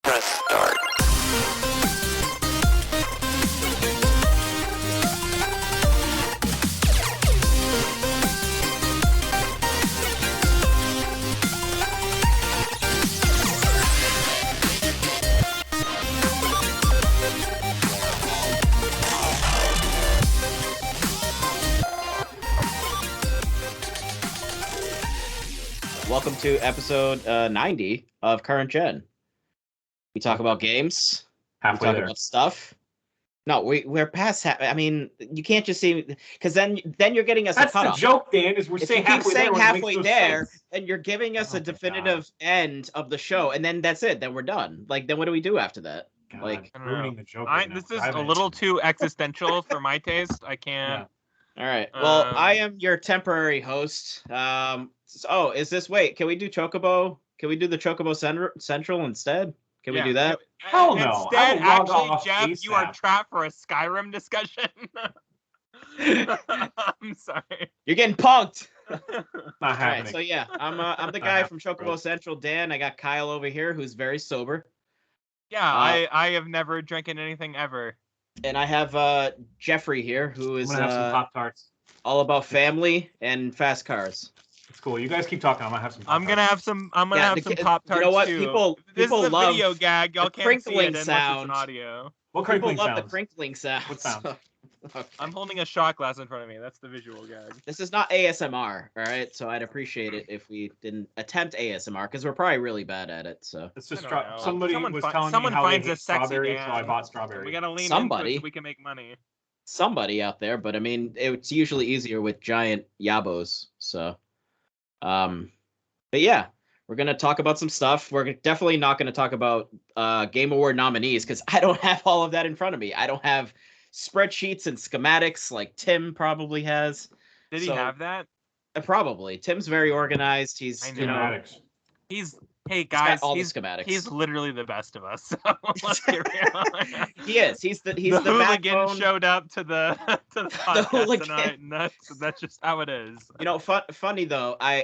Press start. Welcome to episode 90 of Current Gen. We talk about games. Halfway we talk there. about stuff. No, we're past half. I mean, you can't just see, because then you're getting us That's a cutoff. the joke, Dan, is we're If saying you keep halfway saying there. when it halfway makes no there, sense. then you're giving us Oh a my definitive end of the show, and then that's it. Then we're done. Like, then what do we do after that? God, Like, I don't know. ruining the joke. right now. This is Dive a in. little too existential for my taste. I can't. all right. Well, I Um, am your temporary host. Is this? Wait, can we do Chocobo? Can we do the Chocobo Central instead? Can we do that? Hell no. I Instead, will log actually, off Jeff, you are ASAP. trapped for a Skyrim discussion. I'm sorry. You're getting punked. Not All right, happening. so yeah, I'm the guy from Chocobo Central, Dan. I got Kyle over here, who's very sober, Yeah, I have never drinking anything ever. and I have Jeffrey here, who I'm is gonna have some Pop-Tarts. all about family and fast cars. It's cool. You guys keep talking. I'm gonna have some Pop-Tarts. I'm gonna have some. I'm gonna Yeah, have some the- Pop Tarts you know what? too. People This is a love video gag. Y'all the can't see it crinkling unless sound. it's an audio. What People crinkling love the sounds? crinkling sound. What sounds? Okay. I'm holding a shot glass in front of me. That's the visual gag. This is not ASMR, all right? So I'd appreciate it if we didn't attempt ASMR, because we're probably really bad at it. So It's just I don't know. somebody Someone was fi- telling someone me how finds they a hate sexy strawberries, so I Dan. bought strawberries. We gotta lean into Somebody. it so we can make money. somebody out there, but I mean, it's usually easier with giant yabos. So, but yeah, we're gonna talk about some stuff. We're definitely not gonna talk about Game Award nominees because I don't have all of that in front of me. I don't have spreadsheets and schematics like Tim probably has. Did he So- have that? Probably. Tim's very organized. He's I you know Schematics. Hey he's got guys, all the he's schematics. literally the best of us. So let's get real. He is. He's the the hooligan backbone. showed up to the to the podcast hooligan. tonight, and that's just how it is. You know, funny though, I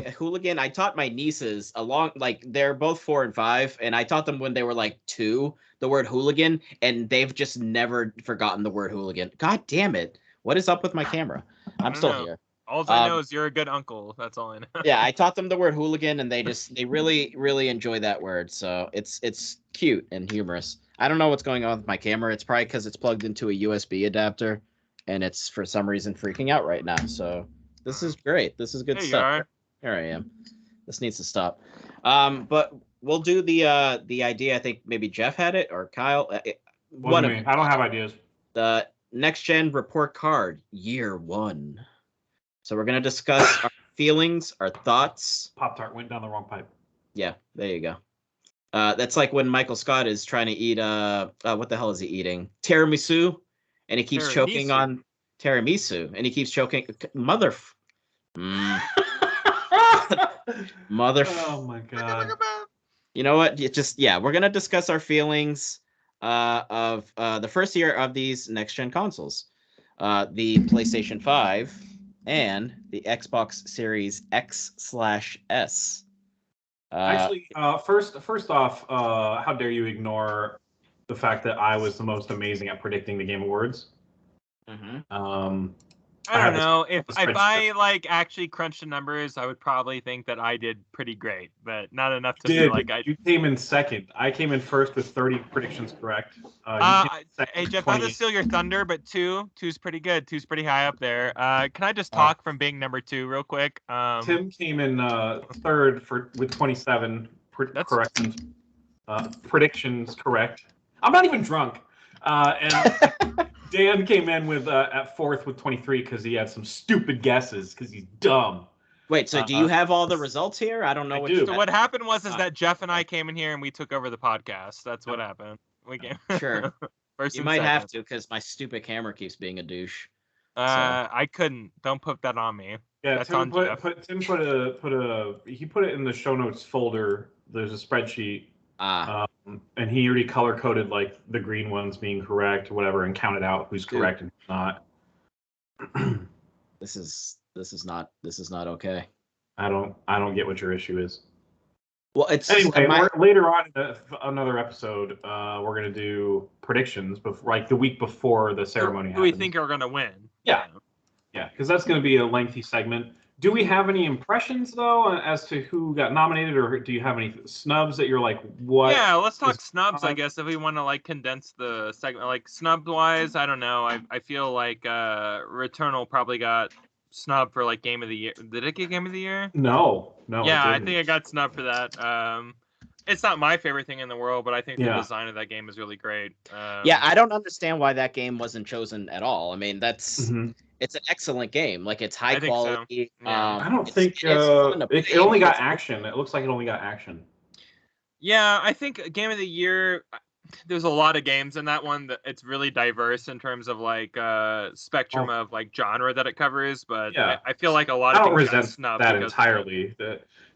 taught my nieces along, like they're both 4 and 5, and I taught them when they were like 2 the word hooligan, and they've just never forgotten the word hooligan. God damn it! What is up with my camera? I'm don't still know. here. All I know is you're a good uncle. That's all I know. Yeah, I taught them the word hooligan, and they really enjoy that word. So it's cute and humorous. I don't know what's going on with my camera. It's probably because it's plugged into a USB adapter, and it's for some reason freaking out right now. So this is great. This is good There you stuff. are. Here I am. This needs to stop. But we'll do the idea. I think maybe Jeff had it or Kyle. One of I don't have ideas. the next gen report card year 1. So we're gonna discuss our feelings, our thoughts. Pop-Tart went down the wrong pipe. Yeah, there you go. That's like when Michael Scott is trying to eat what the hell is he eating? Tiramisu, and he keeps choking Tiramisu. on tiramisu, and he keeps choking. Mother. Oh my god. You know what? We're gonna discuss our feelings of the first year of these next gen consoles, the PlayStation 5 and the Xbox Series X/S. Actually, first off, how dare you ignore the fact that I was the most amazing at predicting the Game Awards? I don't know. If spreadsheet. I like actually crunched the numbers, I would probably think that I did pretty great, but not enough to feel like I. You came in second. I came in first with 30 predictions correct. You came in second Hey with Jeff, not to 28. steal your thunder, but two's pretty good. Two's pretty high up there. Can I just talk from being number 2 real quick? Tim came in third with 27 That's- corrections. Predictions correct. I'm not even drunk. And Dan came in with at fourth with 23 because he had some stupid guesses because he's dumb. Wait, so do you have all the results here? I don't know I what. do. So what happened was Ah. that Jeff and I came in here and we took over the podcast. That's what happened. We came. Sure. First You and might have second. to because my stupid camera keeps being a douche. I couldn't. Don't put that on me. Yeah, That's Tim on Jeff. Tim put it in the show notes folder. There's a spreadsheet, and he already color coded like the green ones being correct, whatever, and counted out who's Dude. correct and who's not. This is not okay. I don't get what your issue is. Well, it's Anyway, later on in another episode, we're gonna do predictions before, like the week before the ceremony Who we happens. think are gonna win? Yeah, because that's gonna be a lengthy segment. Do we have any impressions though as to who got nominated, or do you have any snubs that you're like, what? Yeah, let's talk snubs, I guess, if we want to like condense the segment. Like snubs wise, I don't know. I feel like Returnal probably got snubbed for like Game of the Year. Did it get Game of the Year? No. Yeah, it I didn't. think it got snubbed for that. It's not my favorite thing in the world, but I think the design of that game is really great. Yeah, I don't understand why that game wasn't chosen at all. I mean, it's an excellent game. Like, it's high quality. So. Yeah. I don't think it only got action. It looks like it only got action. Yeah, I think Game of the Year. There's a lot of games in that one that it's really diverse in terms of like spectrum of like genre that it covers, but I feel like a lot of I don't things resent that entirely.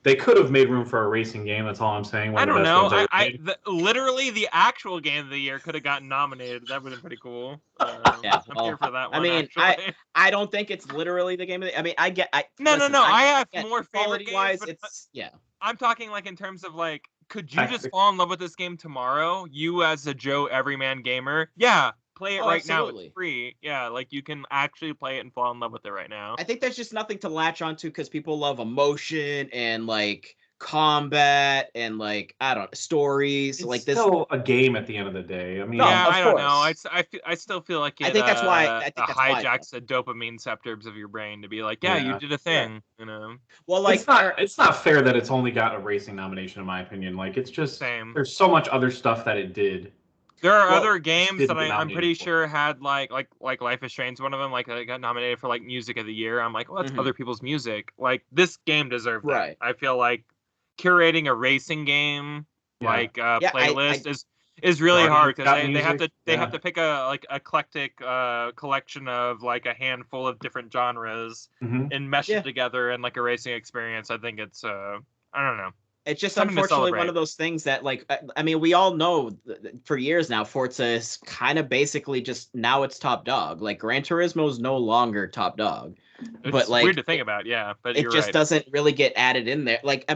They could have made room for a racing game. That's all I'm saying. I don't know. Literally the actual Game of the Year could have gotten nominated. That would have been pretty cool. I'm here for that one. I mean, actually. I don't think it's literally the game of the. I mean, I get. No. I have more favorite games. Wise, but it's I'm talking like in terms of like, could you just fall in love with this game tomorrow? You as a Joe Everyman gamer, play it right now. It's free. Yeah, like you can actually play it and fall in love with it right now. I think there's just nothing to latch onto because people love emotion and like combat and like I don't know, stories. It's like still a game at the end of the day. I mean, I don't know. I still feel like I think that's why it hijacks the dopamine receptors of your brain to be like, you did a thing, you know. Well, like it's not fair that it's only got a racing nomination in my opinion. Like it's just there's so much other stuff that it did. There are other games that I'm pretty sure had like Life is Strange, one of them, like I got nominated for like Music of the Year. I'm like, well, that's other people's music. Like this game deserved that. Right. I feel like curating a racing game playlist is really hard because they have to pick a like eclectic collection of like a handful of different genres and mesh it together in like a racing experience. I think it's I don't know. It's just unfortunately one of those things that, like, I mean, we all know for years now, Forza is kind of basically just now it's top dog. Like, Gran Turismo is no longer top dog. It's weird to think about, but it just doesn't really get added in there. Like,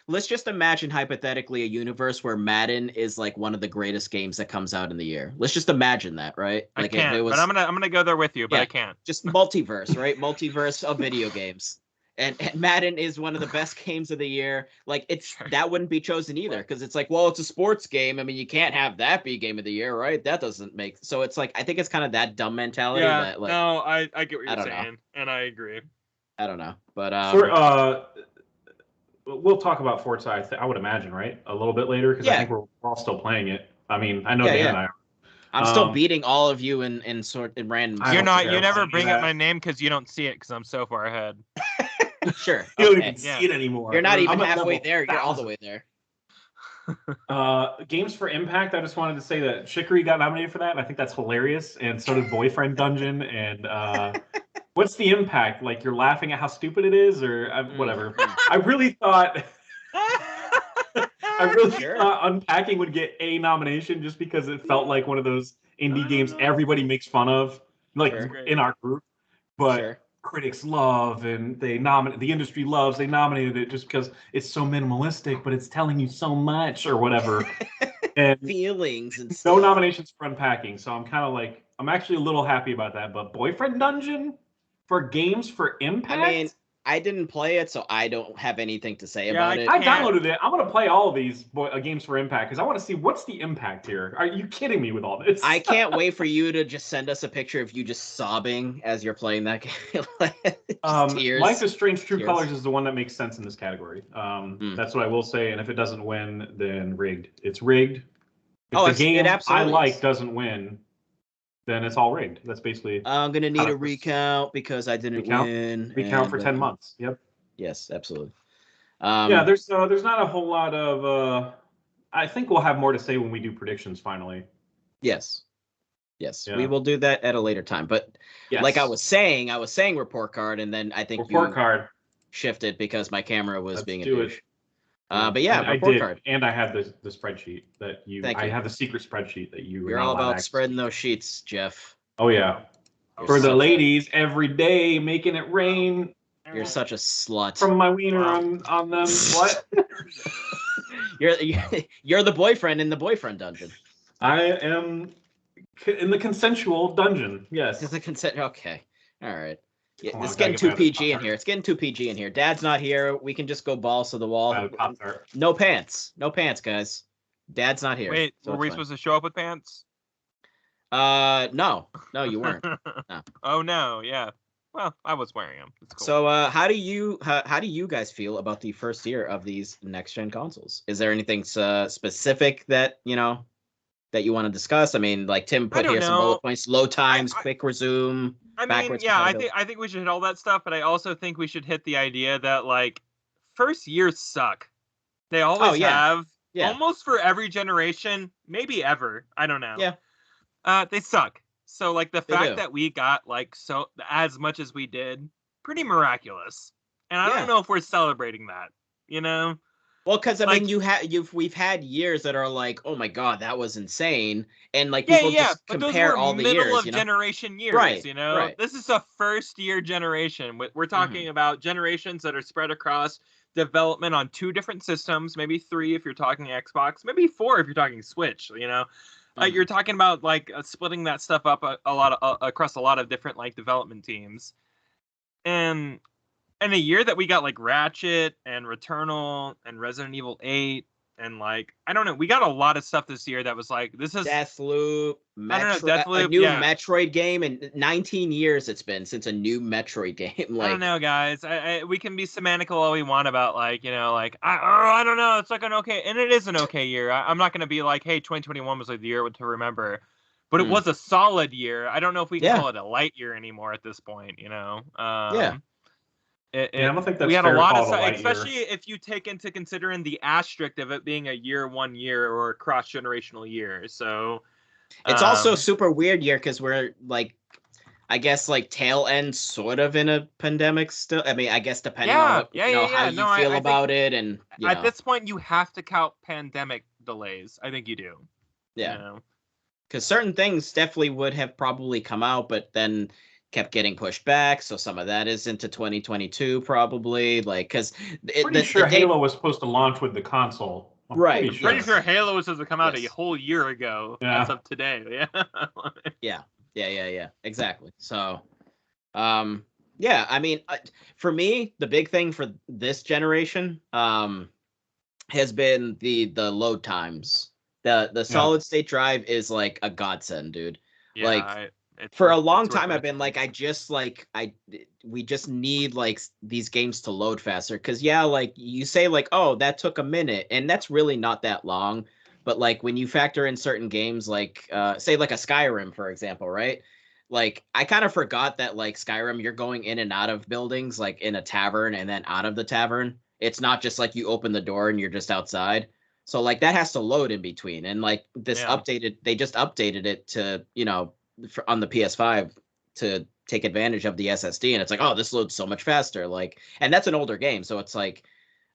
let's just imagine hypothetically a universe where Madden is like one of the greatest games that comes out in the year. Let's just imagine that, right? Like, I can't, but I'm gonna go there with you, but I can't. Just multiverse, right? Multiverse of video games. And Madden is one of the best games of the year. Like that wouldn't be chosen either because it's like, well, it's a sports game. I mean, you can't have that be game of the year, right? That doesn't make. So it's like I think it's kind of that dumb mentality. Yeah, that, like, no, I get what you're saying, and I agree. I don't know, but we'll talk about Forza. I would imagine, right, a little bit later because I think we're all still playing it. I mean, I know Dan and I are. I'm still beating all of you in random. You're not. You never bring up my name because you don't see it because I'm so far ahead. Sure. You don't even see it anymore. You're not even halfway there. You're all the way there. Games for Impact. I just wanted to say that Chicory got nominated for that. And I think that's hilarious, and so did Boyfriend Dungeon. And what's the impact? Like you're laughing at how stupid it is, or whatever. I really thought. Thought Unpacking would get a nomination just because it felt like one of those indie games everybody makes fun of, like in our group, but. Critics love and the industry loves. They nominated it just because it's so minimalistic, but it's telling you so much or whatever. And feelings and no nominations for Unpacking, so I'm kind of like I'm actually a little happy about that. But Boyfriend Dungeon for Games for Impact. I mean, I didn't play it, so I don't have anything to say about it. I downloaded it. I'm gonna play all of these Games for Impact because I want to see what's the impact here. Are you kidding me with all this? I can't wait for you to just send us a picture of you just sobbing as you're playing that game. Tears. Life is Strange: True Colors is the one that makes sense in this category. That's what I will say. And if it doesn't win, then rigged. It's rigged. If the game I like doesn't win, then it's all rigged. That's basically. I'm gonna need a recount because I didn't win. Recount for 10 months. Yep. Yes, absolutely. There's not a whole lot of. I think we'll have more to say when we do predictions finally. Yes. We will do that at a later time. But like I was saying report card, and then I think report card shifted because my camera was being a douche. But yeah, report card. And I had the spreadsheet that you. I have the secret spreadsheet that you. You're all about spreading those sheets, Jeff. Oh yeah, for the ladies every day, making it rain. You're such a slut. From my wiener on them. What? You're the boyfriend in the boyfriend dungeon. I am in the consensual dungeon. Yes. The consent. Okay. All right. Yeah, it's on, getting too PG in here. It's getting too PG in here. Dad's not here. We can just go balls to the wall. No pants. No pants, guys. Dad's not here. Wait, so were we supposed to show up with pants? No, you weren't. No. Oh no, yeah. Well, I was wearing them. It's cool. So, how do you guys feel about the first year of these next gen consoles? Is there anything specific that that you want to discuss? I mean, like Tim put here some bullet points: load times, quick resume. I mean, yeah, I think we should hit all that stuff, but I also think we should hit the idea that like first years suck. They always have. Yeah. Almost for every generation, maybe ever. I don't know. Yeah. They suck. So like the fact that we got like so as much as we did, pretty miraculous. And I don't know if we're celebrating that, Well, because I mean, we've had years that are like, oh my god, that was insane, and like people just compare all the years. Middle of generation years, right? Right. This is a first year generation. We're talking about generations that are spread across development on 2 different systems, maybe 3 if you're talking Xbox, maybe 4 if you're talking Switch. You're talking about like splitting that stuff up across a lot of different like development teams, and in a year that we got like Ratchet and Returnal and Resident Evil 8 and like I don't know, we got a lot of stuff this year that was like this is Deathloop, a new Metroid game, and 19 years it's been since a new Metroid game. Like, I don't know, guys. We can be semantical all we want about like I don't know. It's like an okay, and it is an okay year. I'm not gonna be like, hey, 2021 was like the year to remember, but it was a solid year. I don't know if we can call it a light year anymore at this point. I don't think that's we had a lot of stuff, especially if you take into considering the asterisk of it being a 1 year or a cross-generational year. So it's also a super weird year because we're like, I guess like tail end sort of in a pandemic still. I mean, I guess depending on how you feel about it, and at this point you have to count pandemic delays. I think you do. Yeah, because certain things definitely would have probably come out, but then kept getting pushed back, so some of that is into 2022 probably, like because Halo was supposed to launch with the console. Right. Pretty sure Halo was supposed to come out a whole year ago as of today. Yeah, exactly. So I mean, for me, the big thing for this generation has been the load times. The solid state drive is like a godsend, dude. For a long time, I've been like, we just need like these games to load faster. Cause like you say like, oh, that took a minute, and that's really not that long. But like when you factor in certain games, like say like a Skyrim, for example, right? Like I kind of forgot that like Skyrim, you're going in and out of buildings, like in a tavern and then out of the tavern. It's not just like you open the door and you're just outside. So like that has to load in between. And like they just updated it to, on the PS5 to take advantage of the SSD, and it's like, oh, this loads so much faster. Like, and that's an older game, so it's like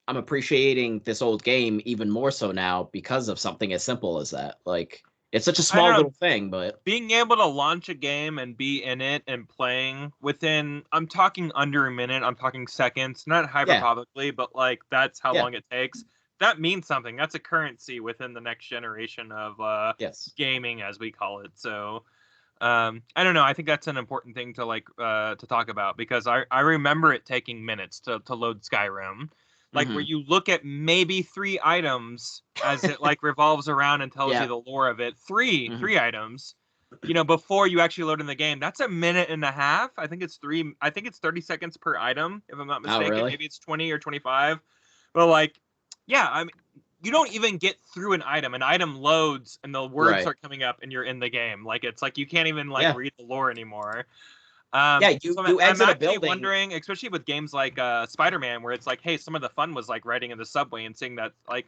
I'm appreciating this old game even more so now because of something as simple as that. Like, it's such a small little thing, but being able to launch a game and be in it and playing within, I'm talking under a minute, I'm talking seconds, not hyperbolically, but like that's how long it takes. That means something. That's a currency within the next generation of gaming, as we call it. So I don't know. I think that's an important thing to to talk about, because I remember it taking minutes to load Skyrim, like where you look at maybe 3 items as it like revolves around and tells you the lore of it. Three items, before you actually load in the game. That's a minute and a half. I think it's 30 seconds per item, if I'm not mistaken. Oh, really? Maybe it's 20 or 25. But like, I mean, you don't even get through an item loads and the words start coming up and you're in the game. Like, it's like you can't even read the lore anymore. You exit a building. Wondering, especially with games like Spider-Man, where it's like, hey, some of the fun was like riding in the subway and seeing that, like,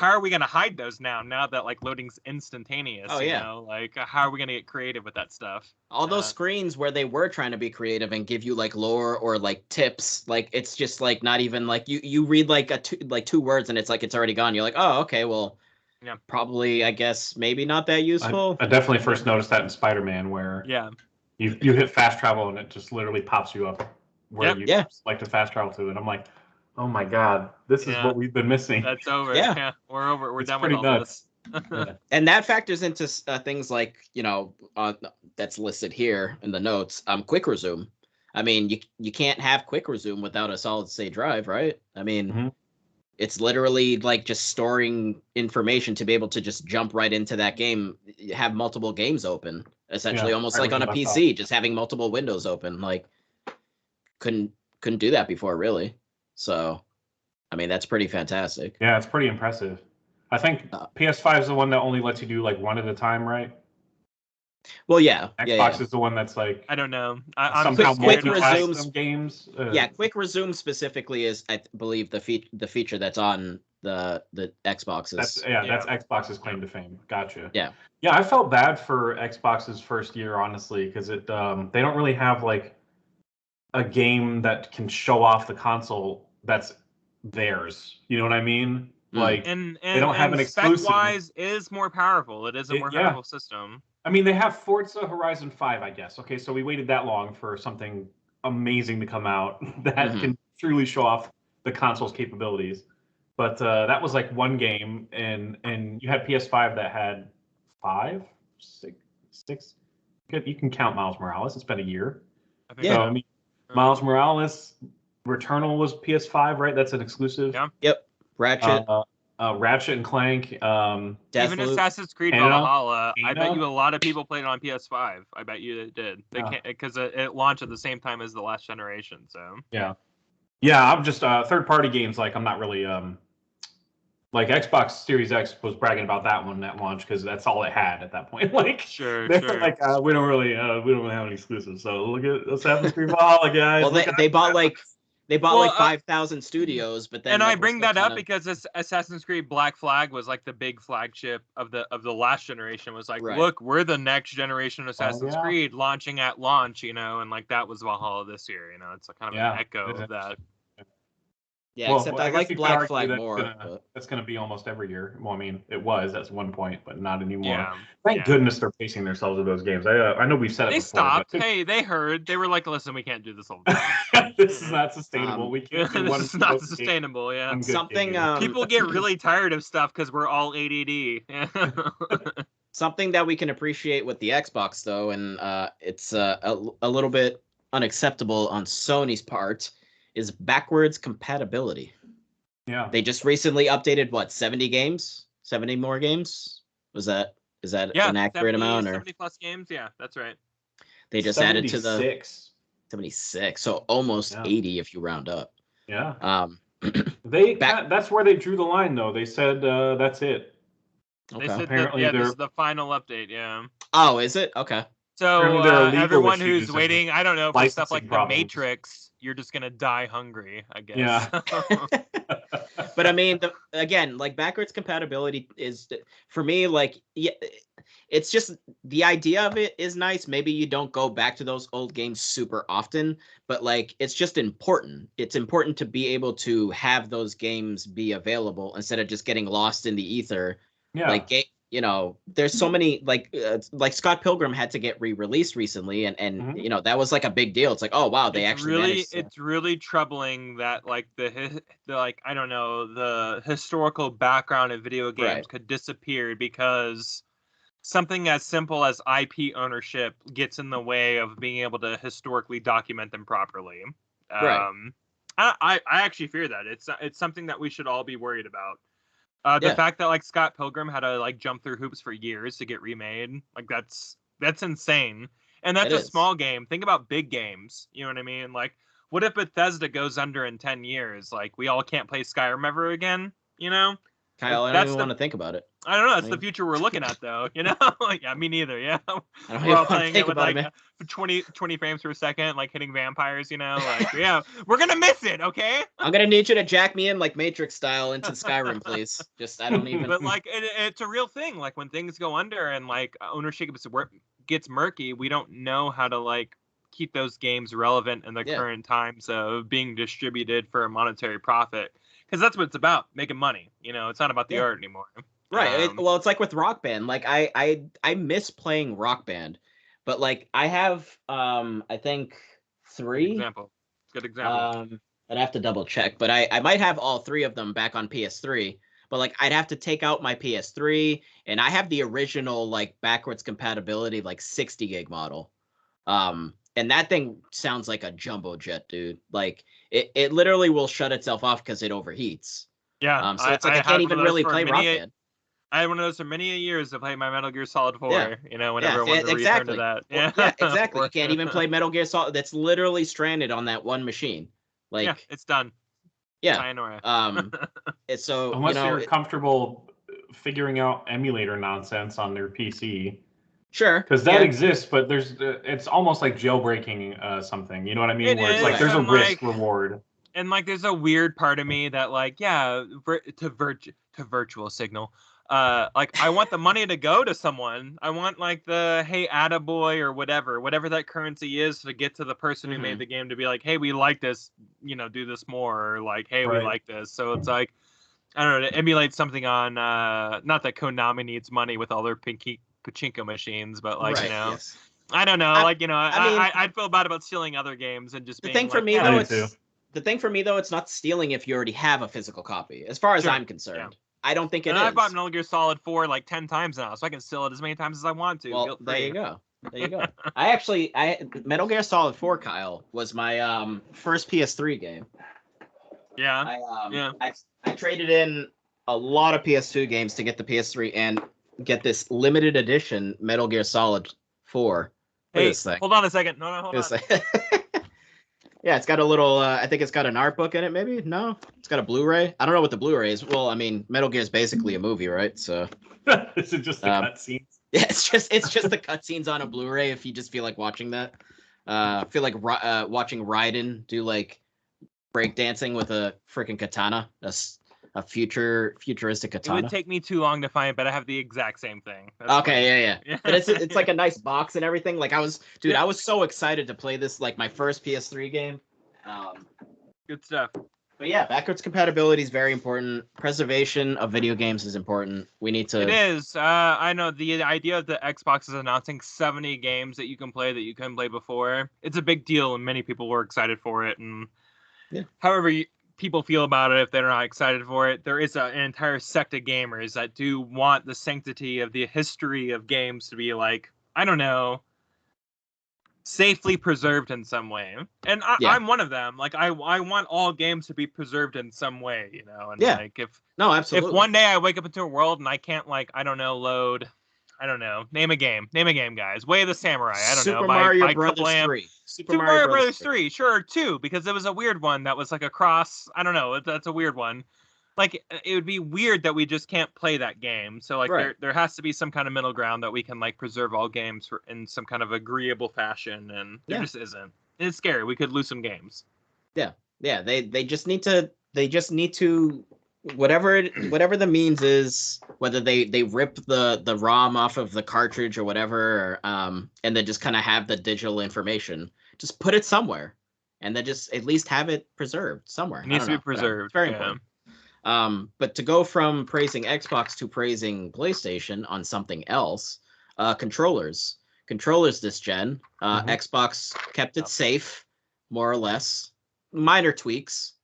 how are we going to hide those now that like loading's instantaneous? Like, how are we going to get creative with that stuff? All those screens where they were trying to be creative and give you like lore or like tips, like it's just like not even like you read like two words and it's like it's already gone. You're like, oh, okay, well, probably, I guess maybe not that useful. I definitely first noticed that in Spider-Man, where you hit fast travel and it just literally pops you up where you like to fast travel to, and I'm like, Oh my God, this is what we've been missing. That's over. Yeah, we're over. We're done with all nuts. this. And that factors into things like, that's listed here in the notes. Quick resume. I mean, you can't have quick resume without a solid state drive, right? I mean, it's literally like just storing information to be able to just jump right into that game, have multiple games open, essentially, almost like on a PC, just having multiple windows open. Like, couldn't do that before, really. So, I mean, that's pretty fantastic. Yeah, it's pretty impressive. I think PS5 is the one that only lets you do like one at a time, right? Well, yeah. Xbox is the one that's like, I don't know. somehow quick resumes games. Quick resume specifically is, I believe, the feature that's on the Xboxes. That's Xbox's claim to fame. Gotcha. Yeah. Yeah, I felt bad for Xbox's first year, honestly, because they don't really have like a game that can show off the console that's theirs. You know what I mean? Like, and they don't have an exclusive. Spec-wise is more powerful. It is a more powerful system. I mean, they have Forza Horizon 5, I guess. Okay, so we waited that long for something amazing to come out that can truly show off the console's capabilities. But that was like one game, and you had PS5 that had 5, 6. You can count Miles Morales. It's been a year. So, I mean, Miles Morales, Returnal was PS5, right? That's an exclusive. Yeah. Yep. Ratchet. Ratchet and Clank. Even Assassin's Creed Valhalla. I bet you a lot of people played it on PS5. I bet you it did. They can't, because it launched at the same time as the last generation. So yeah. I'm just third-party games. Like, I'm not really like Xbox Series X was bragging about that one at launch because that's all it had at that point. Like, sure. Like, we don't really have any exclusives. So look at Assassin's Creed Valhalla, guys. Well, they bought like 5,000 studios, but then. And I bring that up because Assassin's Creed Black Flag was like the big flagship of the last generation. Was like, look, we're the next generation of Assassin's Creed launching at launch, and like that was Valhalla this year. It's kind of an echo of that. Yeah, except I like Black Flag more. That's going to be almost every year. Well, I mean, it was at one point, but not anymore. Yeah. Thank goodness they're pacing themselves with those games. I know we've said it before. They stopped. Hey, they heard. They were like, listen, we can't do this all the time. This is not sustainable. We can't do one. This is not sustainable, Something people get really tired of stuff because we're all ADD. Something that we can appreciate with the Xbox, though, and it's a little bit unacceptable on Sony's part, is backwards compatibility. Yeah. They just recently updated 70 games? 70 more games? Is that an accurate amount, or 70 plus games? Yeah, that's right. They just 76. added to the 76. So almost 80 if you round up. Yeah. That's where they drew the line, though. They said that's it. Okay. They said apparently this is the final update, yeah. Oh, is it? Okay. So everyone who's waiting, I don't know, for stuff like The Matrix, you're just going to die hungry, I guess. Yeah. But I mean, again, like backwards compatibility is, for me, like, it's just, the idea of it is nice. Maybe you don't go back to those old games super often, but like, it's just important. It's important to be able to have those games be available instead of just getting lost in the ether. Yeah. Like, there's so many, like Scott Pilgrim had to get re-released recently, and that was like a big deal. It's like, oh wow, they it's really troubling that like the I don't know, the historical background of video games could disappear because something as simple as IP ownership gets in the way of being able to historically document them properly. I actually fear that it's something that we should all be worried about. The fact that like Scott Pilgrim had to like jump through hoops for years to get remade, like that's insane. And that's a small game. Think about big games. You know what I mean? Like, what if Bethesda goes under in 10 years? Like, we all can't play Skyrim ever again, Kyle, I don't even want to think about it. I don't know. That's the future we're looking at, though. Yeah, me neither. Yeah, I don't we're all playing it with like 20 frames per second, like hitting vampires. Like, yeah, we're gonna miss it. Okay. I'm gonna need you to jack me in like Matrix style into Skyrim, please. Just I don't even. But like, it's a real thing. Like when things go under and like ownership gets murky, we don't know how to like keep those games relevant in the current times of being distributed for a monetary profit. Because that's what it's about, making money. It's not about the art anymore. Right. Well, it's like with Rock Band. Like I miss playing Rock Band, but like I have I think 3. Good example. I'd have to double check, but I might have all 3 of them back on PS3. But like I'd have to take out my PS3, and I have the original like backwards compatibility like 60 gig model. And that thing sounds like a jumbo jet, dude. Like it literally will shut itself off because it overheats. Yeah. So it's like I can't even really play Rock Band. I had one of those for many years to play my Metal Gear Solid 4. You know, whenever I wanted to return to that. Yeah, exactly. You can't even play Metal Gear Solid. That's literally stranded on that one machine. Like, yeah, it's done. Yeah. Sayonara. It's so unless you're comfortable figuring out emulator nonsense on their PC. Sure. Because that exists, but there's it's almost like jailbreaking something. You know what I mean? Where it's like there's a risk reward. And like there's a weird part of me that like, yeah, to virtual signal. Like I want the money to go to someone. I want like the hey attaboy or whatever that currency is to get to the person who made the game to be like, hey, we like this, you know, do this more, or like, hey, we like this. So it's like, I don't know, to emulate something on not that Konami needs money with all their pachinko machines, but like, you know, I don't know, like, you know, I'd feel bad about stealing other games and just being the thing for like, me though, the thing for me though, it's not stealing if you already have a physical copy, as far as I'm concerned. I don't think it is. I've bought Metal Gear Solid 4 like 10 times now, so I can steal it as many times as I want to. Well, there you go. Metal Gear Solid 4, Kyle, was my first PS3 game. Yeah. I traded in a lot of PS2 games to get the PS3 and get this limited edition Metal Gear Solid 4. Hey, hold on a second. No, hold on. Yeah, it's got a little, I think it's got an art book in it, maybe? No? It's got a Blu-ray? I don't know what the Blu-ray is. Well, I mean, Metal Gear is basically a movie, right? So is it just the cutscenes? Yeah, it's just the cutscenes on a Blu-ray if you just feel like watching that. I feel like watching Raiden do, like, breakdancing with a freaking katana. A futuristic katana. It would take me too long to find, but I have the exact same thing. That's okay, yeah. But it's like a nice box and everything. Like I was so excited to play this, like my first PS3 game. Good stuff. But yeah, backwards compatibility is very important. Preservation of video games is important. We need to. It is. I know the idea of the Xbox is announcing 70 games that you can play that you couldn't play before. It's a big deal, and many people were excited for it. And however people feel about it, if they're not excited for it, there is an entire sect of gamers that do want the sanctity of the history of games to be like, I don't know, safely preserved in some way. And I'm one of them. Like I want all games to be preserved in some way, you know. And like absolutely. If one day I wake up into a world and I can't, like, I don't know, load, I don't know, name a game, guys. Way of the Samurai. I don't know. Super Mario Brothers 3. Super Mario Brothers 3, sure, 2, because it was a weird one that was like a cross. I don't know. That's a weird one. Like, it would be weird that we just can't play that game. So, like, there has to be some kind of middle ground that we can, like, preserve all games in some kind of agreeable fashion, and there just isn't. It's scary. We could lose some games. Yeah. They just need to. Whatever the means is, whether they rip the ROM off of the cartridge or whatever, and then just kind of have the digital information, just put it somewhere, and then just at least have it preserved somewhere. It needs to be preserved. It's very important. But to go from praising Xbox to praising PlayStation on something else, controllers this gen, Xbox kept it safe, more or less, minor tweaks.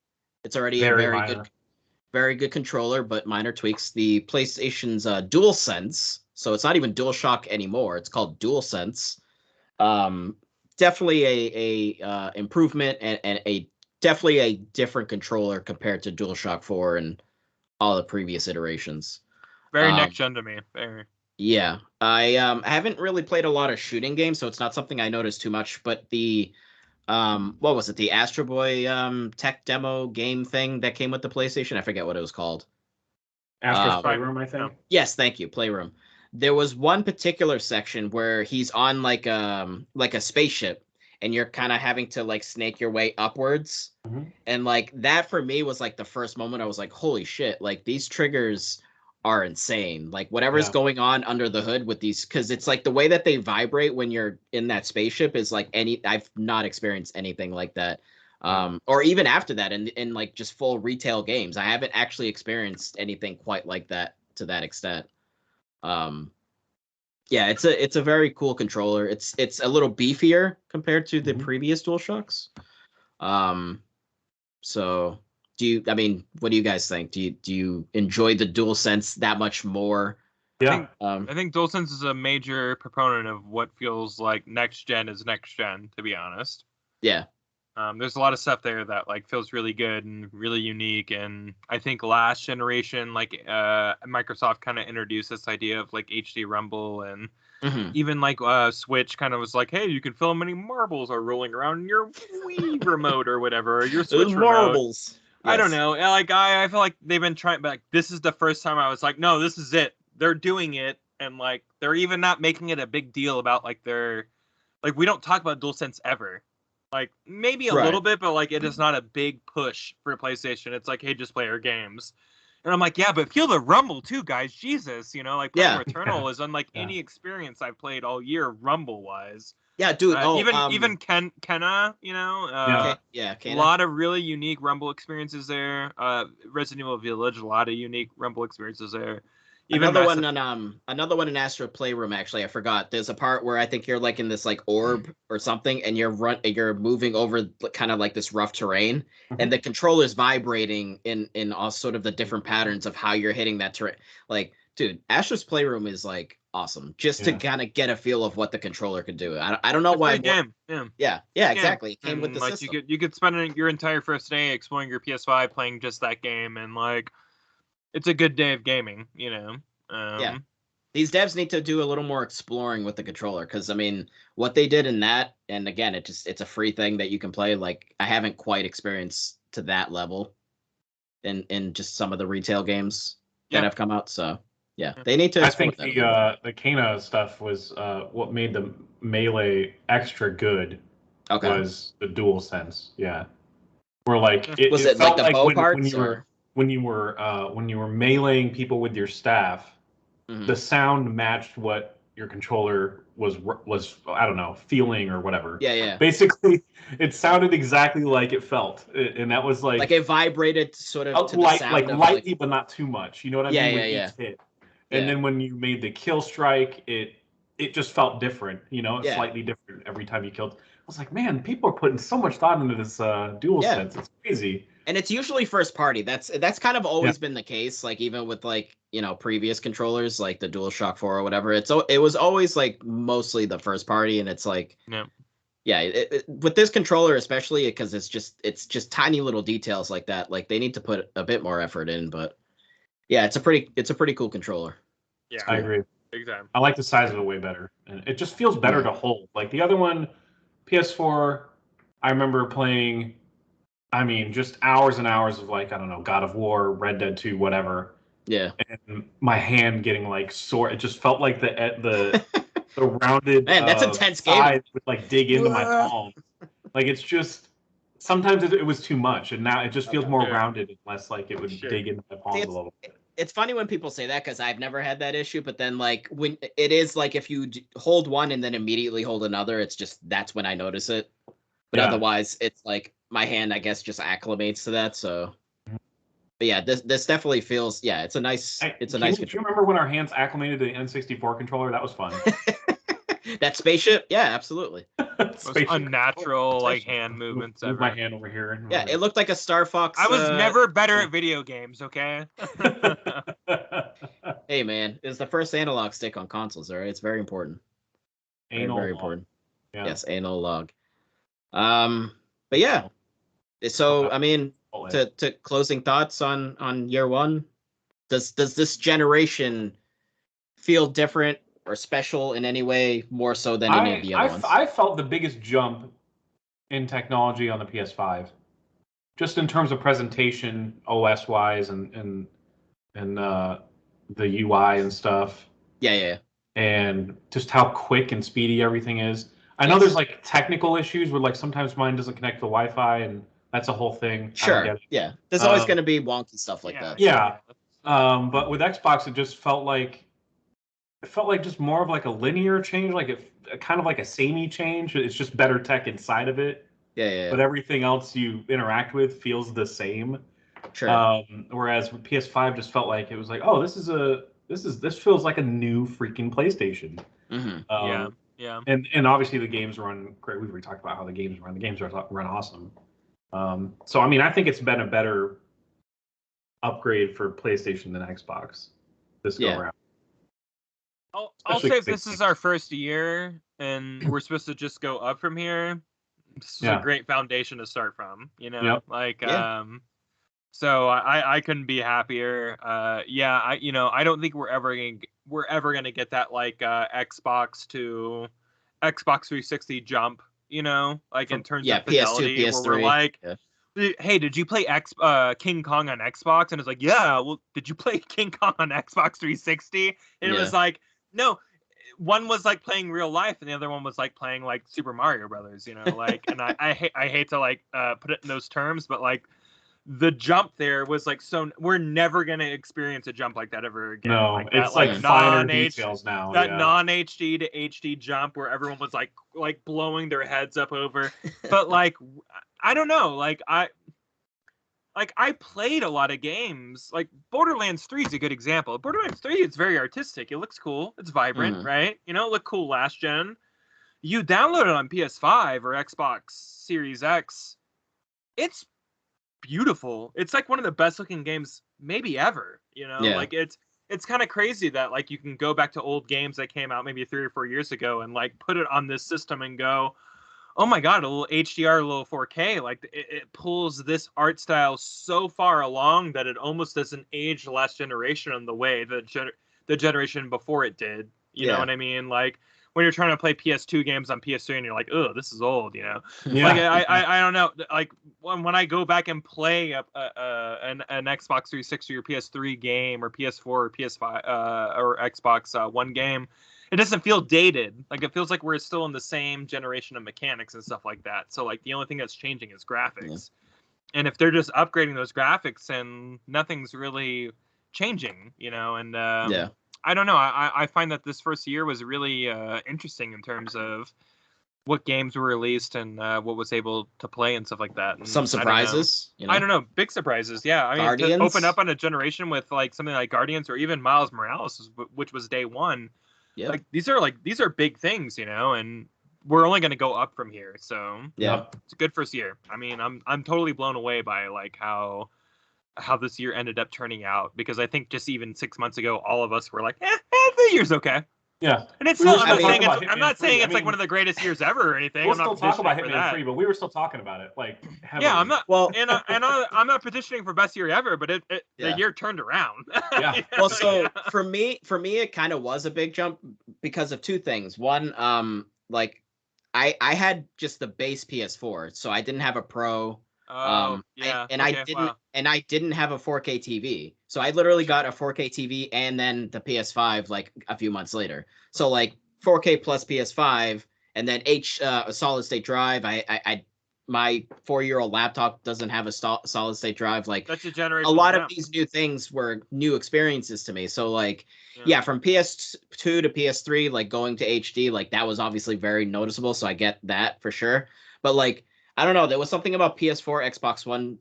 It's already very good controller, but minor tweaks. The PlayStation's DualSense, so it's not even DualShock anymore. It's called DualSense. Definitely a improvement and definitely a different controller compared to DualShock 4 and all the previous iterations. Very next gen to me. Very. Yeah, I haven't really played a lot of shooting games, so it's not something I noticed too much. But the what was it? The Astro Boy tech demo game thing that came with the PlayStation. I forget what it was called. Astro's Playroom, I think. Yes, thank you, Playroom. There was one particular section where he's on like a spaceship, and you're kind of having to like snake your way upwards, and like that for me was like the first moment I was like, holy shit! Like these triggers are insane. Like whatever's going on under the hood with these, because it's like the way that they vibrate when you're in that spaceship is like I've not experienced anything like that. Or even after that in like just full retail games, I haven't actually experienced anything quite like that to that extent. Yeah, it's a very cool controller. It's a little beefier compared to the previous DualShocks. So what do you guys think? Do you enjoy the DualSense that much more? Yeah. I think DualSense is a major proponent of what feels like next gen is next gen, to be honest. Yeah. There's a lot of stuff there that like feels really good and really unique, and I think last generation, like Microsoft kind of introduced this idea of like HD Rumble, and even like Switch kind of was like, hey, you can feel how many marbles are rolling around in your Wii remote or whatever, or your Switch marbles. Yes. I don't know. Like I feel like they've been trying, but like this is the first time I was like, no, this is it. They're doing it, and like they're even not making it a big deal about like their, like we don't talk about DualSense ever. Like maybe a little bit, but like it is not a big push for PlayStation. It's like, hey, just play our games. And I'm like, yeah, but feel the rumble too, guys. Jesus, like playing Returnal is unlike any experience I've played all year, rumble wise. Yeah, dude. Even Kenna, a lot of really unique rumble experiences there. Resident Evil Village, a lot of unique rumble experiences there. Another one in Astro Playroom. Actually, I forgot. There's a part where I think you're like in this like orb or something, and you're moving over kind of like this rough terrain, and the controller's vibrating in all sort of the different patterns of how you're hitting that terrain. Like, dude, Astro's Playroom is like awesome, just to kind of get a feel of what the controller could do. I don't know why. Yeah, exactly. It came with the like system. You could spend your entire first day exploring your PS5 playing just that game, and like. It's a good day of gaming, Yeah, these devs need to do a little more exploring with the controller, because I mean, what they did in that, and again, it's a free thing that you can play. Like, I haven't quite experienced to that level in just some of the retail games that have come out. So yeah, they need to. I think the Kena stuff was what made the Melee extra good. Was the DualSense? Yeah, where like it felt like the bow parts when you were meleeing people with your staff, the sound matched what your controller was I don't know, feeling or whatever. Yeah. Basically, it sounded exactly like it felt, and that was like it vibrated sort of to the sound like lightly, but not too much. You know what I mean? Yeah. Each hit. And then when you made the kill strike, it just felt different. Slightly different every time you killed. I was like, man, people are putting so much thought into this DualSense. It's crazy. And it's usually first party. That's kind of always been the case. Like even with like previous controllers, like the DualShock 4 or whatever. It was always like mostly the first party, and it's like with this controller especially, because it's just tiny little details like that. Like they need to put a bit more effort in. But yeah, it's a pretty cool controller. Yeah, I agree. Exactly. I like the size of it way better, and it just feels better to hold. Like the other one, PS4, I remember playing. I mean, just hours and hours of like, I don't know, God of War, Red Dead 2, whatever. Yeah. And my hand getting like sore. It just felt like the rounded that's intense game. Would like dig into my palm. Like it's just sometimes it was too much, and now it just feels more rounded and less like it would dig into my palm a little bit. It's funny when people say that, because I've never had that issue, but then like when it is like if you hold one and then immediately hold another, it's just that's when I notice it. But otherwise, it's like my hand, I guess, just acclimates to that. So, but yeah, this definitely feels it's a nice controller. Do you remember when our hands acclimated to the N64 controller? That was fun. That spaceship, yeah, absolutely. Unnatural like hand movements. Move my hand over here. Yeah, it looked like a Star Fox. I was never better at video games. Okay. Hey man, it's the first analog stick on consoles. All right, it's very important. Very important. Yeah. Yes, analog. But yeah. So I mean, to closing thoughts on year one, does this generation feel different or special in any way, more so than any of the other ones? I felt the biggest jump in technology on the PS5, just in terms of presentation, OS wise, and the UI and stuff. Yeah. And just how quick and speedy everything is. I know there's like technical issues where like sometimes mine doesn't connect to Wi-Fi, and that's a whole thing. Sure. Yeah. There's always going to be wonky stuff like that. Yeah. But with Xbox, it just felt like just more of like a linear change, like kind of like a samey change. It's just better tech inside of it. Yeah. But everything else you interact with feels the same. Sure. Whereas with PS5 just felt like it was like, oh, this feels like a new freaking PlayStation. Yeah. And obviously the games run great. We've already talked about how the games run. The games run awesome. So I mean, I think it's been a better upgrade for PlayStation than Xbox this go around. I'll say if this is our first year and we're supposed to just go up from here, this is a great foundation to start from, you know? So I couldn't be happier. I don't think we're ever gonna get that like Xbox to Xbox 360 jump, you know, like in terms of fidelity, PS2, PS3, where we're like, hey, did you play King Kong on Xbox? And it's like, yeah. Well, did you play King Kong on Xbox 360? And it was like, no. One was like playing real life, and the other one was like playing like Super Mario Brothers, you know, like. And I hate to like put it in those terms, but like the jump there was like so. We're never gonna experience a jump like that ever again. No, like it's like finer details now. That non-HD to HD jump where everyone was like blowing their heads up over, but like I don't know, like I played a lot of games. Like Borderlands 3 is a good example. Borderlands 3, it's very artistic. It looks cool. It's vibrant, right? You know, it looked cool last gen. You download it on PS5 or Xbox Series X. It's beautiful. It's like one of the best looking games maybe ever, you know? Like it's kind of crazy that like you can go back to old games that came out maybe 3 or 4 years ago and like put it on this system and go, oh my God, a little HDR, a little 4K. Like it pulls this art style so far along that it almost doesn't age the last generation in the way the generation before it did. You know what I mean? Like when you're trying to play PS2 games on PS3 and you're like, oh, this is old, you know? Like I don't know. Like when I go back and play an Xbox 360 or PS3 game or PS4 or PS5 or Xbox One game, it doesn't feel dated. Like it feels like we're still in the same generation of mechanics and stuff like that. So like the only thing that's changing is graphics. And if they're just upgrading those graphics and nothing's really changing, you know, and I don't know. I find that this first year was really interesting in terms of what games were released and what was able to play and stuff like that. And some surprises. I don't know. Big surprises. Yeah. I mean, Guardians? to open up on a generation with like something like Guardians or even Miles Morales, which was day one. Like these are big things, you know, and we're only going to go up from here. So it's a good first year. I mean, I'm totally blown away by like how this year ended up turning out, because I think just even 6 months ago, all of us were like, the year's okay. Yeah. And it's still, I'm not saying it's like one of the greatest years ever or anything. We'll still talk about Hitman 3, but we were still talking about it like heavily. Yeah, I'm not. Well, and I'm not petitioning for best year ever, but the year turned around. Yeah. Well, so for me, it kind of was a big jump because of two things. One, like I had just the base PS4, so I didn't have a Pro. I didn't have a 4K TV, so I literally got a 4K TV and then the PS5 like a few months later. So like 4K plus PS5 and then a solid state drive. I my 4-year-old laptop doesn't have a solid state drive. Like that's a generation. A lot of these new things were new experiences to me. So like from PS2 to PS3, like going to HD, like that was obviously very noticeable. So I get that for sure. But like I don't know, there was something about PS4, Xbox One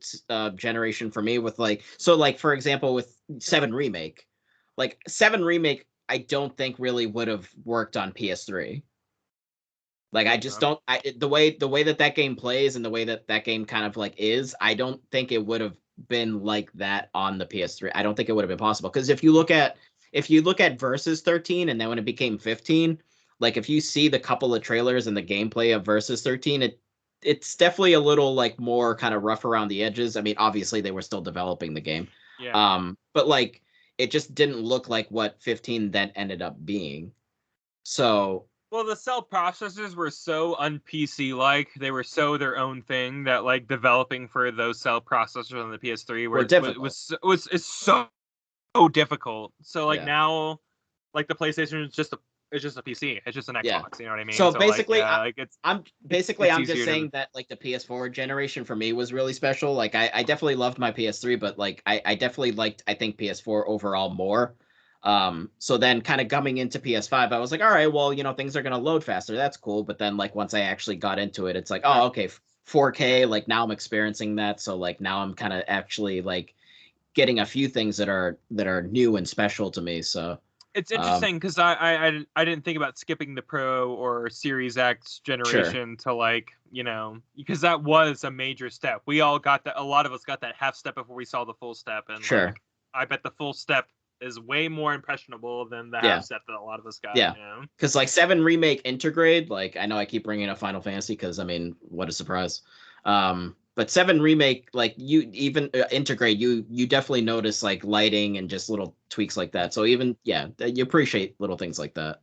generation for me with like, so like, for example, with 7 Remake, like 7 Remake, I don't think really would have worked on PS3. Like, I just don't, the way that game plays and the way that game kind of like is, I don't think it would have been like that on the PS3. I don't think it would have been possible. Because if you look at Versus 13 and then when it became 15, like if you see the couple of trailers and the gameplay of Versus 13, it's definitely a little like more kind of rough around the edges. I mean, obviously they were still developing the game. But like it just didn't look like what 15 then ended up being. So well, the cell processors were so un-PC like, they were so their own thing that like developing for those cell processors on the PS3 was so difficult. So like now like the PlayStation is just a PC. It's just an Xbox. You know what I mean? So basically, I'm just saying that like the PS4 generation for me was really special. Like I definitely loved my PS3, but like I definitely liked, I think, PS4 overall more. So then kind of coming into PS5, I was like, all right, well, you know, things are going to load faster. That's cool. But then like once I actually got into it, it's like, oh, okay, 4K. Like now I'm experiencing that. So like now I'm kind of actually like getting a few things that are new and special to me. So It's interesting because I didn't think about skipping the Pro or Series X generation to like, because that was a major step. We all got that. A lot of us got that half step before we saw the full step, and like, I bet the full step is way more impressionable than the half step that a lot of us got. Yeah, because like 7 Remake Intergrade, like I know I keep bringing up Final Fantasy because I mean, what a surprise. But 7 Remake, like you even Intergrade, you definitely notice like lighting and just little tweaks like that. So even you appreciate little things like that.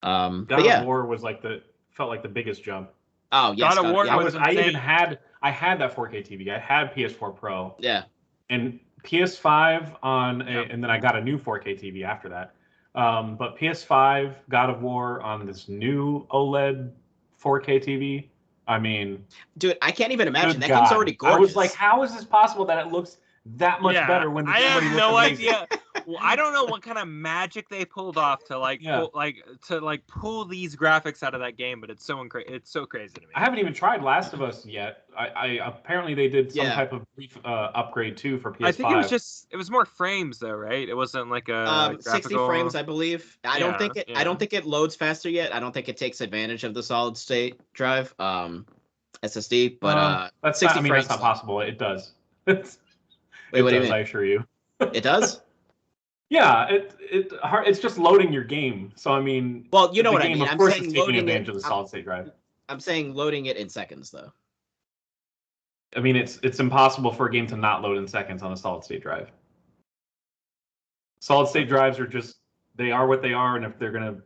God of War was felt like the biggest jump. Oh yes, God of War. I had that 4K TV. I had PS4 Pro. Yeah. And PS5 and then I got a new 4K TV after that. But PS5, God of War on this new OLED 4K TV. I mean, dude, I can't even imagine. That game's already gorgeous. I was like, how is this possible that it looks that much better when the I have no idea. Well, I don't know what kind of magic they pulled off to pull these graphics out of that game, but it's so crazy to me. I haven't even tried Last of Us yet. I apparently they did some type of brief upgrade too for PS5. I think it was more frames though, right? It wasn't like a 60 frames, I believe. I don't think it loads faster yet. I don't think it takes advantage of the solid state drive SSD, but that's 60 frames. That's not possible. It does. Wait, what do you mean? I assure you. It does? Yeah, it's just loading your game. So I mean, well, you know what I mean. I'm saying taking advantage of the solid state drive. I'm saying loading it in seconds, though. I mean, it's impossible for a game to not load in seconds on a solid state drive. Solid state drives are they are what they are, and if the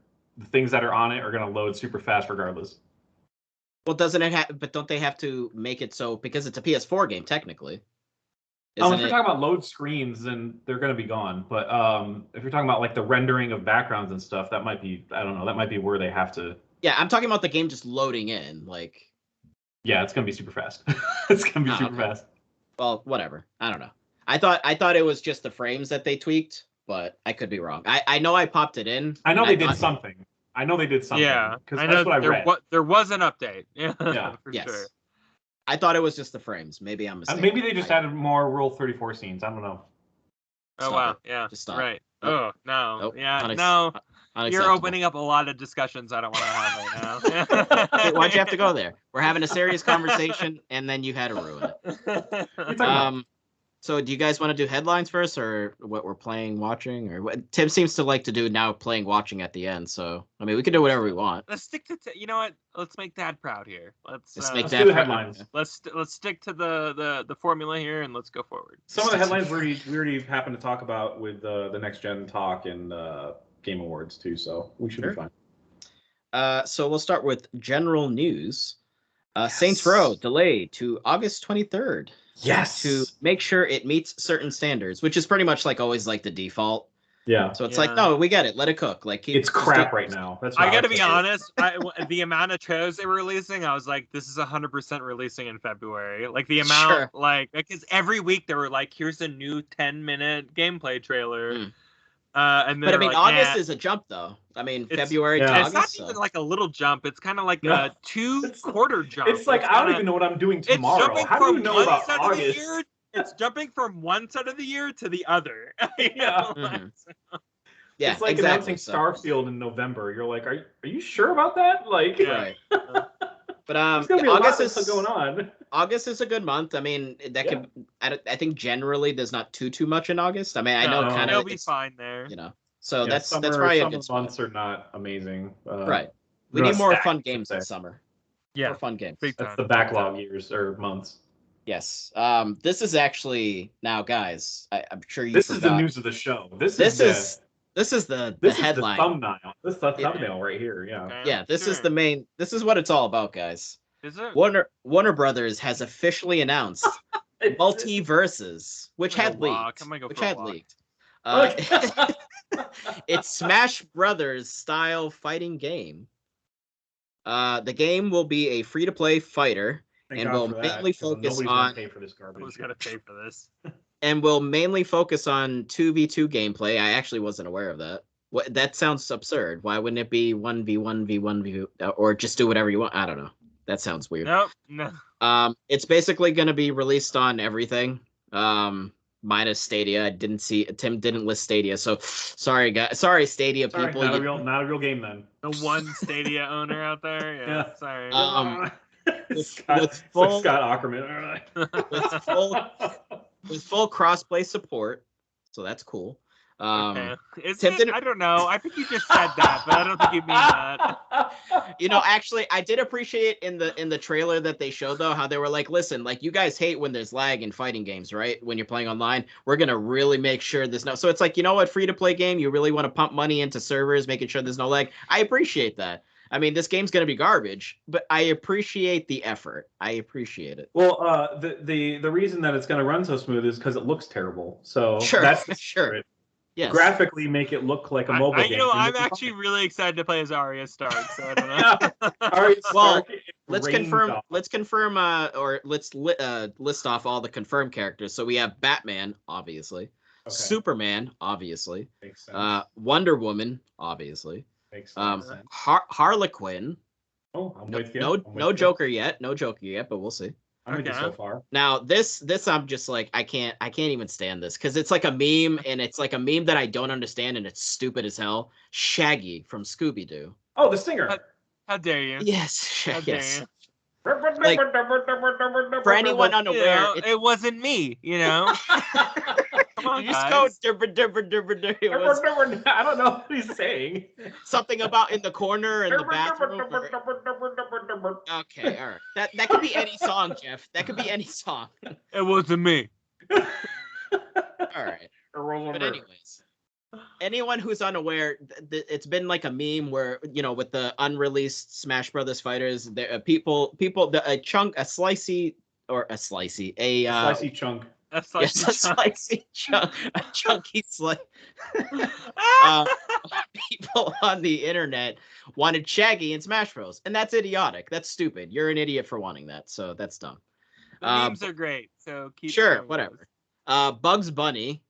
things that are on it are gonna load super fast regardless. Well, doesn't it have? But don't they have to make it so because it's a PS4 game technically? If you're talking about load screens, then they're going to be gone. But if you're talking about like the rendering of backgrounds and stuff, that might be, I don't know, that might be where they have to. Yeah, I'm talking about the game just loading in, like. Yeah, it's going to be super fast. It's going to be super fast. Well, whatever. I don't know. I thought it was just the frames that they tweaked, but I could be wrong. I know I popped it in. I know they did something. Yeah, because that's what I read. There was an update. Yeah, for sure. I thought it was just the frames. Maybe I'm mistaken. Maybe they just added more Rule 34 scenes. I don't know. Oh, wow. Yeah. Just stop. Right. Nope. Oh, no. Nope. Yeah, no. You're opening up a lot of discussions I don't want to have right now. Hey, why'd you have to go there? We're having a serious conversation, and then you had to ruin it. So do you guys want to do headlines first, or what we're playing, watching, or what? Tim seems to like to do now playing, watching at the end. So I mean, we can do whatever we want. Let's stick to you know what? Let's make Dad proud here. Let's make Dad proud. Headlines. Let's stick to the formula here and let's go forward. Some of the headlines we already happened to talk about with the next gen talk and Game Awards too. So we should be fine. So we'll start with general news. Saints Row delayed to August 23rd. Yes. To make sure it meets certain standards, which is pretty much like always like the default. Yeah. So it's like, no, we get it. Let it cook. Like it's crap right now. That's I got to be honest. The amount of trailers they were releasing, I was like, this is 100% releasing in February. Like the amount, because every week they were like, here's a new 10-minute gameplay trailer. And but I mean, August is a jump, though. I mean, February to August. It's not even like a little jump. It's kind of like a 2-quarter jump. It's like, I don't even know what I'm doing tomorrow. How do you know about August? It's jumping from one side of the year to the other. Yeah. It's like announcing Starfield in November. You're like, are you sure about that? Like, right. But August is going on. August is a good month. I mean, that could. I think generally there's not too much in August. I mean, I know kind of. It'll be fine there. You know, so that's probably a good months are not amazing. Right. We need more fun games in summer. Yeah. More fun games. That's the backlog years or months. Yes. This is actually now, guys. I'm sure you. This is the news of the show. This is the headline. This is the thumbnail right here. Yeah. Okay, yeah. This is the main. This is what it's all about, guys. Is it? Warner Brothers has officially announced Multiverses, which had leaked. It's Smash Brothers style fighting game. The game will be a free-to-play fighter and will mainly focus on. Who's gonna pay for this? And will mainly focus on 2v2 gameplay. I actually wasn't aware of that. That sounds absurd. Why wouldn't it be 1v1, v1, or just do whatever you want? I don't know. That sounds weird. Nope. No. It's basically going to be released on everything. minus Stadia. I didn't see Tim didn't list Stadia, so sorry guys. Sorry Stadia people. Not a real game then. The one Stadia owner out there. Yeah. Sorry. With full Scott Ackerman. with full crossplay support, so that's cool. Okay. I don't know. I think you just said that, but I don't think you mean that. Actually, I did appreciate in the trailer that they showed though how they were like, listen, like you guys hate when there's lag in fighting games, right? When you're playing online, we're gonna really make sure there's no. So it's like, you know what, free to play game, you really want to pump money into servers, making sure there's no lag. I appreciate that. I mean, this game's gonna be garbage, but I appreciate the effort. I appreciate it. Well, the reason that it's gonna run so smooth is because it looks terrible. So that's sure. Yes. Graphically make it look like a mobile game. I'm actually really excited to play as Arya Stark, so I don't know. Arya Stark, let's confirm or let's list off all the confirmed characters. So we have Batman, obviously. Okay. Superman, obviously. Makes sense. Wonder Woman, obviously. Makes sense. Harlequin. Oh, I'm with you. No Joker yet, but we'll see. I'm with you so far. Now this I'm just like I can't even stand this because it's like a meme and it's like a meme that I don't understand and it's stupid as hell. Shaggy from Scooby-Doo. Oh, the singer. How dare you? Yes, yes. Like, for anyone unaware, it wasn't me. Come on, you just guys. go I don't know what he's saying. Something about in the corner in the bathroom. Okay, all right. That could be any song, Jeff. That could be any song. It wasn't me. All right. But anyways, anyone who's unaware, it's been like a meme where with the unreleased Smash Brothers fighters, a slicey chunk. A chunky slice. People on the internet wanted Shaggy in Smash Bros. And that's idiotic. That's stupid. You're an idiot for wanting that. So that's dumb. The memes are great. So keep whatever. Bugs Bunny.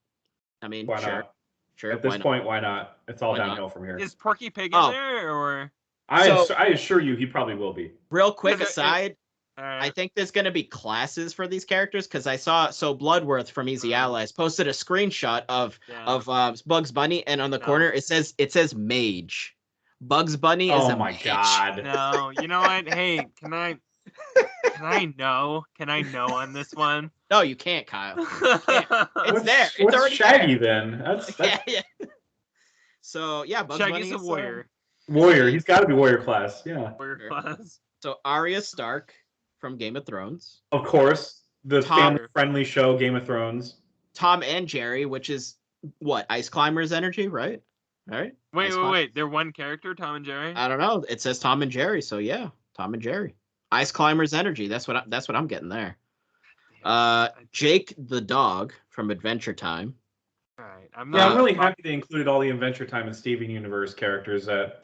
I mean, why sure. Not? Sure. At this point, why not? It's all downhill from here. Is Porky Pig in there or? I assure you, he probably will be. Real quick aside. I think there's going to be classes for these characters because I saw Bloodworth from Easy Allies posted a screenshot of Bugs Bunny and on the corner it says mage. Bugs Bunny is a mage. Oh my god. No, you know what? Hey, can I know on this one? No, you can't, Kyle. You can't. It's there. It's what's already Shaggy there. Then? That's... Yeah. So Bugs Shaggy's Bunny a warrior. Warrior. He's got to be warrior class. Yeah. Warrior class. So Arya Stark from Game of Thrones. Of course. The family-friendly show, Game of Thrones. Tom and Jerry, which is what? Ice Climbers energy, right? All right. Wait. They're one character, Tom and Jerry? I don't know. It says Tom and Jerry, so yeah. Tom and Jerry. Ice Climbers energy. That's what I'm getting there. Jake the dog from Adventure Time. All right. I'm really happy they included all the Adventure Time and Steven Universe characters that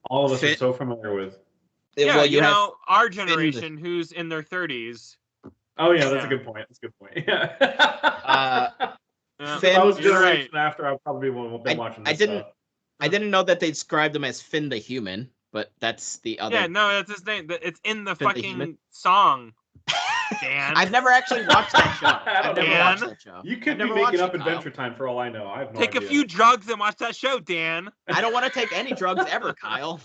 all of us are so familiar with. Yeah, our generation who's in their 30s. Oh yeah, that's a good point. Yeah. Finn, I was generation after, I probably won't be watching this stuff. I didn't know that they described him as Finn the Human, but that's the other. Yeah, no, that's his name. It's in the fucking song. Dan. I've never actually watched that show. You could be making up Adventure Time for all I know. I have no idea. Take a few drugs and watch that show, Dan. I don't want to take any drugs ever, Kyle.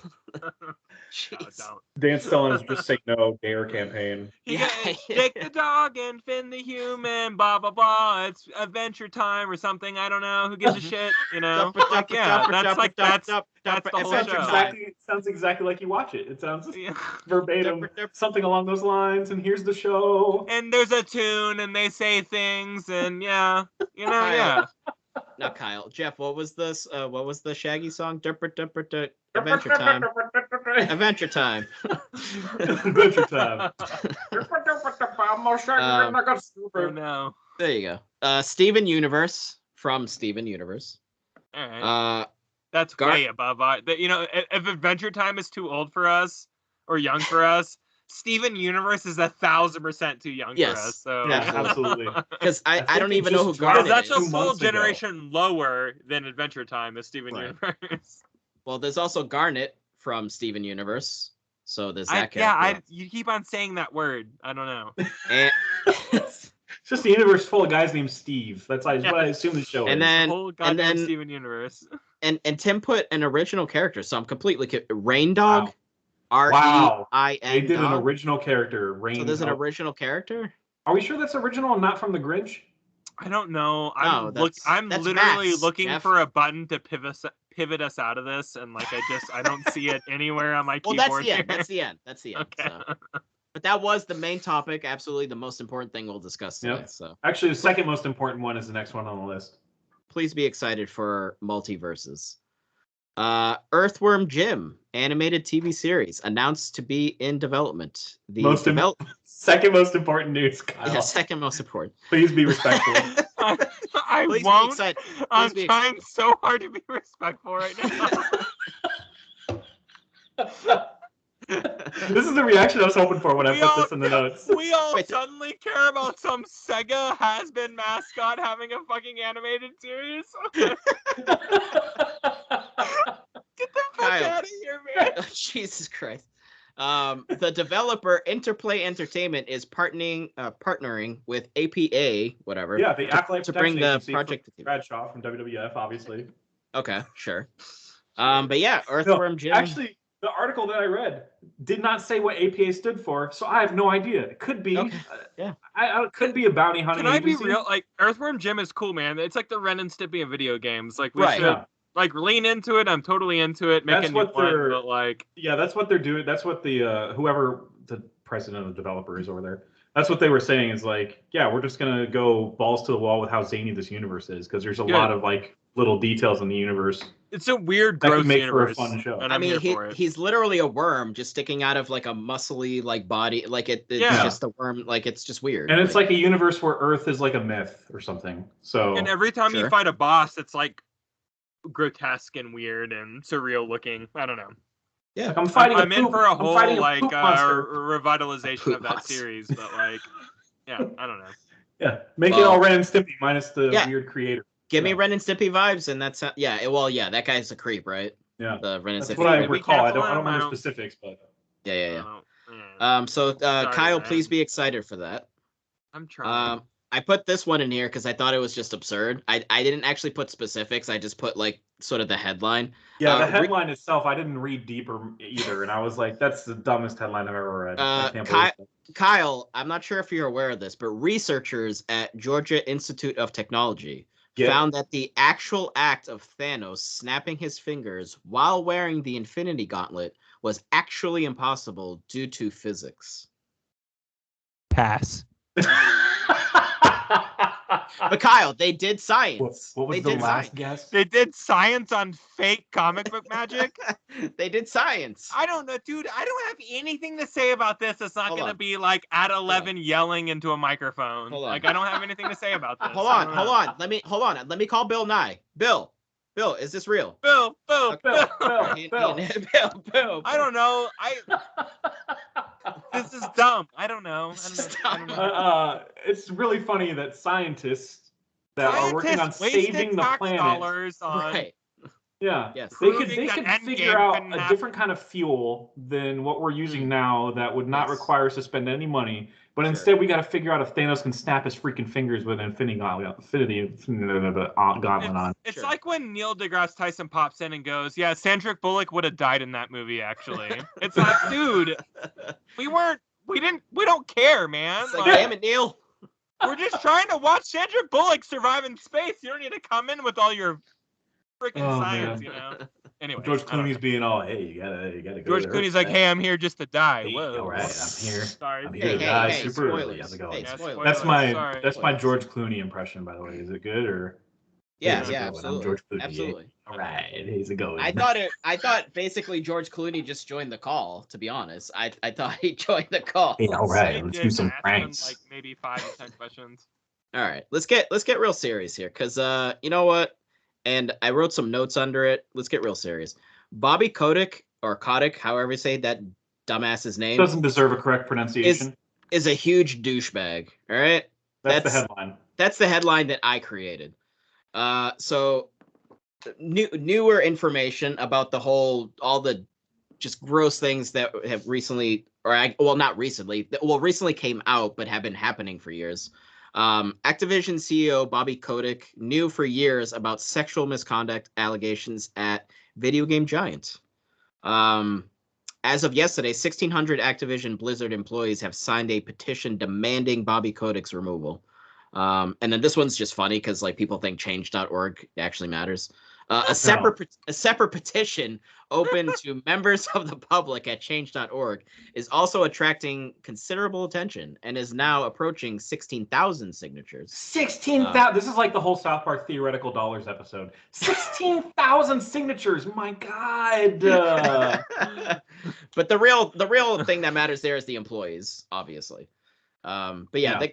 No, Dan Stellan's Just Say No Dare campaign. Jake the dog and Finn the human, blah blah blah. It's Adventure Time or something. I don't know. Who gives a shit? That's the whole show. Sounds exactly like you watch it. It sounds verbatim, something along those lines. And here's the show. And there's a tune, and they say things, and Now, Kyle, Jeff, what was this? What was the Shaggy song? Adventure Time. Adventure Time. Adventure Time. Oh no. There you go. Steven Universe from Steven Universe. All right. That's way above our. If Adventure Time is too old for us or young for us, Steven Universe is 1,000% too young for us. So yeah, absolutely. Because I don't even know who Garnet is. That's a full generation lower than Adventure Time is Steven Universe. Well, there's also Garnet from Steven Universe. So there's that character. You keep on saying that word. I don't know. And It's just a universe full of guys named Steve. That's what I assume the show and is. Then, the whole goddamn Steven universe. And Tim put an original character, so I'm completely Rain Dog. Wow. R-E-I-N. They did an original character. Rain so there's Dog. an original character? Are we sure that's original and not from The Grinch? I don't know. I'm that's literally Matt's, looking Jeff. for a button to pivot us out of this, and like I don't see it anywhere on my keyboard. Well, that's the end. Okay. So. But that was the main topic. Absolutely, the most important thing we'll discuss today. Yep. So actually, the second most important one is the next one on the list. Please be excited for multiverses. Earthworm Jim animated TV series announced to be in development. Second most important news, Kyle. Yeah, second most important. Please be respectful. I won't. I'm trying so hard to be respectful right now. This is the reaction I was hoping for when I put this in the notes. We all suddenly care about some Sega has-been mascot having a fucking animated series? Get the fuck out of here, man. Jesus Christ. The developer Interplay Entertainment is partnering with APA, whatever. Yeah, the Afterlife to bring the project. Bradshaw from WWF, obviously. Okay, sure. But yeah, Earthworm Jim. Actually, the article that I read did not say what APA stood for, so I have no idea. It could be, it could be a bounty hunting. Can I be real? Like, Earthworm Jim is cool, man. It's like the Ren and Stimpy of video games. Like, we should like lean into it. I'm totally into it. That's what they're that's what they're doing. That's what the whoever the president of the developer is over there. That's what they were saying is like, yeah, we're just gonna go balls to the wall with how zany this universe is because there's a lot of like little details in the universe. It's a weird, gross universe. For a fun show. And I mean, he's literally a worm just sticking out of like a muscly like body, like it's just a worm, like it's just weird. And it's like a universe where Earth is like a myth or something. So and every time you fight a boss, it's like grotesque and weird and surreal looking. I don't know. Yeah, like I'm in for a whole like revitalization of that series, but like, yeah, I don't know. Yeah, make it all Ren and Stimpy minus the weird creator. Give me Ren and Stimpy vibes, and that's that guy's a creep, right? Yeah, the Ren and Stimpy. That's what I recall. I don't remember specifics, but So Kyle, please be excited for that. I'm trying. I put this one in here because I thought it was just absurd. I didn't actually put specifics. I just put like sort of the headline. Yeah, the headline itself, I didn't read deeper either, and I was like, "That's the dumbest headline I've ever read." I can't believe that. Kyle, I'm not sure if you're aware of this, but researchers at Georgia Institute of Technology found that the actual act of Thanos snapping his fingers while wearing the Infinity Gauntlet was actually impossible due to physics. Pass. But Kyle, they did science. What was the last guess? They did science on fake comic book magic. They did science. I don't know, dude. I don't have anything to say about this. It's not going to be like at 11 yelling into a microphone. Like I don't have anything to say about this. Hold on. Let me Let me call Bill Nye. Bill, is this real? Bill. Bill. I don't know. This is dumb. I don't know. It's really funny that scientists are working on saving the planet. Right. Yeah. Yes. They could figure out a different kind of fuel than what we're using now that would not require us to spend any money. But instead, we got to figure out if Thanos can snap his freaking fingers with an Infinity Gauntlet on. It's like when Neil deGrasse Tyson pops in and goes, "Yeah, Sandra Bullock would have died in that movie." Actually, it's like, dude, we don't care, man. It's like, damn it, Neil. We're just trying to watch Sandra Bullock survive in space. You don't need to come in with all your freaking science, you know. Anyway, George Clooney's being all, "Hey, you gotta go." George Clooney's like, "Hey, I'm here just to die." Hey, whoa. All right, I'm here. Sorry. I'm here to die super early. How's it going? That's my George Clooney impression, by the way. Is it good or? Yeah, absolutely. I'm George Clooney. Absolutely. All right, he's a going. I thought basically George Clooney just joined the call. To be honest, I thought he joined the call. Hey, all right, let's do some pranks. Like maybe 5 to 10 questions. All right, let's get real serious here, because you know what? And I wrote some notes under it. Let's get real serious. Bobby Kotick, or Kotick, however you say that dumbass's name, doesn't deserve a correct pronunciation. Is a huge douchebag. All right, that's the headline. That's the headline that I created. So newer information about all the just gross things that have recently, recently came out, but have been happening for years. Activision CEO Bobby Kotick knew for years about sexual misconduct allegations at video game giant. As of yesterday, 1,600 Activision Blizzard employees have signed a petition demanding Bobby Kotick's removal. And then this one's just funny because like people think change.org actually matters. A separate petition open to members of the public at change.org is also attracting considerable attention and is now approaching 16,000 signatures. 16,000. This is like the whole South Park Theoretical Dollars episode. 16,000 signatures. My God. But the real thing that matters there is the employees, obviously. But yeah.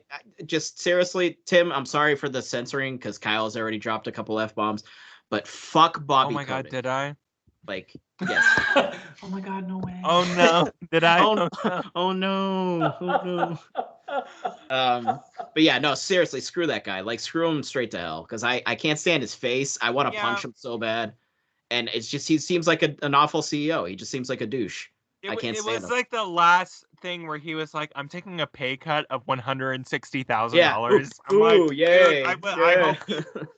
Just seriously, Tim, I'm sorry for the censoring because Kyle's already dropped a couple F-bombs. But fuck Bobby. Oh my God, did I? Like, yes. Oh my God, no way. Oh no, did I? Oh no. But yeah, no, seriously, screw that guy. Like, screw him straight to hell. Because I can't stand his face. I want to punch him so bad. And it's just, he seems like an awful CEO. He just seems like a douche. I can't stand him. It was like the last thing where he was like, I'm taking a pay cut of $160,000. Yeah. I'm like, yay.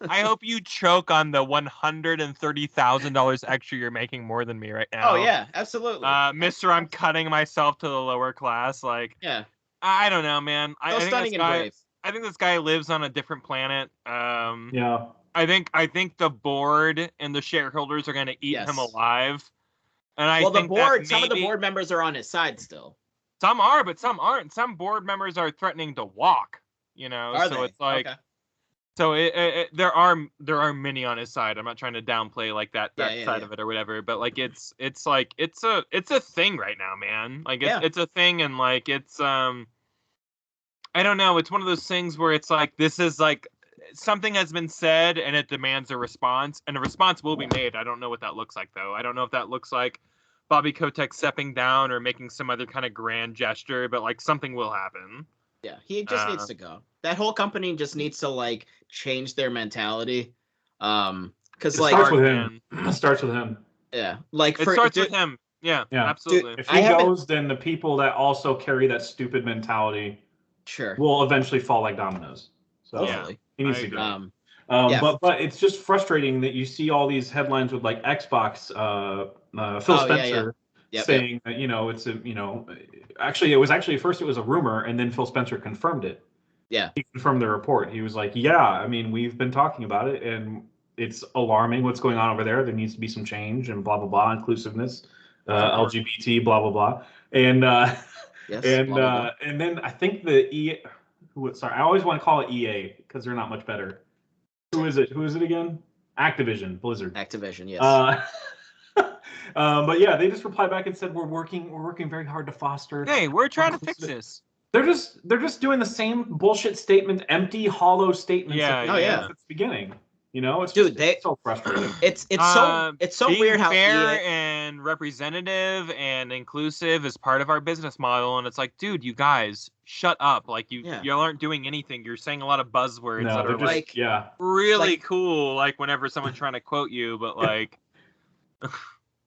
I hope you choke on the $130,000 extra you're making more than me right now. Oh yeah, absolutely. Mister, I'm cutting myself to the lower class. Like, yeah. I don't know, man. I think this guy lives on a different planet. Yeah. I think the board and the shareholders are going to eat him alive. And I think some of the board members are on his side still. Some are, but some aren't. Some board members are threatening to walk. You know, it's like, so there are many on his side. I'm not trying to downplay like that side of it or whatever, but like it's a thing right now, man. Like it's a thing, and like it's I don't know. It's one of those things where it's like this is like something has been said and it demands a response, and a response will be made. I don't know what that looks like, though. I don't know if that looks like Bobby Kotick stepping down or making some other kind of grand gesture, but like something will happen. Yeah, he just needs to go. That whole company just needs to like change their mentality. Because like starts with him. It starts with him. Yeah, like it starts with him. Yeah, absolutely. Dude, if he goes, then the people that also carry that stupid mentality, will eventually fall like dominoes. So he needs to go. But it's just frustrating that you see all these headlines with like Xbox, Phil Spencer saying that it's actually at first it was a rumor, and then Phil Spencer confirmed it. Yeah, he confirmed the report. He was like, "Yeah, I mean, we've been talking about it, and it's alarming what's going on over there. There needs to be some change and blah blah blah, inclusiveness, LGBT, blah blah blah." And and then I think the EA. I always want to call it EA because they're not much better. Who is it again? Activision, Blizzard. Activision, yes. But yeah, they just replied back and said we're working very hard to foster. Hey, we're trying to fix this. They're just doing the same bullshit statement, empty, hollow statements. At the beginning. It's it's so frustrating. It's so weird how fair and representative and inclusive is part of our business model, and it's like, dude, you guys, shut up! Like you aren't doing anything. You're saying a lot of buzzwords that are just really cool. Like whenever someone's trying to quote you, but like.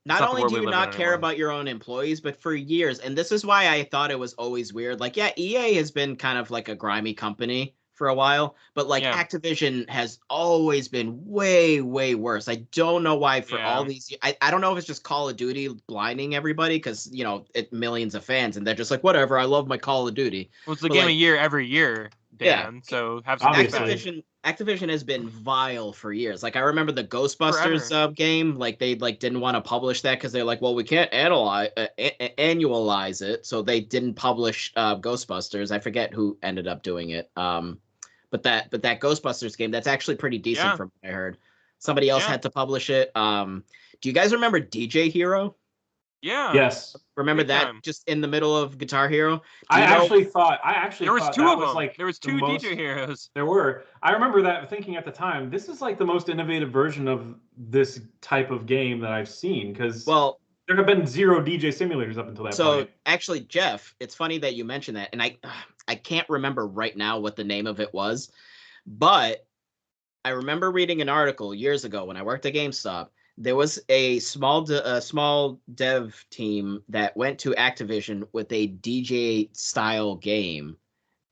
Not only do you not care about your own employees, but for years, and this is why I thought it was always weird. Like, EA has been kind of like a grimy company for a while, but like Activision has always been way, way worse. I don't know why for all these. I don't know if it's just Call of Duty blinding everybody because millions of fans, and they're just like, whatever. I love my Call of Duty. Well, it's the game of year every year, Dan. Yeah. So have some Activision has been vile for years. Like I remember the Ghostbusters game. Like they didn't want to publish that because they're like, well, we can't annualize it, so they didn't publish Ghostbusters. I forget who ended up doing it. But that Ghostbusters game, that's actually pretty decent from what I heard. Somebody else had to publish it. Do you guys remember DJ Hero? Yeah. Yes. Remember that just in the middle of Guitar Hero? I actually thought there was two of them. Like there was two DJ Heroes. There were. I remember that thinking at the time, this is like the most innovative version of this type of game that I've seen because there have been 0 DJ simulators up until that point. So actually, Jeff, it's funny that you mentioned that, and I can't remember right now what the name of it was, but I remember reading an article years ago when I worked at GameStop. There was a small dev team that went to Activision with a DJ style game,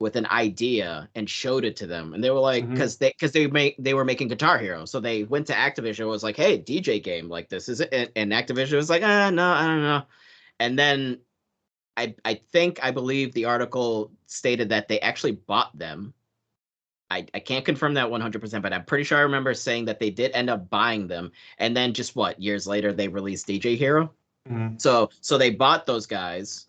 with an idea and showed it to them, and they were like, because they were making Guitar Hero, so they went to Activision and was like, hey, DJ game, like this is it, and Activision was like, no, I don't know, and then I believe the article stated that they actually bought them. I can't confirm that 100%, but I'm pretty sure I remember saying that they did end up buying them, and then just years later they released DJ Hero. So they bought those guys.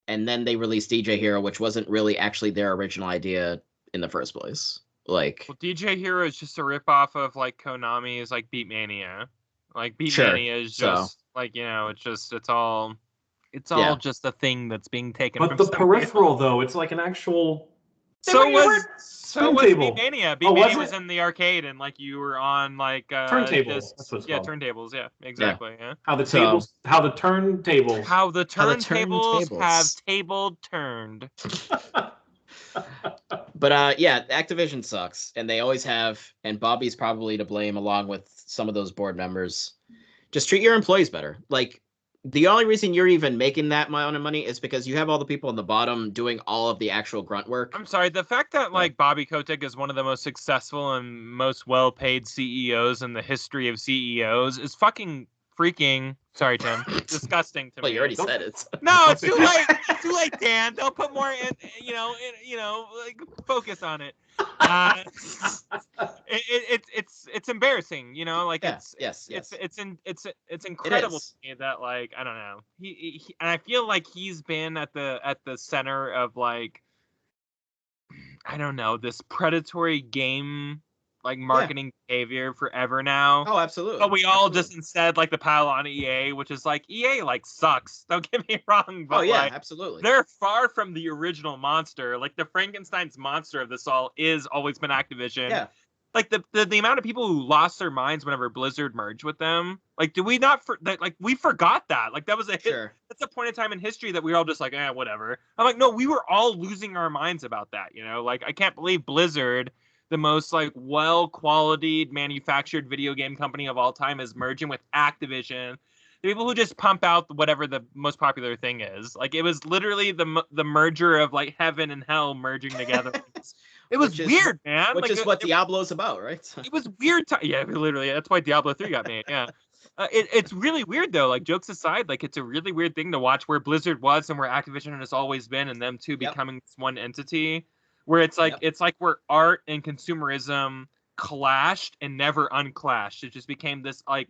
And then they released DJ Hero, which wasn't really actually their original idea in the first place. Like, well, DJ Hero is just a ripoff of like Konami's like Beatmania. Like Beatmania is just like, you know, it's all just a thing that's being taken. But the peripheral though, it's like an actual. So was Beatmania. Beatmania was in the arcade, and like you were on like turntables. That's what it's called. Turntables. Yeah, exactly. Yeah. How the turntables have table turned. But yeah, Activision sucks, and they always have. And Bobby's probably to blame, along with some of those board members. Just treat your employees better. Like, the only reason you're even making that amount of money is because you have all the people on the bottom doing all of the actual grunt work. I'm sorry, the fact that like Bobby Kotick is one of the most successful and most well-paid CEOs in the history of CEOs is fucking freaking. Sorry, Tim. Disgusting to me. Well, you already said it. No, it's too late. It's too late, Dan. Don't put more in. Like focus on it. It's embarrassing. You know, like it's incredible to me that like I don't know. He and I feel like he's been at the center of like I don't know, this predatory game like marketing behavior forever now. Oh, absolutely. But we all just instead like the pile on EA, which is like EA like sucks. Don't get me wrong. But absolutely. They're far from the original monster. Like the Frankenstein's monster of this all is always been Activision. Yeah. Like the amount of people who lost their minds whenever Blizzard merged with them. Like, do we not we forgot that? Like that was a hit. Sure. That's a point in time in history that we were all just like, whatever. I'm like, no, we were all losing our minds about that. You know, like I can't believe Blizzard, the most like well-quality manufactured video game company of all time, is merging with Activision. The people who just pump out whatever the most popular thing is. Like it was literally the merger of like heaven and hell merging together. It was weird, man. Which is what Diablo's about, right? It was weird. Yeah, literally. That's why Diablo 3 got made. Yeah. It's really weird though. Like jokes aside, like it's a really weird thing to watch where Blizzard was and where Activision has always been, and them two becoming this one entity. Where it's like it's like where art and consumerism clashed and never unclashed. It just became this like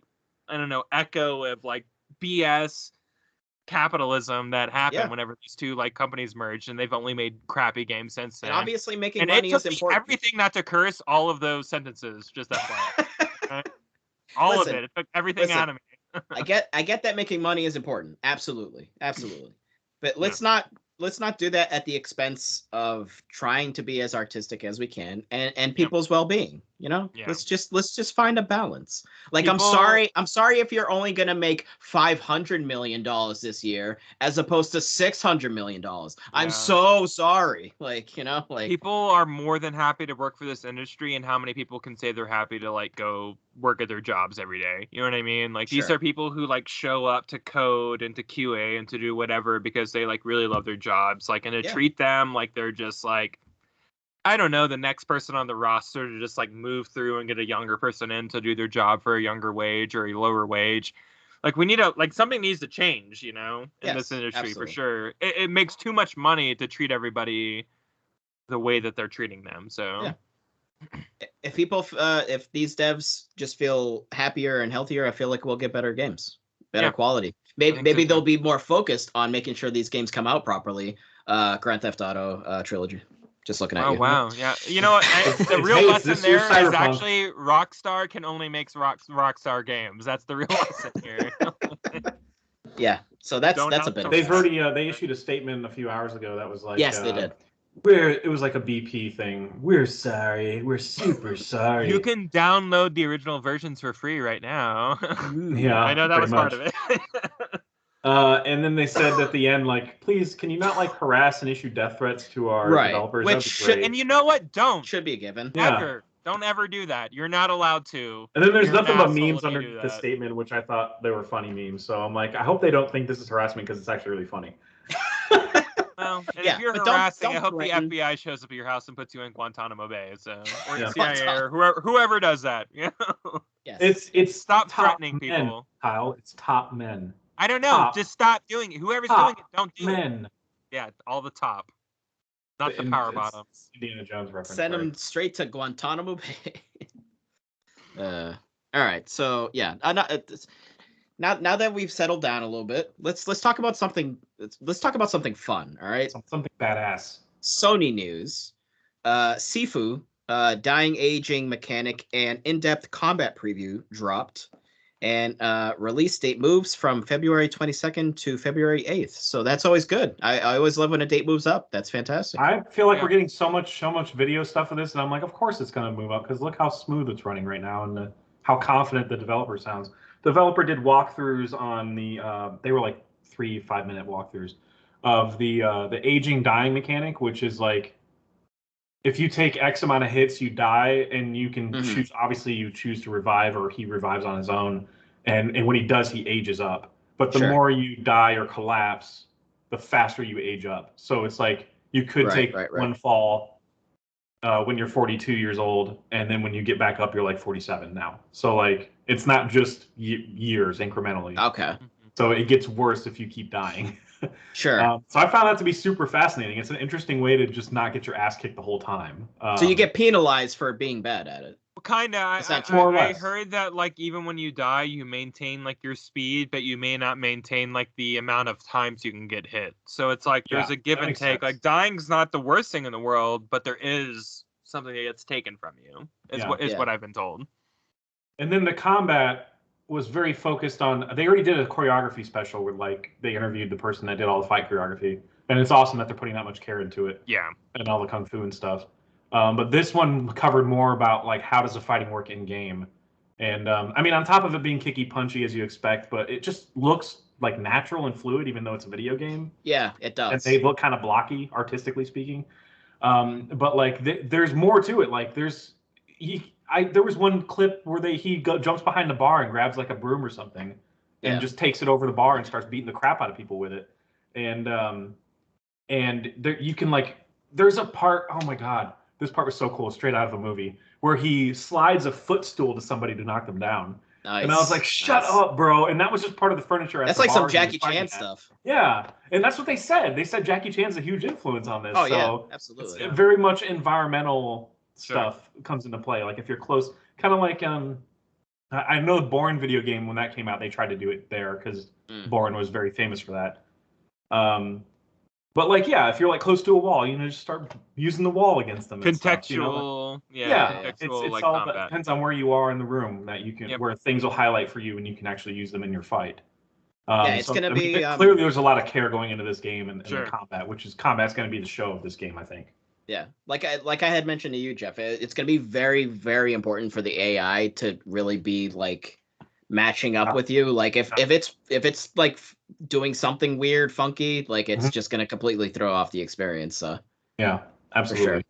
I don't know echo of like BS capitalism that happened whenever these two like companies merged, and they've only made crappy games since then. And obviously making money is important. Everything not to curse all of those sentences. Just that part. All of it. It took everything out of me. I get that making money is important. Absolutely. But let's not do that at the expense of trying to be as artistic as we can and people's well-being, you know? Let's just find a balance. Like I'm sorry if you're only going to make $500 million this year as opposed to $600 million. I'm so sorry. Like, you know, like people are more than happy to work for this industry, and how many people can say they're happy to like go work at their jobs every day? You know what I mean? Like these are people who like show up to code and to QA and to do whatever because they like really love their jobs, like, and to treat them like they're just like, I don't know, the next person on the roster to just like move through and get a younger person in to do their job for a younger wage or a lower wage. Like we need something needs to change, you know, in this industry for sure. It makes too much money to treat everybody the way that they're treating them. So if people, if these devs just feel happier and healthier, I feel like we'll get better games, better quality. Maybe they'll be more focused on making sure these games come out properly. Grand Theft Auto trilogy. Just looking at you. Oh, wow. Yeah. You know what? The real lesson there is actually Rockstar can only make Rockstar games. That's the real lesson here. Yeah. So that's a bit. They've already they issued a statement a few hours ago that was like, yes, they did. It was like a BP thing. We're sorry. We're super sorry. You can download the original versions for free right now. Yeah, I know that was part of it. And then they said at the end, like, please, can you not like harass and issue death threats to our developers? Which and you know what? Should be a given. Ever. Don't ever do that. You're not allowed to. And then there's nothing but memes under the statement, which I thought they were funny memes. So I'm like, I hope they don't think this is harassment because it's actually really funny. And Yeah, if you're but harassing, don't I hope threaten. the FBI shows up at your house and puts you in Guantanamo Bay. So, or Yeah. CIA, or whoever does that. You know? Yes. It's Stop top threatening men, people. Kyle. It's top men. I don't know. Top. Just stop doing it. Whoever's Top doing it, don't do it. men. Yeah, all the top, not the power bottom. Indiana Jones reference. Send them straight to Guantanamo Bay. All right. So yeah, now that we've settled down a little bit, let's talk about something. Let's talk about something fun. All right. Something badass. Sony news. Sifu, dying aging mechanic and in-depth combat preview dropped, and release date moves from February 22nd to February 8th. So that's always good. I always love when a date moves up. That's fantastic. I feel like we're getting so much video stuff of this, and I'm like, of course it's going to move up because look how smooth it's running right now and how confident the developer sounds. The developer did walkthroughs on the they were like 3-5 minute walkthroughs of the aging dying mechanic, which is like if you take X amount of hits, you die, and you can choose. Obviously, you choose to revive, or he revives on his own. And when he does, he ages up. But the more you die or collapse, the faster you age up. So it's like you could take one fall when you're 42 years old, and then when you get back up, you're like 47 now. So like it's not just years incrementally. Okay. So it gets worse if you keep dying. Sure. So I found that to be super fascinating. It's an interesting way to just not get your ass kicked the whole time. So you get penalized for being bad at it. Kind of. I heard that like even when you die, you maintain like your speed, but you may not maintain like the amount of times you can get hit. So it's like there's a give and take. Sense. Like dying's not the worst thing in the world, but there is something that gets taken from you. Is what I've been told. And then the combat was very focused on. They already did a choreography special where like they interviewed the person that did all the fight choreography, and it's awesome that they're putting that much care into it. Yeah. And all the kung fu and stuff. But this one covered more about like how does the fighting work in game, and I mean on top of it being kicky punchy as you expect, but it just looks like natural and fluid even though it's a video game. Yeah, it does. And they look kind of blocky artistically speaking, but like there's more to it. Like there was one clip where he jumps behind the bar and grabs like a broom or something, and just takes it over the bar and starts beating the crap out of people with it, and there you can like there's a part. Oh my god. This part was so cool, straight out of a movie, where he slides a footstool to somebody to knock them down. Nice. And I was like, shut up, bro. And that was just part of the furniture. That's like some Jackie Chan stuff. Yeah. And that's what they said. They said Jackie Chan's a huge influence on this. Oh, yeah, absolutely. It's very much environmental stuff comes into play. Like if you're close, kind of like, I know the Bourne video game, when that came out, they tried to do it there because Bourne was very famous for that. But like, yeah, if you're like close to a wall, just start using the wall against them. Contextual, Contextual, it's all that depends on where you are in the room that you can, where things will highlight for you and you can actually use them in your fight. It's going to be clearly there's a lot of care going into this game and the combat, combat's going to be the show of this game, I think. Yeah, like I had mentioned to you, Jeff, it's going to be very, very important for the AI to really be like matching up with you. Like if it's like doing something weird, funky, like it's just going to completely throw off the experience. So yeah, absolutely.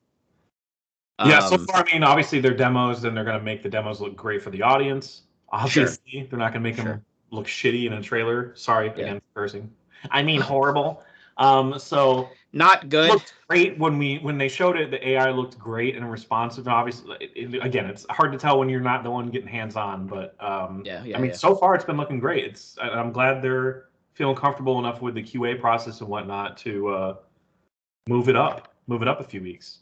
Yeah, so far, I mean, obviously they're demos, and they're going to make the demos look great for the audience. Obviously, they're not going to make them look shitty in a trailer. Sorry, again, for cursing. I mean, horrible. So not good. Looked great when they showed it. The AI looked great and responsive. Obviously, again, it's hard to tell when you're not the one getting hands on. But I mean, so far it's been looking great. I'm glad they're feeling comfortable enough with the QA process and whatnot to move it up a few weeks.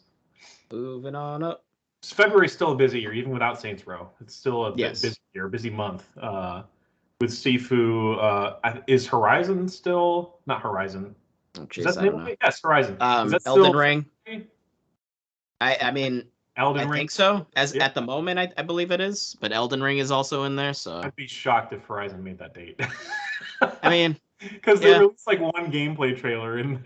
Moving on up. February's still a busy year, even without Saints Row. It's still a busy year, busy month. With Sifu, is Horizon still not Horizon? Oh, geez, is that the name of it? Yes, Horizon. Is that Elden Ring. I mean, Elden Ring. I think so. At the moment, I believe it is. But Elden Ring is also in there, so I'd be shocked if Horizon made that date. I mean, because they released like one gameplay trailer in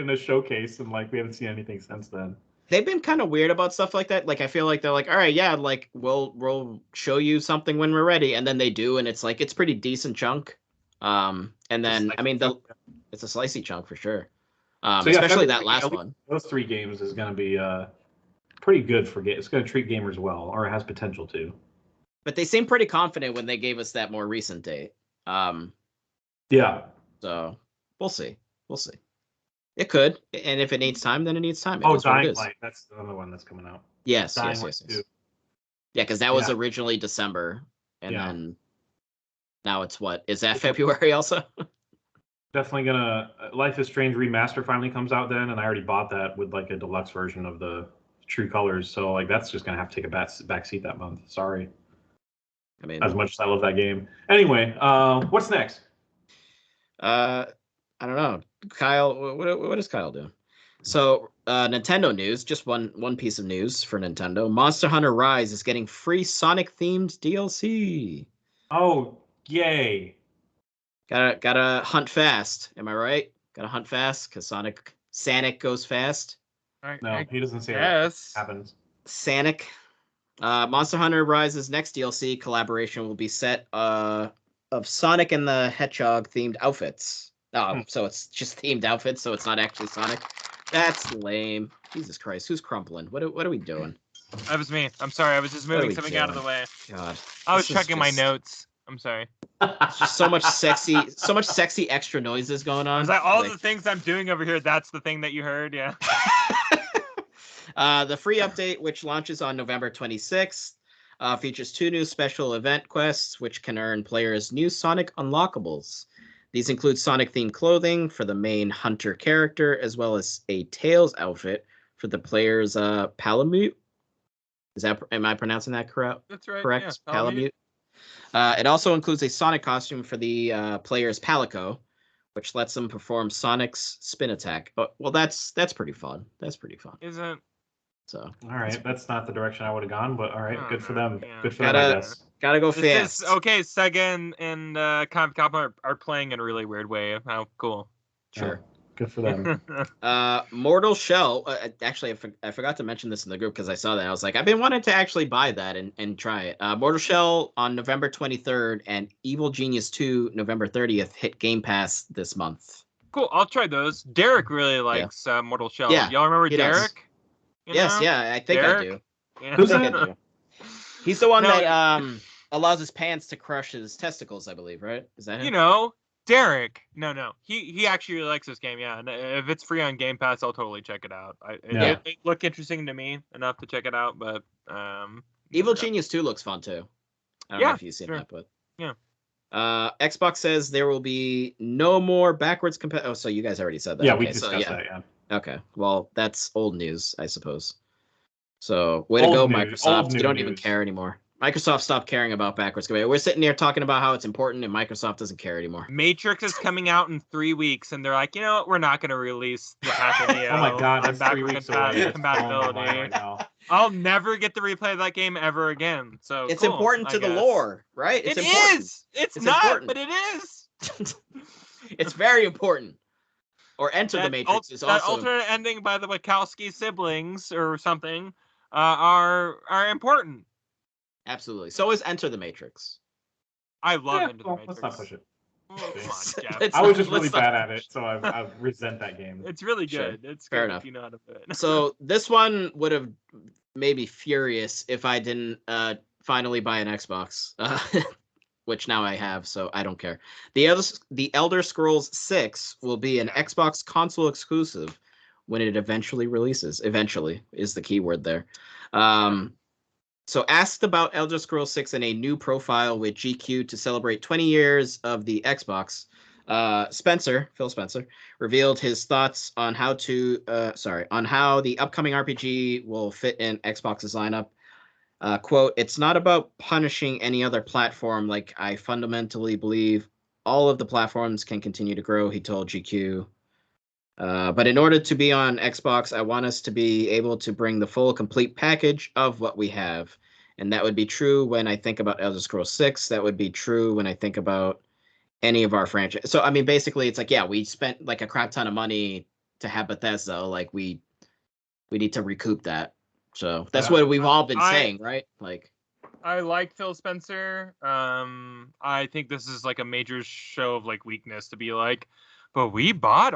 a showcase, and like we haven't seen anything since then. They've been kind of weird about stuff like that. Like I feel like they're like, all right, yeah, like we'll show you something when we're ready, and then they do, and it's like it's pretty decent chunk. And then I mean it's a slicey chunk for sure. Especially that last one. Those 3 games is going to be pretty good for it's going to treat gamers well, or it has potential to. But they seem pretty confident when they gave us that more recent date. Yeah. So we'll see. It could, and if it needs time, then it needs time. Oh, Dying Light. That's another one that's coming out. Yes. Dying Light 2. Yeah, because that was originally December, and then now it's what? Is that February also? Definitely gonna. Life is Strange Remaster finally comes out then, and I already bought that with like a deluxe version of the True Colors. So like that's just gonna have to take a back seat that month. Sorry. I mean, as much as I love that game. Anyway, what's next? I don't know. Kyle, what is Kyle doing? So, Nintendo news, just one piece of news for Nintendo. Monster Hunter Rise is getting free Sonic-themed DLC. Oh, yay. Gotta hunt fast. Am I right? Gotta hunt fast, because Sonic goes fast. No, he doesn't say that happens. Sonic. Monster Hunter Rise's next DLC collaboration will be set of Sonic and the Hedgehog themed outfits. Oh, so it's just themed outfits, so it's not actually Sonic. That's lame. Jesus Christ, who's crumpling? What are we doing? That was me. I'm sorry. I was just moving something out of the way. God. I was checking my notes. I'm sorry. It's just so much sexy extra noises going on. Is that all the things I'm doing over here? That's the thing that you heard, yeah. The free update, which launches on November 26th, features 2 new special event quests, which can earn players new Sonic Unlockables. These include Sonic-themed clothing for the main hunter character, as well as a Tails outfit for the player's Palamute. Am I pronouncing that correct? That's right. Correct. Yeah, Palamute. It also includes a Sonic costume for the player's Palico, which lets them perform Sonic's spin attack. Oh, well, that's pretty fun. That's pretty fun. Isn't so? All right, that's not the direction I would have gone, but all right, good for them. Yeah. Good for them, I guess. Gotta go fast. Okay, Sega and Capcom are playing in a really weird way. How cool. Sure. Yeah, good for them. Mortal Shell. Actually, I forgot to mention this in the group because I saw that. I was like, I've been wanting to actually buy that and try it. Mortal Shell on November 23rd and Evil Genius 2 November 30th hit Game Pass this month. Cool. I'll try those. Derek really likes Mortal Shell. Yeah, y'all remember Derek? Yes, yeah, I think Derek? I do. Yeah. Who's that? He's the one that allows his pants to crush his testicles, I believe, right? Is that him? Derek. No. He actually really likes this game, yeah. And if it's free on Game Pass, I'll totally check it out. It looked interesting to me enough to check it out, but Evil Genius 2 looks fun too. I don't know if you've seen that, but yeah. Xbox says there will be no more backwards compatibility. Oh, so you guys already said that. Yeah, we discussed that, yeah. Okay, well, that's old news, I suppose. So, way to go, Microsoft. You don't even care anymore. Microsoft stopped caring about backwards compatibility. We're sitting here talking about how it's important, and Microsoft doesn't care anymore. Matrix is coming out in 3 weeks, and they're like, you know what? We're not going to release the Path of Neo. Oh my God, that's 3 weeks away. Compatibility. Right now. I'll never get to replay that game ever again. So it's important to the lore, right? It's important. It's not, important. But it is. It's very important. Or Enter the Matrix is also... That alternate ending by the Wachowski siblings or something are important. Absolutely. So is Enter the Matrix. I love Enter the Matrix. Let's not push it. Oh, come on, Jeff. I was just really bad at it, so I resent that game. It's really good. Sure. It's fair good enough. if you know how to do it. So this one would have made me furious if I didn't finally buy an Xbox. Which now I have, so I don't care. The Elder Scrolls 6 will be an Xbox console exclusive when it eventually releases. Eventually is the key word there. So asked about Elder Scrolls 6 in a new profile with GQ to celebrate 20 years of the Xbox, Phil Spencer, revealed his thoughts on how the upcoming RPG will fit in Xbox's lineup. Quote, "It's not about punishing any other platform. Like, I fundamentally believe all of the platforms can continue to grow," he told GQ. But in order to be on Xbox, I want us to be able to bring the full, complete package of what we have. And that would be true when I think about Elder Scrolls 6. That would be true when I think about any of our franchise. So, I mean, basically, it's like, yeah, we spent like a crap ton of money to have Bethesda. Like, we need to recoup that. So that's what we've all been saying, right? Like, I like Phil Spencer. I think this is like a major show of like weakness to be like, but we bought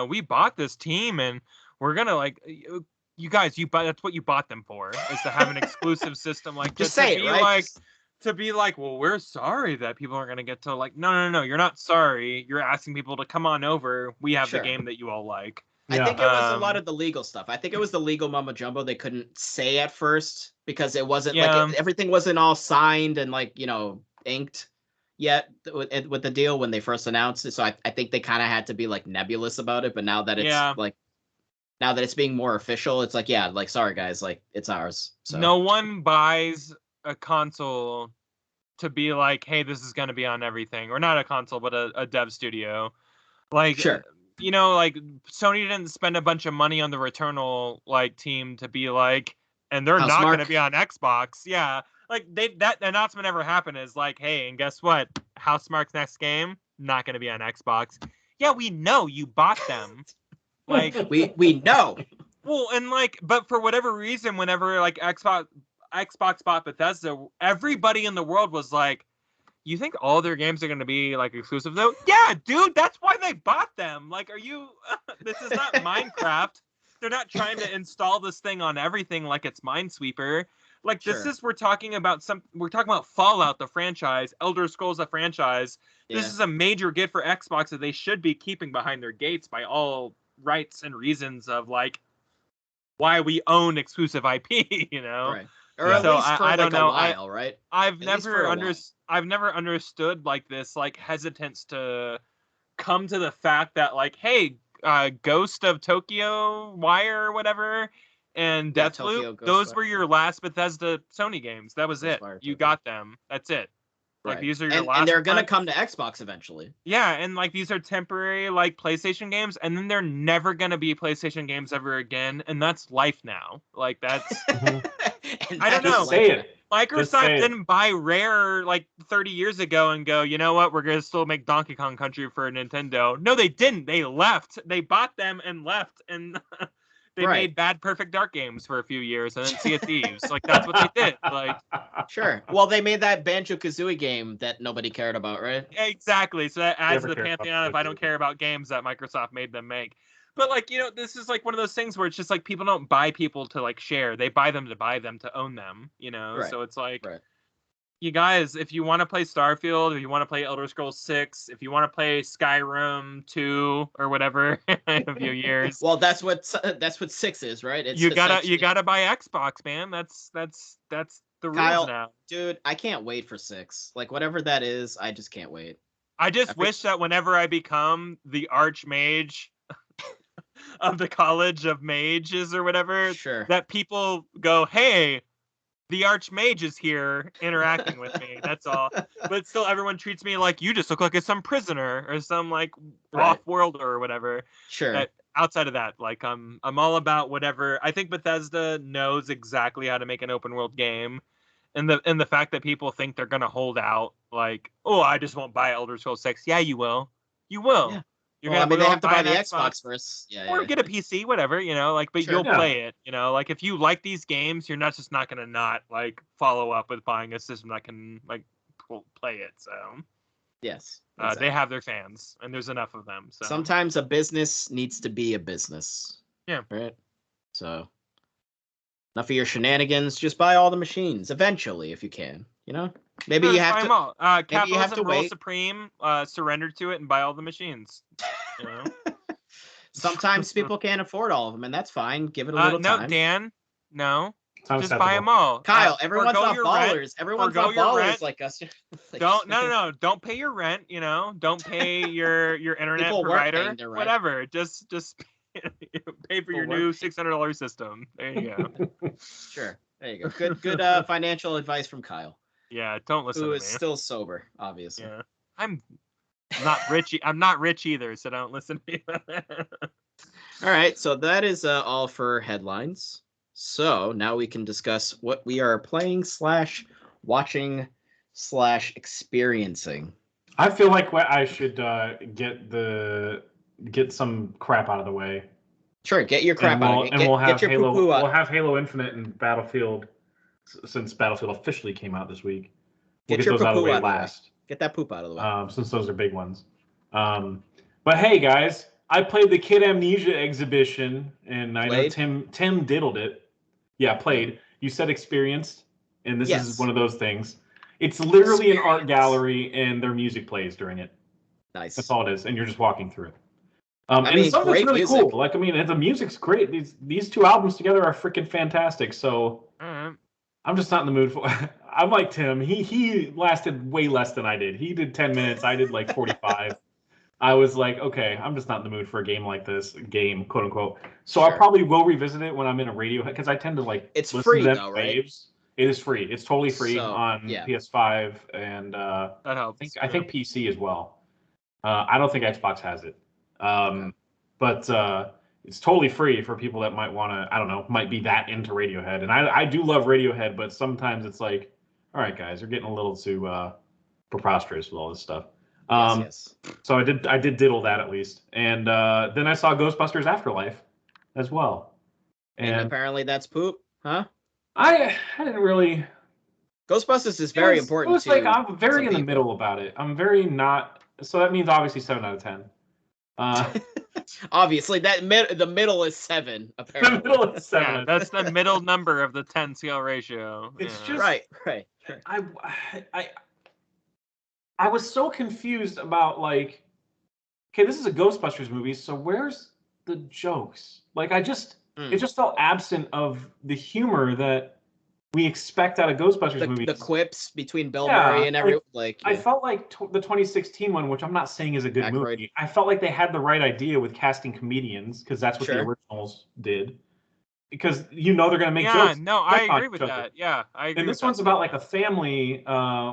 we bought this team and we're gonna like, you guys, that's what you bought them for, is to have an exclusive system like just this. say it, right? to be like, well, we're sorry that people aren't going to get to like, no, you're not sorry. You're asking people to come on over. We have the game that you all like. I think it was a lot of the legal stuff. I think it was the legal mumbo jumbo they couldn't say at first because it wasn't like everything wasn't all signed and like, inked yet with the deal when they first announced it. So I think they kind of had to be like nebulous about it. But now that it's now that it's being more official, it's like, sorry guys, like it's ours. So no one buys a console to be like, hey, this is going to be on everything, or not a console, but a dev studio. Like, like Sony didn't spend a bunch of money on the Returnal like team to be like, and they're not going to be on Xbox. Yeah. Like that announcement never happened is like, hey, and guess what? Housemarque's next game, not going to be on Xbox. Yeah, we know you bought them. Like we know. Well, and like, but for whatever reason, whenever like Xbox bought Bethesda, everybody in the world was like, you think all their games are going to be like exclusive though? Yeah, dude, that's why they bought them. Like, are you, this is not Minecraft. They're not trying to install this thing on everything like it's Minesweeper. Like we're talking about Fallout, the franchise, Elder Scrolls, the franchise. Yeah. This is a major gift for Xbox that they should be keeping behind their gates by all rights and reasons of like why we own exclusive IP, Right. Or at least for I don't know. A while, right? I've never understood like this like hesitance to come to the fact that like, hey, Ghost of Tokyo Wire or whatever and Deathloop, those were your last Bethesda Sony games. That was it. You got them. That's it. Like these are your last, and they're gonna come to Xbox eventually. Yeah, and like these are temporary like PlayStation games, and then they're never gonna be PlayStation games ever again, and that's life now. Like that's I don't know. Say it. Microsoft didn't buy Rare like 30 years ago and go, you know what, we're gonna still make Donkey Kong Country for Nintendo. No, they didn't. They left. They bought them and left, and they made bad Perfect Dark games for a few years, and then Sea of Thieves. Like that's what they did. Like, sure. Well, they made that Banjo-Kazooie game that nobody cared about, right? Exactly. So that adds to the pantheon of I don't care about games that Microsoft made them make. But like, this is like one of those things where it's just like people don't buy people to like share. They buy them to own them. Right. So it's like. Right. You guys, if you want to play Starfield, if you want to play Elder Scrolls 6, if you want to play Skyrim 2 or whatever in a few years. Well, that's what 6 is, right? It's you gotta buy Xbox, man. That's the rules now. Dude, I can't wait for 6. Like whatever that is, I just can't wait. I wish that whenever I become the Archmage of the College of Mages or whatever, that people go, hey, the Archmage is here interacting with me. That's all. But still, everyone treats me like you just look like some prisoner or some like off-worlder or whatever. Sure. Outside of that, like I'm all about whatever. I think Bethesda knows exactly how to make an open world game, and the fact that people think they're gonna hold out, like, oh, I just won't buy Elder Scrolls 6. Yeah, you will. You will. Yeah. They have to buy the Xbox first. Or get a PC, whatever, but you'll play it, like if you like these games, you're not going to not like follow up with buying a system that can like play it. So yes, they have their fans and there's enough of them. So sometimes a business needs to be a business. Yeah. Right. So enough of your shenanigans. Just buy all the machines eventually if you can, Maybe you have to. Capitalism rules supreme. Surrender to it and buy all the machines. Sometimes people can't afford all of them, and that's fine. Give it a little time. No, Dan. No. Just buy them all. Kyle, everyone's not ballers. Everyone's not ballers like us. Don't don't pay your rent. Don't pay your internet provider. Whatever. Just pay for your new $600 system. There you go. Sure. There you go. Good financial advice from Kyle. Yeah, don't listen to me. Who is still sober, obviously. Yeah. I'm not rich. I'm not rich either, so don't listen to me. All right, so that is all for headlines. So now we can discuss what we are playing / watching / experiencing. I feel like I should get some crap out of the way. Sure, get your crap out of the way. We'll have Halo. We'll have Halo Infinite and Battlefield. Since Battlefield officially came out this week, we'll get those out of the way last. Get that poop out of the way. Since those are big ones. But hey, guys, I played the Kid Amnesia exhibition, and I know Tim diddled it. Yeah, played. You said experienced, and this is one of those things. It's literally an art gallery, and their music plays during it. Nice. That's all it is, and you're just walking through it. And some of it's really cool. Like, the music's great. These two albums together are freaking fantastic. So I'm just not in the mood for. I'm like Tim. He lasted way less than I did. He did 10 minutes. I did like 45. I was like, okay, I'm just not in the mood for a game like this. Game, quote unquote. So I probably will revisit it when I'm in a radio, because I tend to like it's listen free to them though, waves. Right? It is free. It's totally free on PS5 and that helps. I think PC as well. I don't think Xbox has it. But it's totally free for people that might want to, I don't know, might be that into Radiohead. And I do love Radiohead, but sometimes it's like, all right, guys, you're getting a little too preposterous with all this stuff. Yes. So I did diddle that at least. And then I saw Ghostbusters Afterlife as well. And apparently that's poop, huh? I didn't really. Ghostbusters is very important. It was like I'm very in the middle about it. I'm very not. So that means obviously 7 out of 10. Obviously, the middle is 7. Apparently, the middle is 7. Yeah, that's the middle number of the 10 scale ratio. It's just right. I was so confused about, like, okay, this is a Ghostbusters movie, so where's the jokes? Like, it just felt absent of the humor that we expect out of Ghostbusters movies. The quips between Bill Murray and everyone. I felt like the 2016 one, which I'm not saying is a good movie. I felt like they had the right idea with casting comedians, because that's what the originals did. Because they're going to make jokes. Yeah, no, I agree with that. Yeah, I agree. And this one's about like a family,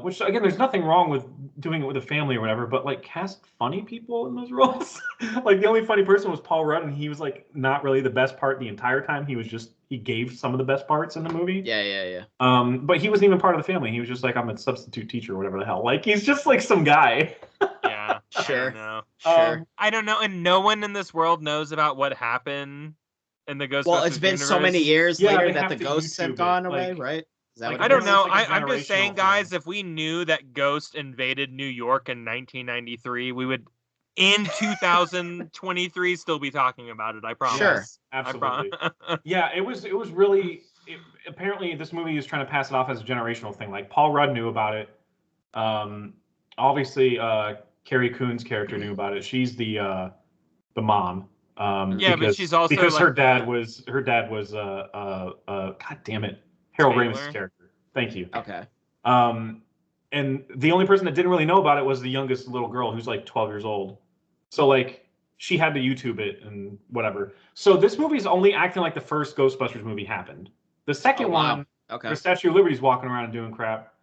which again, there's nothing wrong with doing it with a family or whatever, but like cast funny people in those roles. Like the only funny person was Paul Rudd, and he was like not really the best part the entire time. He gave some of the best parts in the movie. Yeah. But he wasn't even part of the family. He was just like, I'm a substitute teacher or whatever the hell. Like he's just like some guy. Yeah, sure. Sure. I don't know, and no one in this world knows about what happened in the Ghostbusters Well, it's been universe. so many years later that the ghosts have gone away, right? I don't know. I'm just saying, guys, if we knew that Ghost invaded New York in 1993, we would, in 2023, still be talking about it. I promise. Sure, absolutely. Yeah, it was really. Apparently, this movie is trying to pass it off as a generational thing. Like Paul Rudd knew about it. Obviously, Carrie Coon's character knew about it. She's the mom. But she's also because her dad was God damn it, Harold Ramis' character. Thank you. Okay. And the only person that didn't really know about it was the youngest little girl, who's like 12 years old. So like she had to YouTube it and whatever. So this movie's only acting like the first Ghostbusters movie happened. The second one, the Statue of Liberty's walking around and doing crap.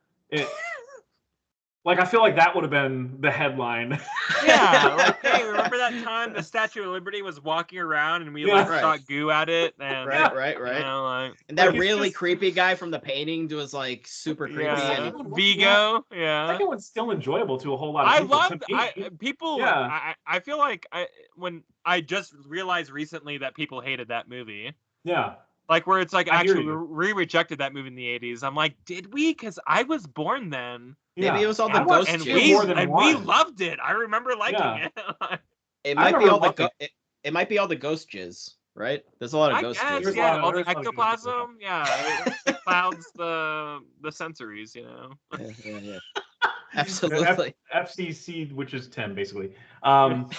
Like, I feel like that would have been the headline. Yeah, like, hey, remember that time the Statue of Liberty was walking around and we shot goo at it? And, right. You know, and that really creepy guy from the painting was like super creepy. Yeah. And Vigo, The second one's still enjoyable to a whole lot of people. I feel like when I just realized recently that people hated that movie. Yeah. Like where it's like actually we rejected that movie in the 80s. I'm like, did we? Because I was born then. Maybe it was all the ghost and jizz. We loved it. I remember liking it. It might be all the it might be all the ghost jizz, right? There's a lot of ghost jizz. Yeah, all the ectoplasm. Yeah, it clouds the sensories, you know. Yeah. Absolutely. FCC, which is 10 basically. So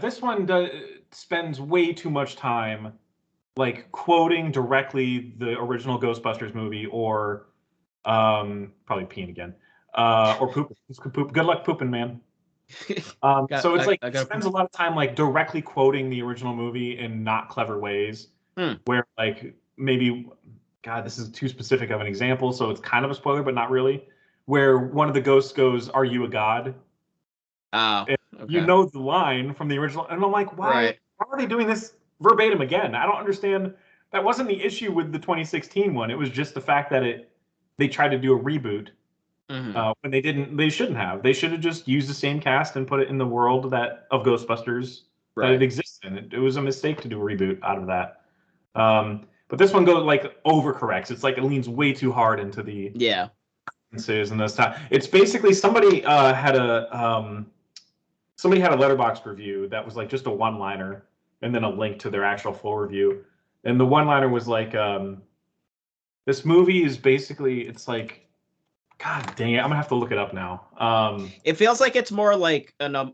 this one spends way too much time like quoting directly the original Ghostbusters movie, or probably peeing again, or poop. Good luck pooping, man. So it's it spends a lot of time like directly quoting the original movie in not clever ways, where like maybe, God, this is too specific of an example, so it's kind of a spoiler, but not really. Where one of the ghosts goes, "Are you a god?" You know the line from the original, and I'm like, why are they doing this verbatim again? I don't understand. That wasn't the issue with the 2016 one. It was just the fact that they tried to do a reboot when they didn't. They shouldn't have. They should have just used the same cast and put it in the world of Ghostbusters that it exists in. It was a mistake to do a reboot out of that. But this one goes like overcorrects. It's like it leans way too hard into the and this time. It's basically somebody had a Letterboxd review that was like just a one-liner and then a link to their actual full review. And the one-liner was like, this movie is basically, it's like God dang it! I'm gonna have to look it up now. It feels like it's more like an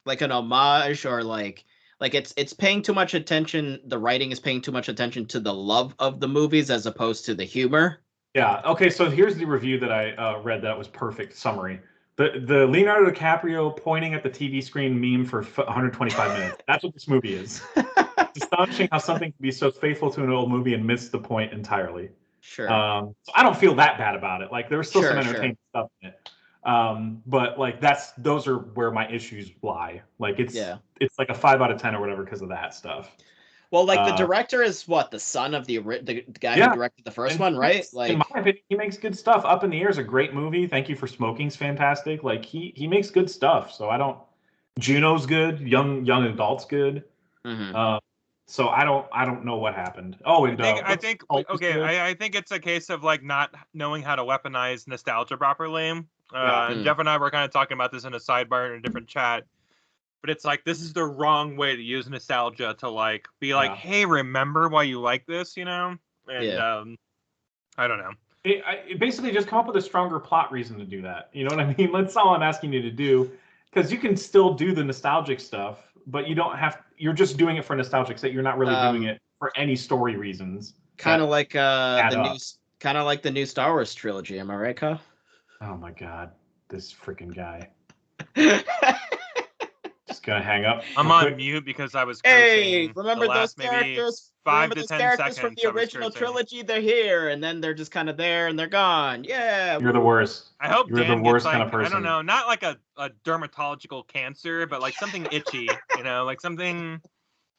homage, or like it's paying too much attention. The writing is paying too much attention to the love of the movies as opposed to the humor. Yeah. Okay. So here's the review that I read. That was perfect summary. The Leonardo DiCaprio pointing at the TV screen meme for 125 minutes. That's what this movie is. It's astonishing how something can be so faithful to an old movie and miss the point entirely. Sure. So I don't feel that bad about it. Like there was still some entertaining stuff in it. But like those are where my issues lie. Like it's like a 5 out of 10 or whatever because of that stuff. Well, like the director is what, the son of the guy who directed the first one, right? Like, in my opinion, he makes good stuff. Up in the Air is a great movie. Thank You for Smoking's fantastic. Like he makes good stuff. So I don't. Juno's good. Young Adult's good. Mm-hmm. So I don't know what happened. Oh, and I think it's a case of like not knowing how to weaponize nostalgia properly. And Jeff and I were kind of talking about this in a sidebar in a different chat. But it's like, this is the wrong way to use nostalgia to like be like, hey, remember why you like this, you know? And I don't know. It basically just come up with a stronger plot reason to do that. You know what I mean? That's all I'm asking you to do. Because you can still do the nostalgic stuff, but you don't have. You're just doing it for nostalgic sake. You're not really doing it for any story reasons. Kind of like the new Star Wars trilogy. Am I right, Kyle? Oh my God, this freaking guy. Just gonna hang up. I'm on mute because I was cursing. Hey, remember those characters? 5 to 10 characters seconds from the original trilogy? They're here, and then they're just kind of there, and they're gone. Yeah. You're the worst. I hope you're Dan the worst gets, kind of person. I don't know, not like a dermatological cancer, but like something itchy, you know, like something.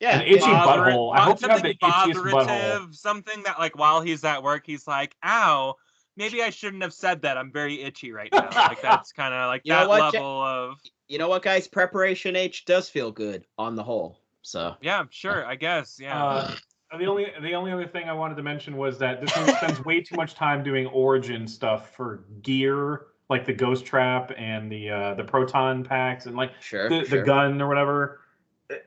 Yeah, an itchy butthole. I hope you have the itchiest butthole. Something that, like, while he's at work, he's like, "Ow, maybe I shouldn't have said that. I'm very itchy right now." Like that's kind of like that level of. You know what, guys? Preparation H does feel good on the whole. So yeah, sure, I guess. Yeah. The only other thing I wanted to mention was that this movie spends way too much time doing origin stuff for gear, like the ghost trap and the proton packs and like the gun or whatever,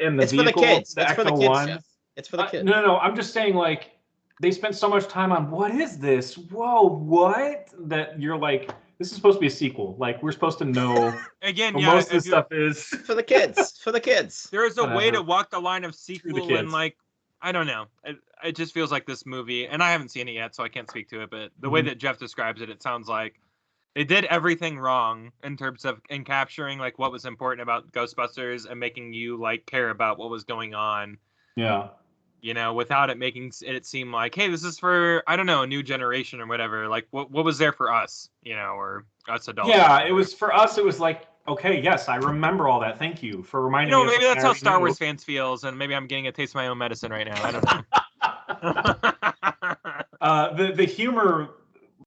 and the it's vehicle. For the kids. The it's for the kids. Jeff. It's for the kids. No. I'm just saying, like, they spent so much time on what is this? Whoa, what? That you're like, this is supposed to be a sequel. Like, we're supposed to know again. What yeah, most of the stuff is for the kids. For the kids. There is a way to walk the line of sequel and like. I don't know. It just feels like this movie, and I haven't seen it yet, so I can't speak to it. But the way that Jeff describes it, it sounds like they did everything wrong in terms of capturing like what was important about Ghostbusters and making you like care about what was going on. Yeah. You know, without it making it seem like, hey, this is for a new generation or whatever. Like, what was there for us, or us adults? Yeah, it was for us. It was like. Okay, yes, I remember all that. Thank you for reminding me. Maybe that's how Star Wars fans feels, and maybe I'm getting a taste of my own medicine right now. I don't know. The humor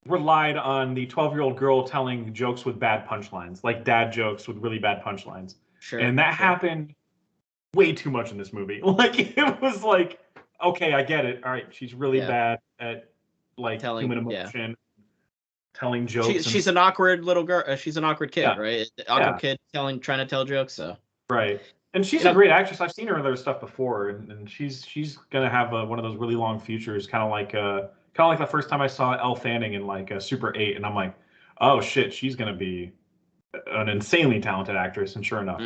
relied on the 12-year-old girl telling jokes with bad punchlines, like dad jokes with really bad punchlines. Sure. And that happened way too much in this movie. Like it was like, okay, I get it. All right, she's really bad at like human emotion. Yeah. Telling jokes. She's an awkward little girl. She's an awkward kid, right? Awkward kid trying to tell jokes. So right, and she's a great actress. I've seen her in other stuff before, and she's gonna have one of those really long futures, kind of like the first time I saw Elle Fanning in like Super 8, and I'm like, oh shit, she's gonna be an insanely talented actress, and sure enough,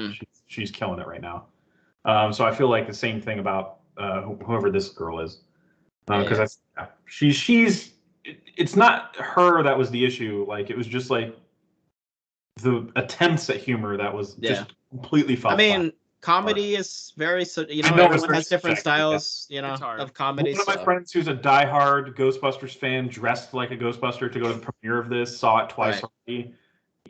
she's killing it right now. So I feel like the same thing about whoever this girl is, because she's. It's not her that was the issue. Like it was just like the attempts at humor that was just completely fucked. I mean, comedy is very everyone has different styles, of comedy. One of my friends who's a diehard Ghostbusters fan, dressed like a Ghostbuster to go to the premiere of this, saw it twice already.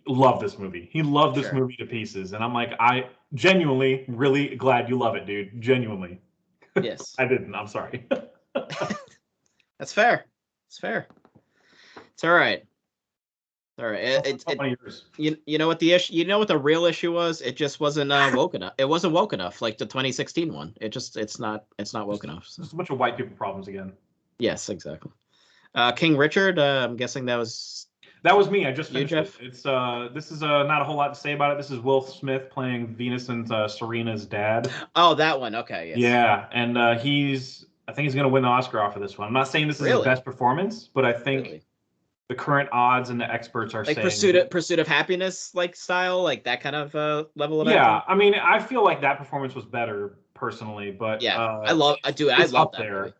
Loved this movie. He loved this movie to pieces, and I'm like, I genuinely really glad you love it, dude. Genuinely. Yes. I didn't. I'm sorry. That's fair. It's fair. It's all right. All right. You know what the issue? You know what the real issue was? It just wasn't woke enough. It wasn't woke enough, like the 2016 one. It's not woke enough. So. It's a bunch of white people problems again. Yes, exactly. King Richard. I'm guessing that was me. I just finished it. It's this is not a whole lot to say about it. This is Will Smith playing Venus and Serena's dad. Oh, that one. Okay. Yes. Yeah, and I think he's going to win the Oscar off of this one. I'm not saying this is his best performance, but I think the current odds and the experts are like saying. Pursuit of Happiness like style, like that kind of level of Yeah, acting. I mean, I feel like that performance was better personally, but Yeah, I it's love up that there. movie.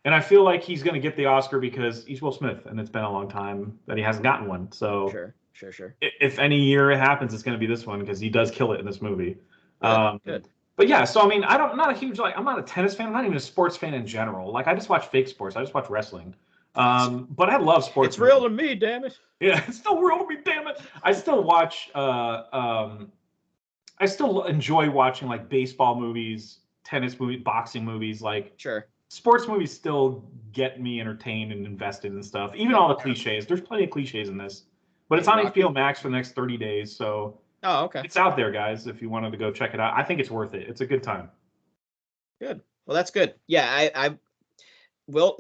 And I feel like he's going to get the Oscar because he's Will Smith, and it's been a long time that he hasn't gotten one. So Sure. if any year it happens, it's going to be this one because he does kill it in this movie. Good. But yeah, so I mean, I'm not a huge I'm not a tennis fan. I'm not even a sports fan in general. Like I just watch fake sports. I just watch wrestling. But I love sports. It's real to me, damn it. Yeah, it's still real to me, damn it. I still watch. I still enjoy watching like baseball movies, tennis movies, boxing movies. Like Sure. Sports movies still get me entertained and invested in stuff. Even all the cliches. There's plenty of cliches in this. But it's on HBO Max for the next 30 days, so okay. It's out there, guys, if you wanted to go check it out. I think it's worth it. It's a good time. Good. Well, that's good. Yeah, Will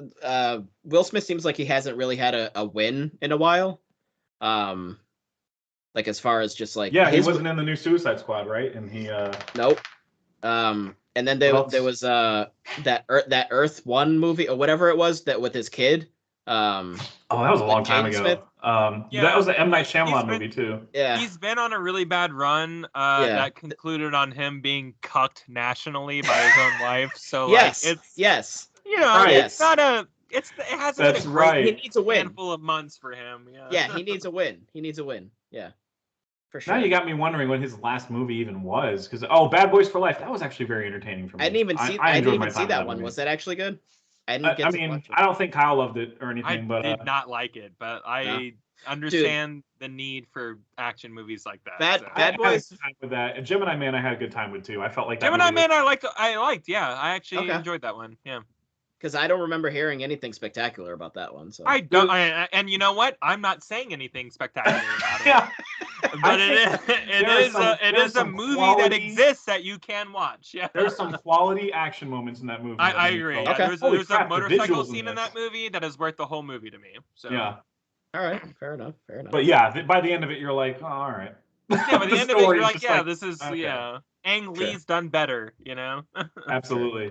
Smith seems like he hasn't really had a win in a while. Like as far as just like he wasn't in the new Suicide Squad, right? And he nope. And then there was that Earth 1 movie or whatever it was that with his kid. That was a long time ago. Smith. That was the M. Night Shyamalan movie too. Yeah, he's been on a really bad run. That concluded on him being cucked nationally by his own wife. So yes, it's not a. It hasn't been a great. He needs a win. Handful of months for him. Yeah, he needs a win. Yeah. For sure. Now you got me wondering what his last movie even was, because Bad Boys for Life, that was actually very entertaining for me. I didn't even see that one. Was that actually good? I don't think Kyle loved it or anything, I did not like it, but I understand the need for action movies like that. Bad Boys. I had a good time with that. And Gemini Man, I had a good time with too. I felt like that. Gemini Man, I liked. Yeah, I actually enjoyed that one. Yeah. Because I don't remember hearing anything spectacular about that one. So I don't. And you know what? I'm not saying anything spectacular about it. Yeah. But it is a movie that exists that you can watch. Yeah. There's some quality action moments in that movie. I agree. Okay. There's a motorcycle scene in that movie that is worth the whole movie to me. So yeah. All right. Fair enough. But yeah, by the end of it, you're like, all right. Yeah, by the end of it, you're like, this is Ang Lee's done better. You know. Absolutely.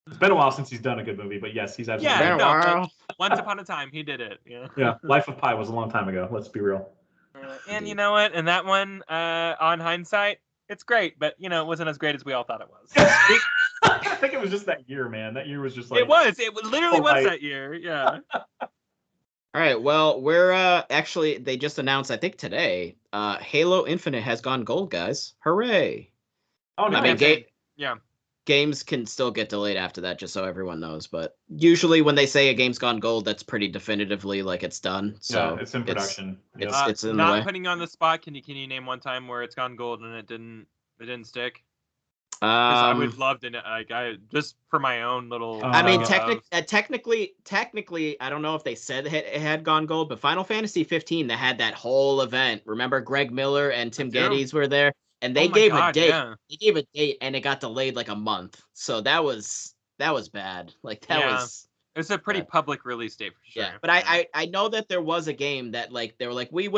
It's been a while since he's done a good movie, but yes, he's absolutely. Yeah, Once Upon a Time, he did it. Yeah. Yeah, Life of Pi was a long time ago. Let's be real. And you know what? And that one, on hindsight, it's great, but it wasn't as great as we all thought it was. I think it was just that year, man. That year was just like it was. It literally was that year. Yeah. All right. Well, we're actually they just announced, I think today, Halo Infinite has gone gold, guys. Hooray! Oh no! I mean, games can still get delayed after that, just so everyone knows. But usually when they say a game's gone gold, that's pretty definitively like it's done. So it's in production. It's in not the way. Putting you on the spot. Can you name one time where it's gone gold and it didn't stick? I would love to know, I just for my own little. I mean, technically, I don't know if they said it had gone gold, but Final Fantasy 15, they had that whole event. Remember, Greg Miller and Tim Geddes were there. And they gave a date. Yeah. They gave a date, and it got delayed like a month. So that was bad. Like that was. It's a pretty public release date for sure. Yeah, but I know that there was a game that like they were like we've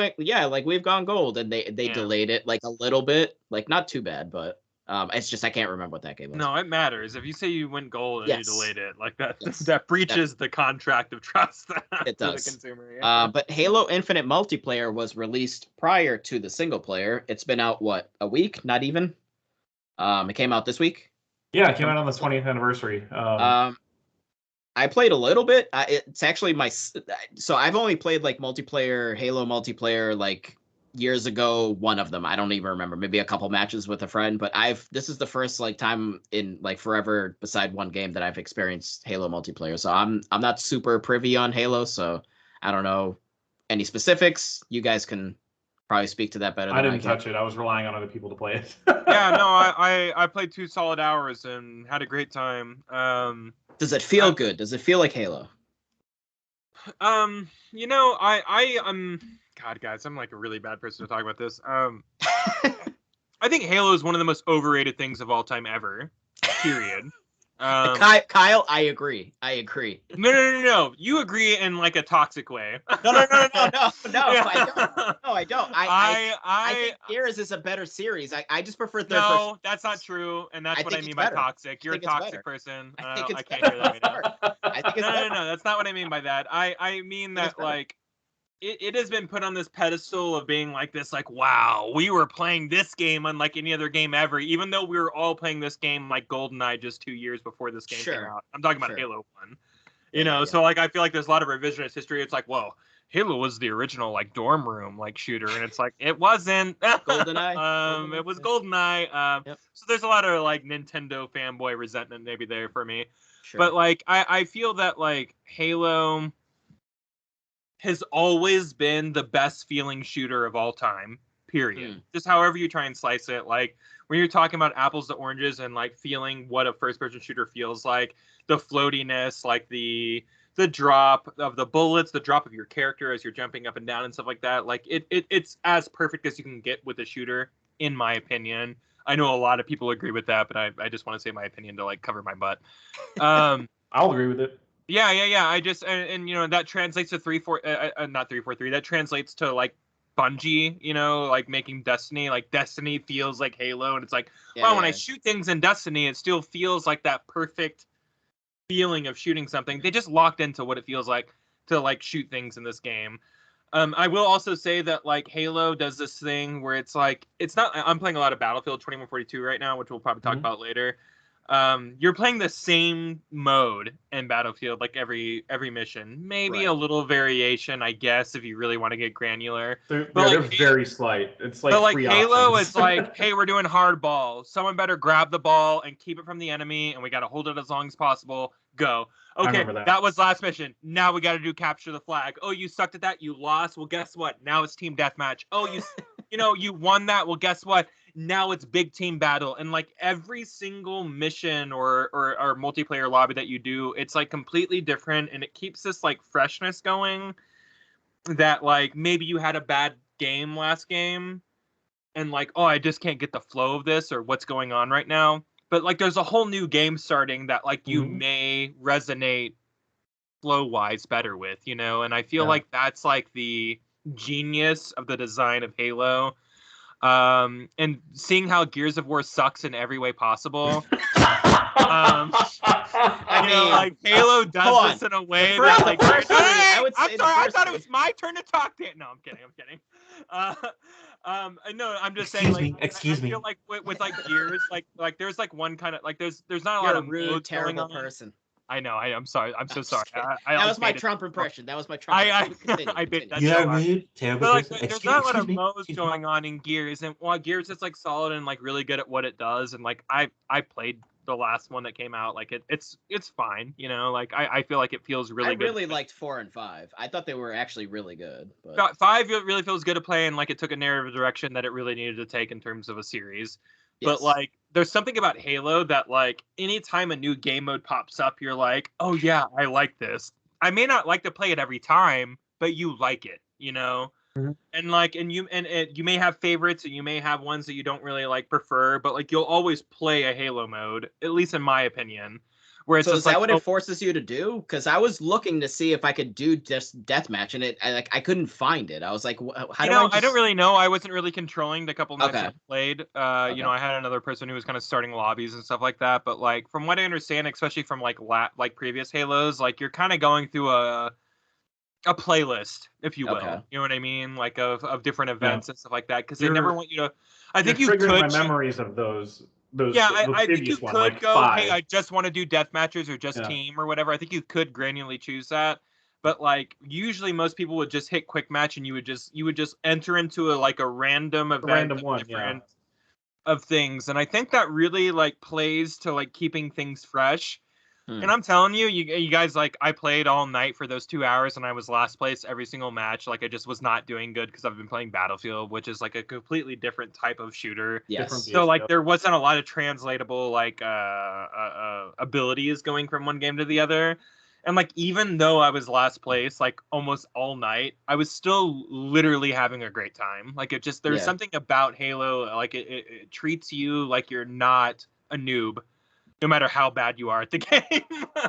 gone gold, and they delayed it like a little bit, like not too bad, but it's just I can't remember what that game was. No, it matters. If you say you went gold and you delayed it, like that, that breaches the contract of trust. It does. To the consumer. Yeah. But Halo Infinite multiplayer was released prior to the single player. It's been out a week? Not even. It came out this week. Yeah, it came out on the 20th anniversary. I played a little bit. It's actually so I've only played like multiplayer Halo multiplayer like years ago, one of them. I don't even remember. Maybe a couple matches with a friend, but this is the first like time in like forever beside one game that I've experienced Halo multiplayer. So I'm not super privy on Halo, so I don't know any specifics. You guys can probably speak to that better than I didn't touch it. I was relying on other people to play it. Yeah, no, I played 2 solid hours and had a great time. Does it feel good? Does it feel like Halo? God, guys, I'm like a really bad person to talk about this. I think Halo is one of the most overrated things of all time ever. Period. Kyle, I agree. No. You agree in like a toxic way. No. I don't. I think Gears is a better series. I just prefer third person. No, that's not true, and that's what I mean by toxic. You're a toxic person. I can't hear that right now. I think it's better. No. That's not what I mean by that. I mean that like it has been put on this pedestal of being like this, like, wow, we were playing this game unlike any other game ever, even though we were all playing this game like GoldenEye just 2 years before this game came out. I'm talking about Halo 1. You know, so like I feel like there's a lot of revisionist history. It's like, whoa, Halo was the original like dorm room like shooter, and it's like it wasn't. GoldenEye. It was GoldenEye. So there's a lot of like Nintendo fanboy resentment maybe there for me. But like I feel that like Halo has always been the best feeling shooter of all time. Period. Just however you try and slice it. Like when you're talking about apples to oranges and like feeling what a first person shooter feels like, the floatiness, like the drop of the bullets, the drop of your character as you're jumping up and down and stuff like that. Like it's as perfect as you can get with a shooter, in my opinion. I know a lot of people agree with that, but I just want to say my opinion to like cover my butt. I'll agree with it. Yeah. I just and you know that translates to not 343. That translates to like Bungie, you know, like making Destiny. Like Destiny feels like Halo, and it's like, when I shoot things in Destiny, it still feels like that perfect feeling of shooting something. They just locked into what it feels like to like shoot things in this game. I will also say that like Halo does this thing where it's like it's not. I'm playing a lot of Battlefield 2142 right now, which we'll probably talk about later. You're playing the same mode in Battlefield like every mission, maybe a little variation, I guess, if you really want to get granular. They're very slight. It's like, but like Halo, options. it's like, hey, we're doing hard ball. Someone better grab the ball and keep it from the enemy, and we got to hold it as long as possible. Go. Okay, that was last mission. Now we got to do capture the flag. Oh, you sucked at that. You lost. Well, guess what? Now it's team deathmatch. Oh, you won that. Well, guess what? Now it's big team battle. And like every single mission or multiplayer lobby that you do, it's like completely different, and it keeps this like freshness going that like maybe you had a bad game last game and like, oh, I just can't get the flow of this or what's going on right now. But like there's a whole new game starting that like you may resonate flow-wise better with, you know? And I feel like that's like the genius of the design of Halo. And seeing how Gears of War sucks in every way possible. I mean, like Halo does this in a way that like I thought it was my turn to talk to it. No, I'm kidding. No, I'm just saying. Excuse me. I feel like with like Gears, like there's like one kind of like there's not a lot of rude, terrible person. I know. I'm sorry. I'm so sorry. That was my Trump impression. That was my Trump. I bit that. Yeah, rude, terrible person. Like, there's not a lot of modes going on in Gears, and while Gears is like solid and like really good at what it does, and like I played the last one that came out, like it's fine, you know. Like I feel like it feels really good. I really liked 4 and 5. I thought they were actually really good. But 5 really feels good to play, and like it took a narrative direction that it really needed to take in terms of a series. Yes. But like there's something about Halo that like anytime a new game mode pops up, you're like, oh yeah, I like this. I may not like to play it every time, but you like it, you know. And like, and you may have favorites, and you may have ones that you don't really like prefer, but like you'll always play a Halo mode, at least in my opinion. Where it's so is that what it forces you to do? Because I was looking to see if I could do just deathmatch, and I couldn't find it. I was like, how do I don't really know. I wasn't really controlling the couple matches I played. You know, I had another person who was kind of starting lobbies and stuff like that. But like from what I understand, especially from like previous Halos, like you're kind of going through a playlist, if you will. You know what I mean? Like of different events and stuff like that. Because they never want you to. I think you could. My memories of those. I think you could go, 5. Hey, I just want to do death matches or just team or whatever. I think you could granularly choose that. But like usually most people would just hit quick match, and you would just enter into a random event of things. And I think that really like plays to like keeping things fresh. And I'm telling you, you guys, like, I played all night for those 2 hours, and I was last place every single match. Like, I just was not doing good because I've been playing Battlefield, which is like a completely different type of shooter. Yes. So like, there wasn't a lot of translatable like abilities going from one game to the other. And like, even though I was last place like almost all night, I was still literally having a great time. Like, it just there's something about Halo, like it treats you like you're not a noob, no matter how bad you are at the game.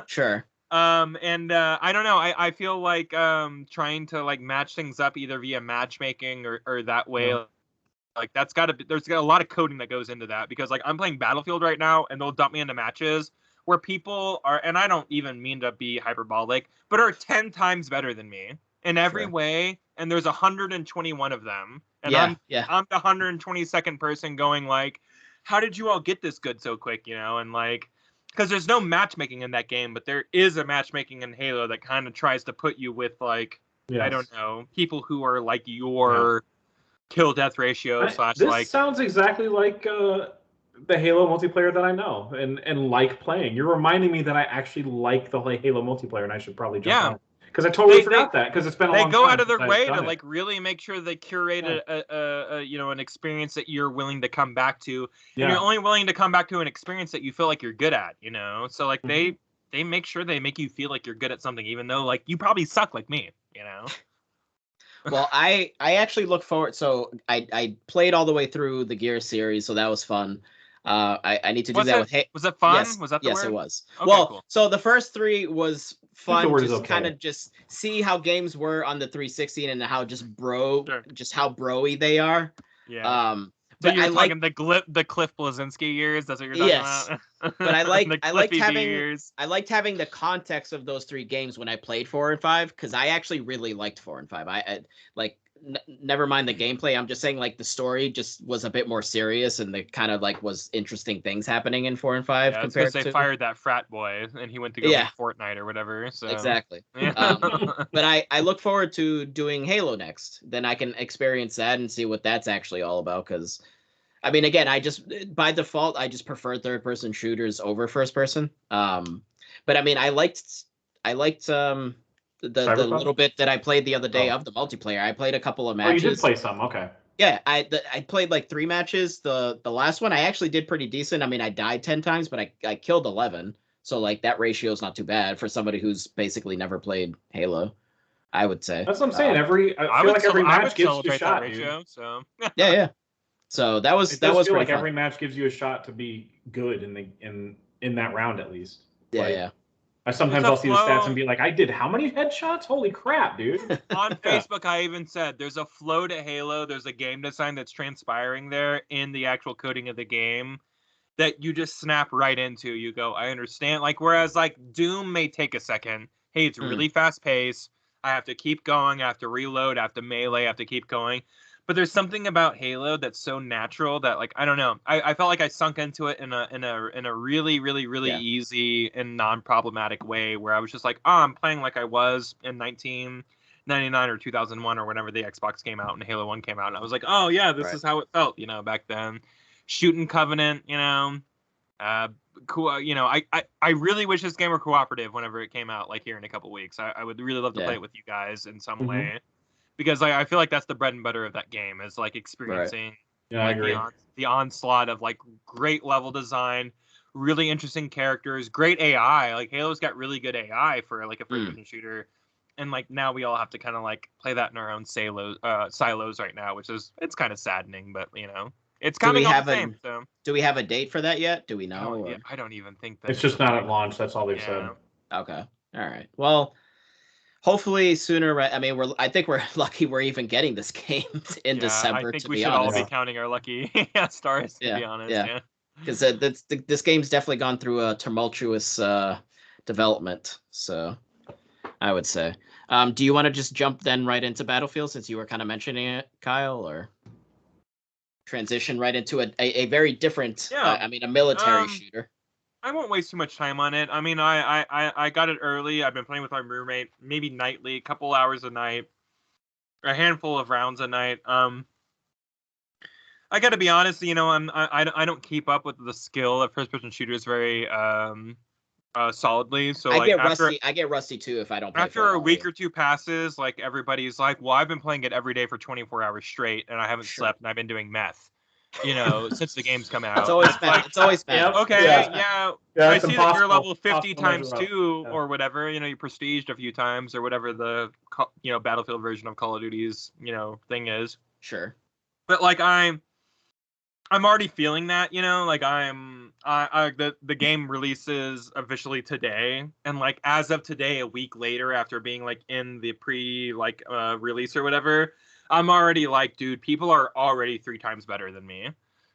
Sure. And I don't know. I feel like trying to like match things up either via matchmaking or that way. Like there's a lot of coding that goes into that, because like I'm playing Battlefield right now, and they'll dump me into matches where people are, and I don't even mean to be hyperbolic, but are 10 times better than me. in every way, and there's 121 of them, and I'm the 122nd person going like, how did you all get this good so quick, you know? And like, because there's no matchmaking in that game, but there is a matchmaking in Halo that kind of tries to put you with like, I don't know, people who are like your kill death ratio / This sounds exactly like the Halo multiplayer that I know and like playing. You're reminding me that I actually like the Halo multiplayer, and I should probably jump on it. Because I totally forgot that, because it's been a long time. They go out of their way to like really make sure they curate a you know, an experience that you're willing to come back to. And you're only willing to come back to an experience that you feel like you're good at, you know? So like they make sure they make you feel like you're good at something, even though like you probably suck like me, you know? Well, I actually look forward. So I played all the way through the Gears series, so that was fun. I need to do that with. Was it fun? Yes, was that the word? It was. Okay, well, cool. So the first 3 was fun, just kind of just see how games were on the 360 and how just how broy they are. Yeah. So you're talking the Cliff Bleszinski years. That's what you're talking about. But I liked having the context of those 3 games when I played 4 and 5, because I actually really liked 4 and 5. I like. Never mind the gameplay. I'm just saying like the story just was a bit more serious, and the kind of like was interesting things happening in 4 and 5 compared to. They fired that frat boy and he went to go make Fortnite or whatever. So exactly. But I look forward to doing Halo next. Then I can experience that and see what that's actually all about. Because I mean, again, I just by default I just prefer third-person shooters over first-person. But I mean, I liked the little bit that I played the other day of the multiplayer. I played a couple of matches. Oh, you did play some, okay. Yeah, I played like 3 matches. The last one I actually did pretty decent. I mean, I died 10 times, but I killed 11. So like that ratio is not too bad for somebody who's basically never played Halo, I would say. That's what I'm saying. I feel like every match gives you a shot, ratio, dude. So yeah. So that was feel like fun. every match gives you a shot to be good in that round at least. Yeah. I'll see the stats and be like, I did how many headshots? Holy crap, dude. On Facebook, I even said there's a flow to Halo. There's a game design that's transpiring there in the actual coding of the game that you just snap right into. You go, I understand. Like, whereas like Doom may take a second. Hey, it's really fast paced. I have to keep going. I have to reload. I have to melee. I have to keep going. But there's something about Halo that's so natural that, like, I don't know. I felt like I sunk into it in a really, really, really easy and non-problematic way, where I was just like, oh, I'm playing like I was in 1999 or 2001 or whenever the Xbox came out and Halo 1 came out, and I was like, oh yeah, this is how it felt, you know, back then. Shooting Covenant, you know, cool. You know, I really wish this game were cooperative whenever it came out, like here in a couple weeks. I would really love to play it with you guys in some way. Because I feel like that's the bread and butter of that game, is like experiencing the onslaught of like great level design, really interesting characters, great AI. Like Halo's got really good AI for like a first-person shooter, and like now we all have to kind of like play that in our own silos right now, which is it's kind of saddening, but you know it's coming all the same. So do we have a date for that yet? Do we know? I don't even think that it's just not at launch. That's all they've said. Okay, all right. Well. Hopefully sooner. I mean, I think we're lucky we're even getting this game in December. I think we should all be counting our lucky stars. To be honest, because this game's definitely gone through a tumultuous development. So, I would say. Do you want to just jump then right into Battlefield, since you were kind of mentioning it, Kyle, or transition right into a very different? I mean, a military shooter. I won't waste too much time on it. I mean, I got it early. I've been playing with my roommate, maybe nightly, a couple hours a night, a handful of rounds a night. I got to be honest, you know, I don't keep up with the skill of first-person shooters very solidly. So I get rusty too if I don't play after a week or two passes. Like everybody's like, well, I've been playing it every day for 24 hours straight, and I haven't slept, and I've been doing meth. You know, since the game's come out. It's always bad. Okay, I see that you're level 50 times 2 or whatever. You know, you prestiged a few times or whatever the Battlefield version of Call of Duty's thing is. Sure. But like I'm already feeling that. You know, like the game releases officially today, and like as of today, a week later, after being like in the release or whatever. I'm already like, dude, people are already 3 times better than me.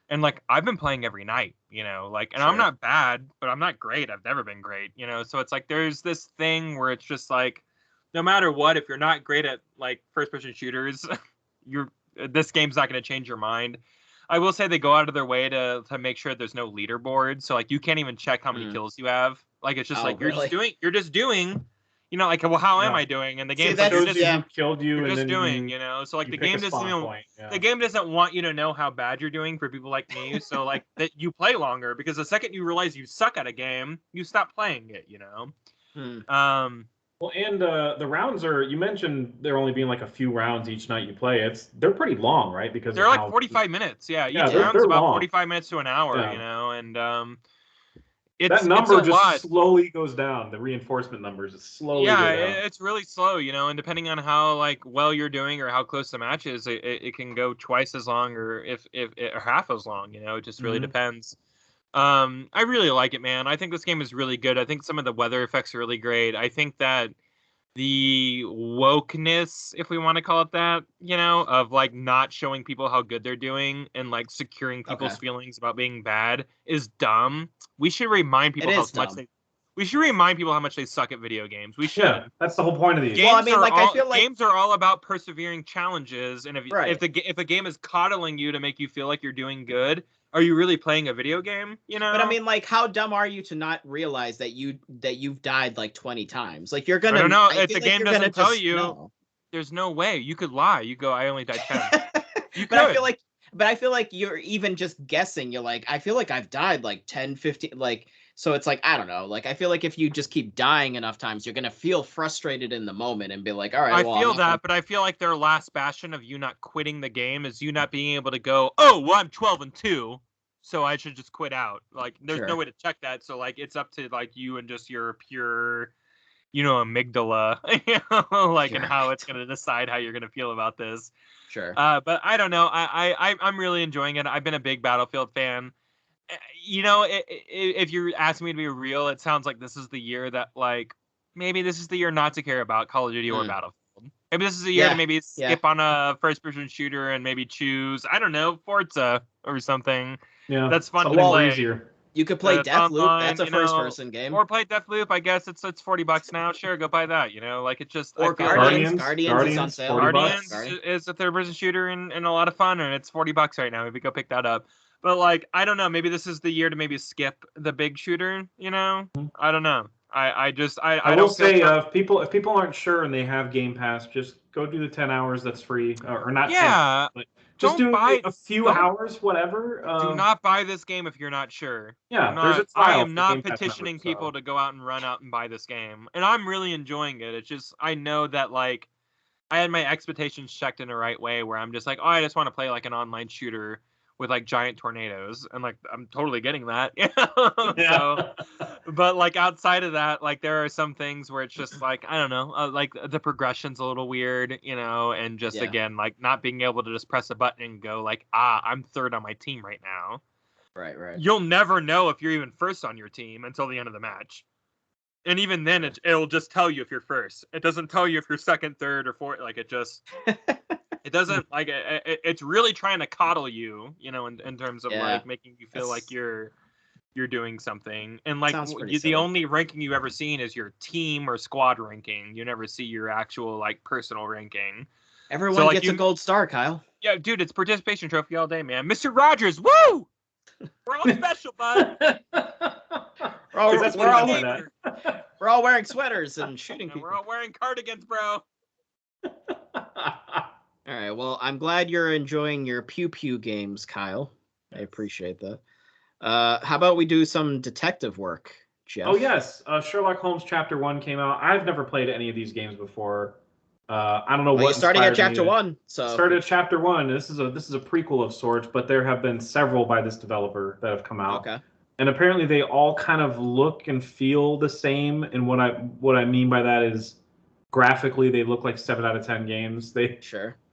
And like, I've been playing every night, you know, like, and I'm not bad, but I'm not great. I've never been great, you know? So it's like, there's this thing where it's just like, no matter what, if you're not great at like first-person shooters, this game's not going to change your mind. I will say they go out of their way to make sure there's no leaderboard, so like you can't even check how many kills you have. Like it's just you're just doing. You know, like, well, how am I doing? And the game like, you're just killed you, you're and just then doing, you know. So like the game doesn't want you to know how bad you're doing for people like me. So like that you play longer, because the second you realize you suck at a game, you stop playing it, you know. Well, and the rounds are, you mentioned there only being like a few rounds each night you play. They're pretty long, right? Because they're like 45 minutes. Yeah, each round's about 45 minutes to an hour, you know, and that number just slowly goes down. The reinforcement numbers slowly go down. It's really slow, you know, and depending on how like well you're doing or how close the match is, it can go twice as long or if or half as long, you know. It just really depends. I really like it, man. I think this game is really good. I think some of the weather effects are really great. I think that the wokeness, if we want to call it that, you know, of like not showing people how good they're doing and like securing people's feelings about being bad is dumb. We should remind people how much they suck at video games. We should. Yeah, that's the whole point of these. Games are all about persevering challenges, and if a game is coddling you to make you feel like you're doing good, are you really playing a video game? You know. But I mean, like, how dumb are you to not realize that you've died like 20 times? Like, you're gonna. I don't know. If the game doesn't tell you, there's no way. You could lie. You go, I only died 10. You could. But I feel like you're even just guessing. You're like, I feel like I've died like 10, 15, like. So it's like, I don't know. Like, I feel like if you just keep dying enough times, you're going to feel frustrated in the moment and be like, all right, well, I feel that, but I feel like their last bastion of you not quitting the game is you not being able to go, oh, well, I'm 12-2, so I should just quit out. Like, there's no way to check that. So, like, it's up to, like, you and just your pure, you know, amygdala, you know, like, and how it's going to decide how you're going to feel about this. Sure. But I don't know. I'm really enjoying it. I've been a big Battlefield fan. You know, if you're asking me to be real, it sounds like this is the year that, like, maybe this is the year not to care about Call of Duty or Battlefield. Maybe this is a year to maybe skip on a first-person shooter and maybe choose, I don't know, Forza or something. Yeah, that's fun to play. Easier. You could play Deathloop. That's a first-person game. Or play Deathloop. I guess it's $40 now. Sure, go buy that. You know, like, it's just. Or Guardians is on sale. Guardians is a third-person shooter and a lot of fun, and it's $40 right now. Maybe go pick that up. But, like, I don't know. Maybe this is the year to maybe skip the big shooter, you know? I don't know. I will say, if people aren't sure and they have Game Pass, just go do the 10 hours that's free. Or not 10, but just do a few hours, whatever. Do not buy this game if you're not sure. Yeah, there's a trial. I am not petitioning people to go out and run out and buy this game. And I'm really enjoying it. It's just, I know that, like, I had my expectations checked in the right way where I'm just like, oh, I just want to play, like, an online shooter with like giant tornadoes, and like I'm totally getting that. So, but like outside of that, like there are some things where it's just like, I don't know, like the progression's a little weird, you know, and just again, like not being able to just press a button and go like, I'm third on my team right now. Right. You'll never know if you're even first on your team until the end of the match. And even then, it'll just tell you if you're first. It doesn't tell you if you're second, third, or fourth. Like, it just... It doesn't, like, it's really trying to coddle you, you know, in terms of, like, making you feel like you're doing something. And, like, the only ranking you've ever seen is your team or squad ranking. You never see your actual, like, personal ranking. Everyone gets a gold star, Kyle. Yeah, dude, it's participation trophy all day, man. Mr. Rogers, woo! We're all special, bud. We're all wearing sweaters and shooting people. We're all wearing cardigans, bro. All right. Well, I'm glad you're enjoying your pew pew games, Kyle. I appreciate that. How about we do some detective work, Jeff? Oh yes, Sherlock Holmes Chapter 1 came out. I've never played any of these games before. I don't know what. You're starting at Chapter 1, so started at Chapter 1. This is a prequel of sorts, but there have been several by this developer that have come out. Okay. And apparently they all kind of look and feel the same. And what I mean by that is graphically they look like 7 out of 10 games. They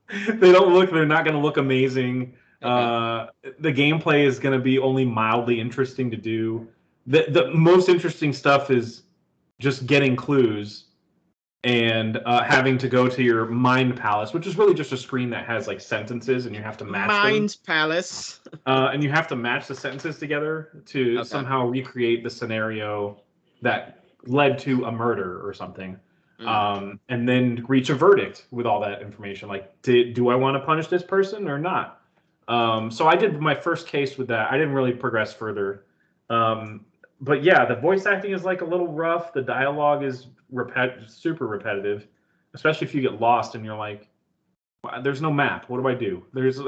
they're not going to look amazing. Okay. The gameplay is going to be only mildly interesting to do. The most interesting stuff is just getting clues and having to go to your mind palace, which is really just a screen that has like sentences and you have to match mind palace. And you have to match the sentences together to somehow recreate the scenario that led to a murder or something. and then reach a verdict with all that information. Like, do I want to punish this person or not? So I did my first case with that. I didn't really progress further. But yeah, the voice acting is like a little rough. The dialogue is super repetitive, especially if you get lost and you're like, there's no map. What do I do? There's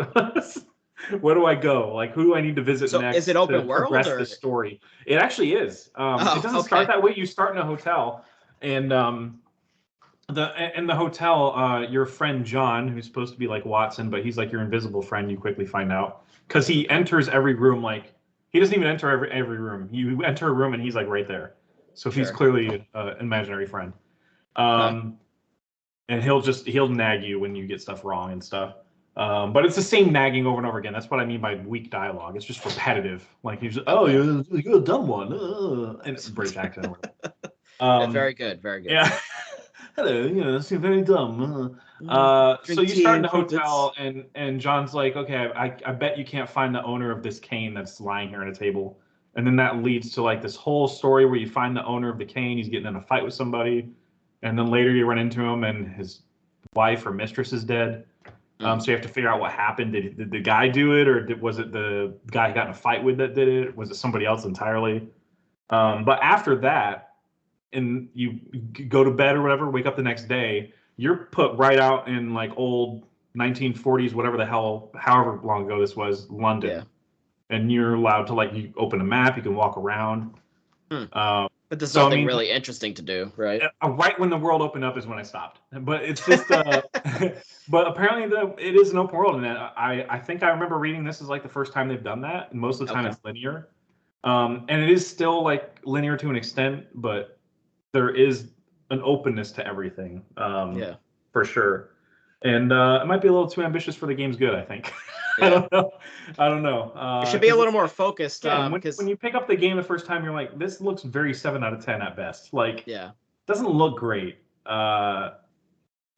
where do I go? Like, who do I need to visit next? Is it open world progress the story? It actually is. It doesn't start that way. You start in a hotel, and the hotel, your friend John, who's supposed to be like Watson, but he's like your invisible friend. You quickly find out because he enters every room. Like, he doesn't even enter every room. You enter a room and he's like right there. So he's clearly an imaginary friend. And he'll nag you when you get stuff wrong and stuff. But it's the same nagging over and over again. That's what I mean by weak dialogue. It's just repetitive. Like, he's just, you're a dumb one. And it's a British accent or whatever. Very good, very good. Yeah. Hello, that's very dumb. So you start in the hotel, and John's like, okay, I bet you can't find the owner of this cane that's lying here on a table. And then that leads to like this whole story where you find the owner of the cane. He's getting in a fight with somebody. And then later you run into him and his wife or mistress is dead. So you have to figure out what happened. Did the guy do it, or was it the guy he got in a fight with that did it? Was it somebody else entirely? But after that, and you go to bed or whatever, wake up the next day, you're put right out in like old 1940s, whatever the hell, however long ago this was, London. Yeah. And you're allowed to, like, you open a map, you can walk around. But there's nothing really interesting to do, right? Right when the world opened up is when I stopped. But it's just, but apparently it is an open world. And I think I remember reading this is like the first time they've done that. And most of the time it's linear. And it is still like linear to an extent, but there is an openness to everything. For sure. And it might be a little too ambitious for the game's good, I think. Yeah. I don't know. It should be a little more focused. When you pick up the game the first time, you're like, this looks very 7 out of 10 at best. Like, doesn't look great.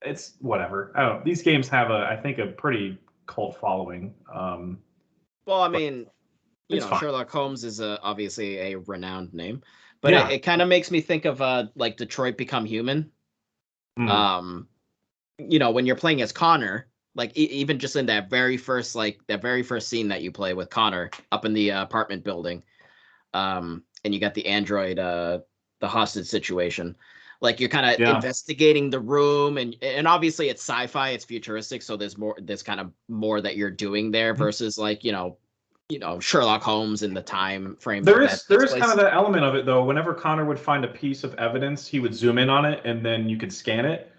It's whatever. I don't know. These games have I think a pretty cult following. Well, I mean, Sherlock Holmes is obviously a renowned name, but it kind of makes me think of like Detroit Become Human. When you're playing as Connor. Like, even just in that very first scene that you play with Connor up in the apartment building, and you got the android, the hostage situation. Like, you're kind of investigating the room, and obviously it's sci-fi, it's futuristic, so there's kind of more that you're doing there versus like Sherlock Holmes in the time frame. There is kind of that element of it though. Whenever Connor would find a piece of evidence, he would zoom in on it, and then you could scan it.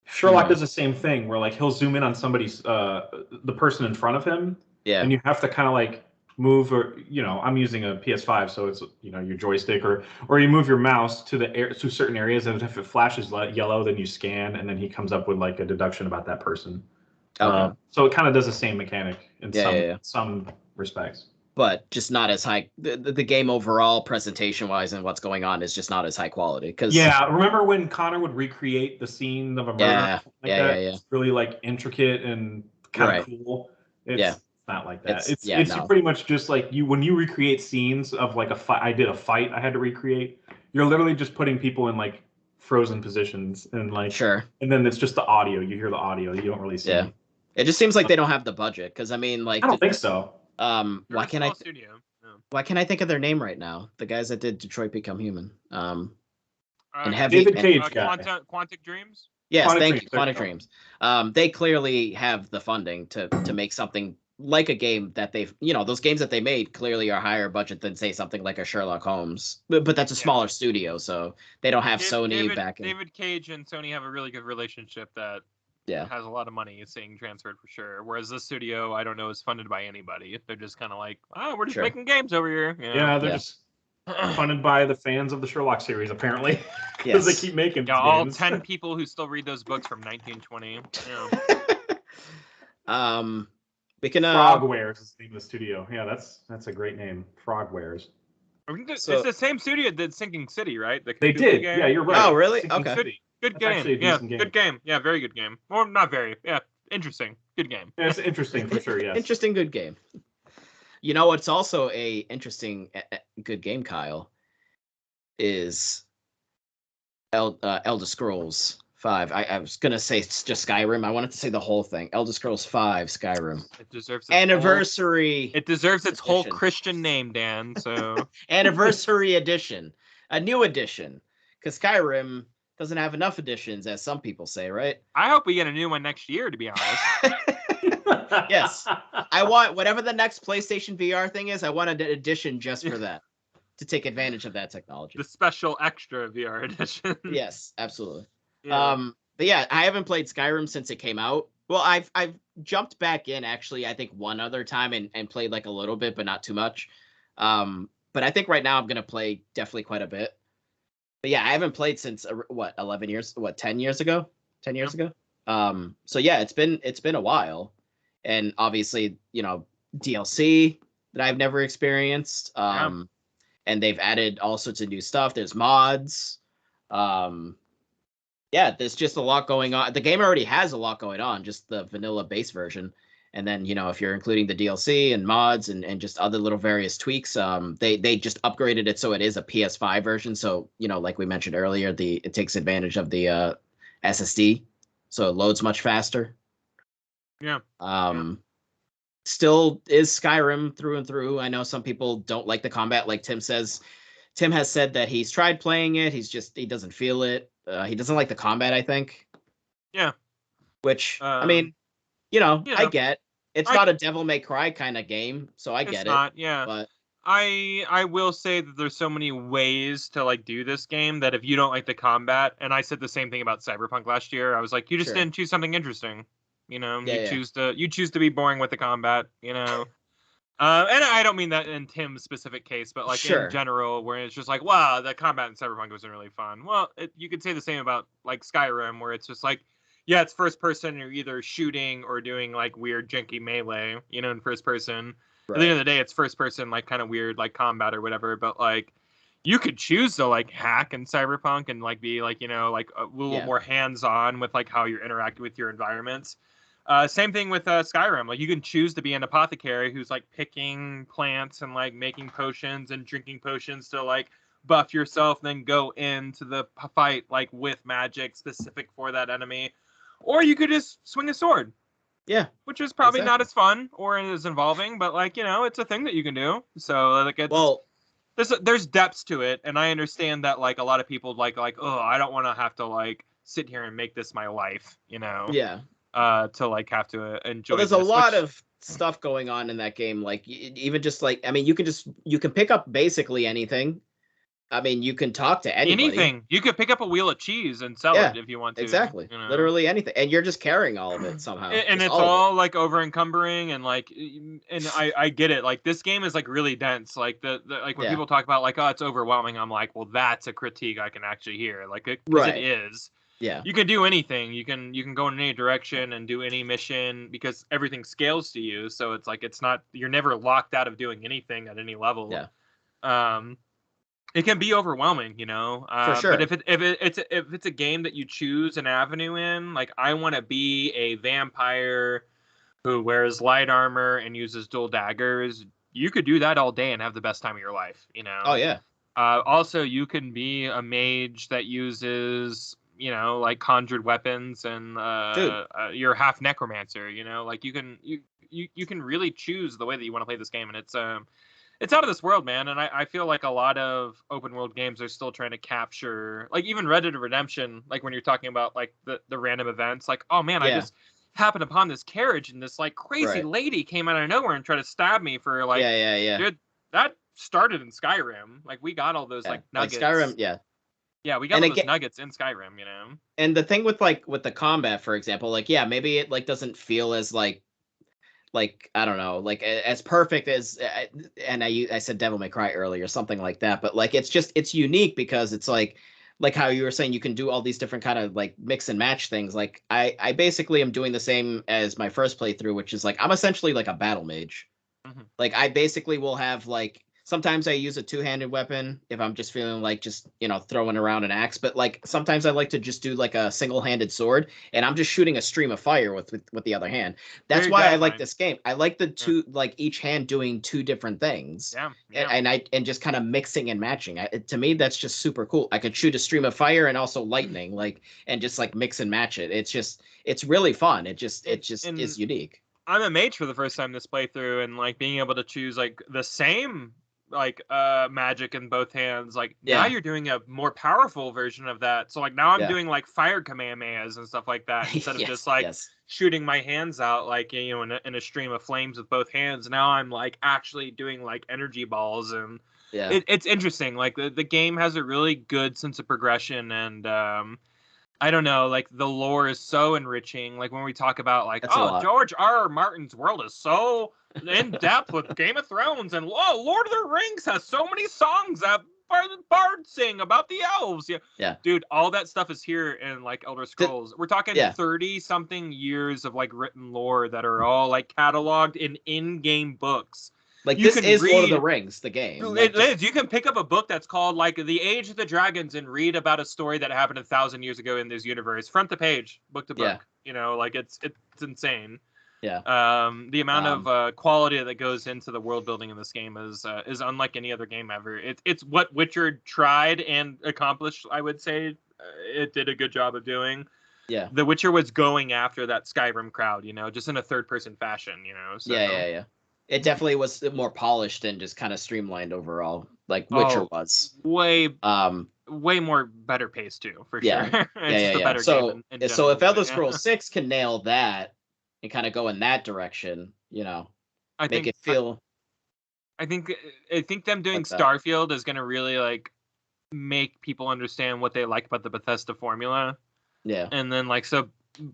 Sherlock does the same thing where like he'll zoom in on somebody's the person in front of him, and you have to kind of like move, or I'm using a PS5, so it's your joystick, or you move your mouse to certain areas, and if it flashes yellow, then you scan, and then he comes up with like a deduction about that person. So it kind of does the same mechanic in some respects. But just not as high. The game overall, presentation-wise, and what's going on is just not as high quality. Remember when Connor would recreate the scene of a murder? It's really like intricate and kind of cool. It's not like that. It's pretty much just like when you recreate scenes of like a fight. I did a fight I had to recreate. You're literally just putting people in like frozen positions and like and then it's just the audio. You hear the audio. You don't really see. Yeah. It just seems like they don't have the budget because I mean, like, I don't think so. Why can't I think of their name right now? The guys that did Detroit Become Human. And David Cage guy. Quantic Dreams? Yes, thank you. Quantic Dreams. They clearly have the funding to make something like a game that they've, those games that they made clearly are higher budget than, say, something like a Sherlock Holmes. But that's a smaller studio, so they don't have Sony backing. David Cage and Sony have a really good relationship that has a lot of money being transferred for sure. Whereas this studio, I don't know, is funded by anybody. They're just kind of like, we're just making games over here. Yeah, they're just funded by the fans of the Sherlock series, apparently. Because they keep making games. All 10 people who still read those books from 1920. We can Frogwares is the name of the studio. Yeah, that's a great name. Frogwares. It's the same studio that did Sinking City, right? They did. Game? Yeah, you're right. Oh, really? Sinking okay. City. Good game. Good game. Yeah, very good game. Or not very. Yeah, interesting. Good game. Yeah, it's interesting for sure, yes. Interesting, good game. What's also a interesting, good game, Kyle, is Elder Scrolls 5. I was gonna say it's just Skyrim. I wanted to say the whole thing. Elder Scrolls 5 Skyrim. It deserves its anniversary. It deserves its whole Christian name, Dan. So anniversary edition, a new edition, because Skyrim doesn't have enough editions, as some people say, right? I hope we get a new one next year, to be honest. Yes, I want whatever the next PlayStation VR thing is. I want an edition just for that, to take advantage of that technology. The special extra VR edition. Yes, absolutely. Yeah. But yeah, I haven't played Skyrim since it came out. Well, I've jumped back in actually. I think one other time and played like a little bit, but not too much. But I think right now I'm gonna play definitely quite a bit. But yeah, I haven't played since 11 years, 10 years ago? 10 years ago? So yeah, it's been a while. And obviously, DLC that I've never experienced. And they've added all sorts of new stuff. There's mods. Yeah, there's just a lot going on. The game already has a lot going on, just the vanilla base version. And then, if you're including the DLC and mods and just other little various tweaks, they just upgraded it so it is a PS5 version. So, like we mentioned earlier, it takes advantage of the SSD, so it loads much faster. Yeah. Still is Skyrim through and through. I know some people don't like the combat, like Tim says. Tim has said that he's tried playing it. He doesn't feel it. He doesn't like the combat, I think. Yeah. Which, I mean, I get. It's not a Devil May Cry kind of game, so I get it. It's not, yeah. But I will say that there's so many ways to like do this game that if you don't like the combat, and I said the same thing about Cyberpunk last year, I was like, you just didn't choose something interesting. You choose to be boring with the combat, And I don't mean that in Tim's specific case, but like in general, where it's just like, wow, the combat in Cyberpunk wasn't really fun. Well, you could say the same about like Skyrim, where it's just like, yeah, it's first person. You're either shooting or doing like weird janky melee, in first person. Right. At the end of the day, it's first person, like kind of weird, like combat or whatever. But like, you could choose to like hack in Cyberpunk and like be like, like a little more hands on with like how you're interacting with your environments. Same thing with Skyrim. Like you can choose to be an apothecary who's like picking plants and like making potions and drinking potions to like buff yourself, then go into the fight like with magic specific for that enemy. Or you could just swing a sword. Yeah. Which is probably not as fun or as involving, but like, it's a thing that you can do. So like there's depths to it, and I understand that like a lot of people like, oh, I don't want to have to like sit here and make this my life, Yeah. To like have to enjoy. Well, there's a lot of stuff going on in that game. Like even just like, I mean, you can pick up basically anything. I mean, you can talk to anybody. Anything. You could pick up a wheel of cheese and sell it if you want to. Exactly. Literally anything. And you're just carrying all of it somehow. And it's all like over encumbering and like, and I get it. Like this game is like really dense. Like like when people talk about like, oh, it's overwhelming. I'm like, well, that's a critique I can actually hear. Like, it is. Yeah. You can do anything. You can go in any direction and do any mission because everything scales to you. So it's like, you're never locked out of doing anything at any level. Yeah. It can be overwhelming, For sure. But if it's a game that you choose an avenue in, like I want to be a vampire who wears light armor and uses dual daggers, you could do that all day and have the best time of your life, Oh yeah. Also, you can be a mage that uses, like conjured weapons, and you're half necromancer, like you can really choose the way that you want to play this game, and it's out of this world, man. And I feel like a lot of open world games are still trying to capture, like even Red Dead Redemption, like when you're talking about like the random events, like, oh man, I just happened upon this carriage and this like crazy lady came out of nowhere and tried to stab me for like, dude, that started in Skyrim. Like we got all those like nuggets. Like Skyrim, yeah, we got all those nuggets in Skyrim, And the thing with the combat, for example, like, maybe it like doesn't feel as like I don't know, like as perfect as, and I said Devil May Cry earlier, something like that, but like it's unique because it's like how you were saying, you can do all these different kind of like mix and match things. Like I basically am doing the same as my first playthrough, which is like I'm essentially like a battle mage. Mm-hmm. Like I basically will have like sometimes I use a two-handed weapon if I'm just feeling like just, throwing around an axe. But like sometimes I like to just do like a single-handed sword, and I'm just shooting a stream of fire with the other hand. That's Very why I gratifying. like this game. I like the two, like each hand doing two different things. Yeah. And just kind of mixing and matching. To me, that's just super cool. I could shoot a stream of fire and also lightning, like, and just like mix and match it. It's really fun. It just is unique. I'm a mage for the first time this playthrough, and like being able to choose like the same like magic in both hands, like now you're doing a more powerful version of that. So like now I'm doing like fire kamehamehas and stuff like that instead of just like shooting my hands out like in a stream of flames with both hands. Now I'm like actually doing like energy balls, and it's interesting. Like the game has a really good sense of progression, and I don't know, like the lore is so enriching. Like when we talk about like, George R. Martin's world is so in depth with Game of Thrones, and Lord of the Rings has so many songs that bards sing about the elves. Yeah, dude, all that stuff is here in like Elder Scrolls. We're talking 30 something years of like written lore that are all like cataloged in-game books. Like this is Lord of the Rings, the game. It is. You can pick up a book that's called like The Age of the Dragons and read about a story that happened 1,000 years ago in this universe, front to page, book to book. Like it's insane. Yeah. The amount of quality that goes into the world building in this game is unlike any other game ever. It's what Witcher tried and accomplished. I would say it did a good job of doing. Yeah. The Witcher was going after that Skyrim crowd, just in a third person fashion, So. Yeah. It definitely was more polished and just kind of streamlined overall, like Witcher was. Way more better pace too, for sure. Yeah. So if Elder Scrolls 6 can nail that and kind of go in that direction, I think them doing Starfield is going to really like make people understand what they like about the Bethesda formula. Yeah. And then like so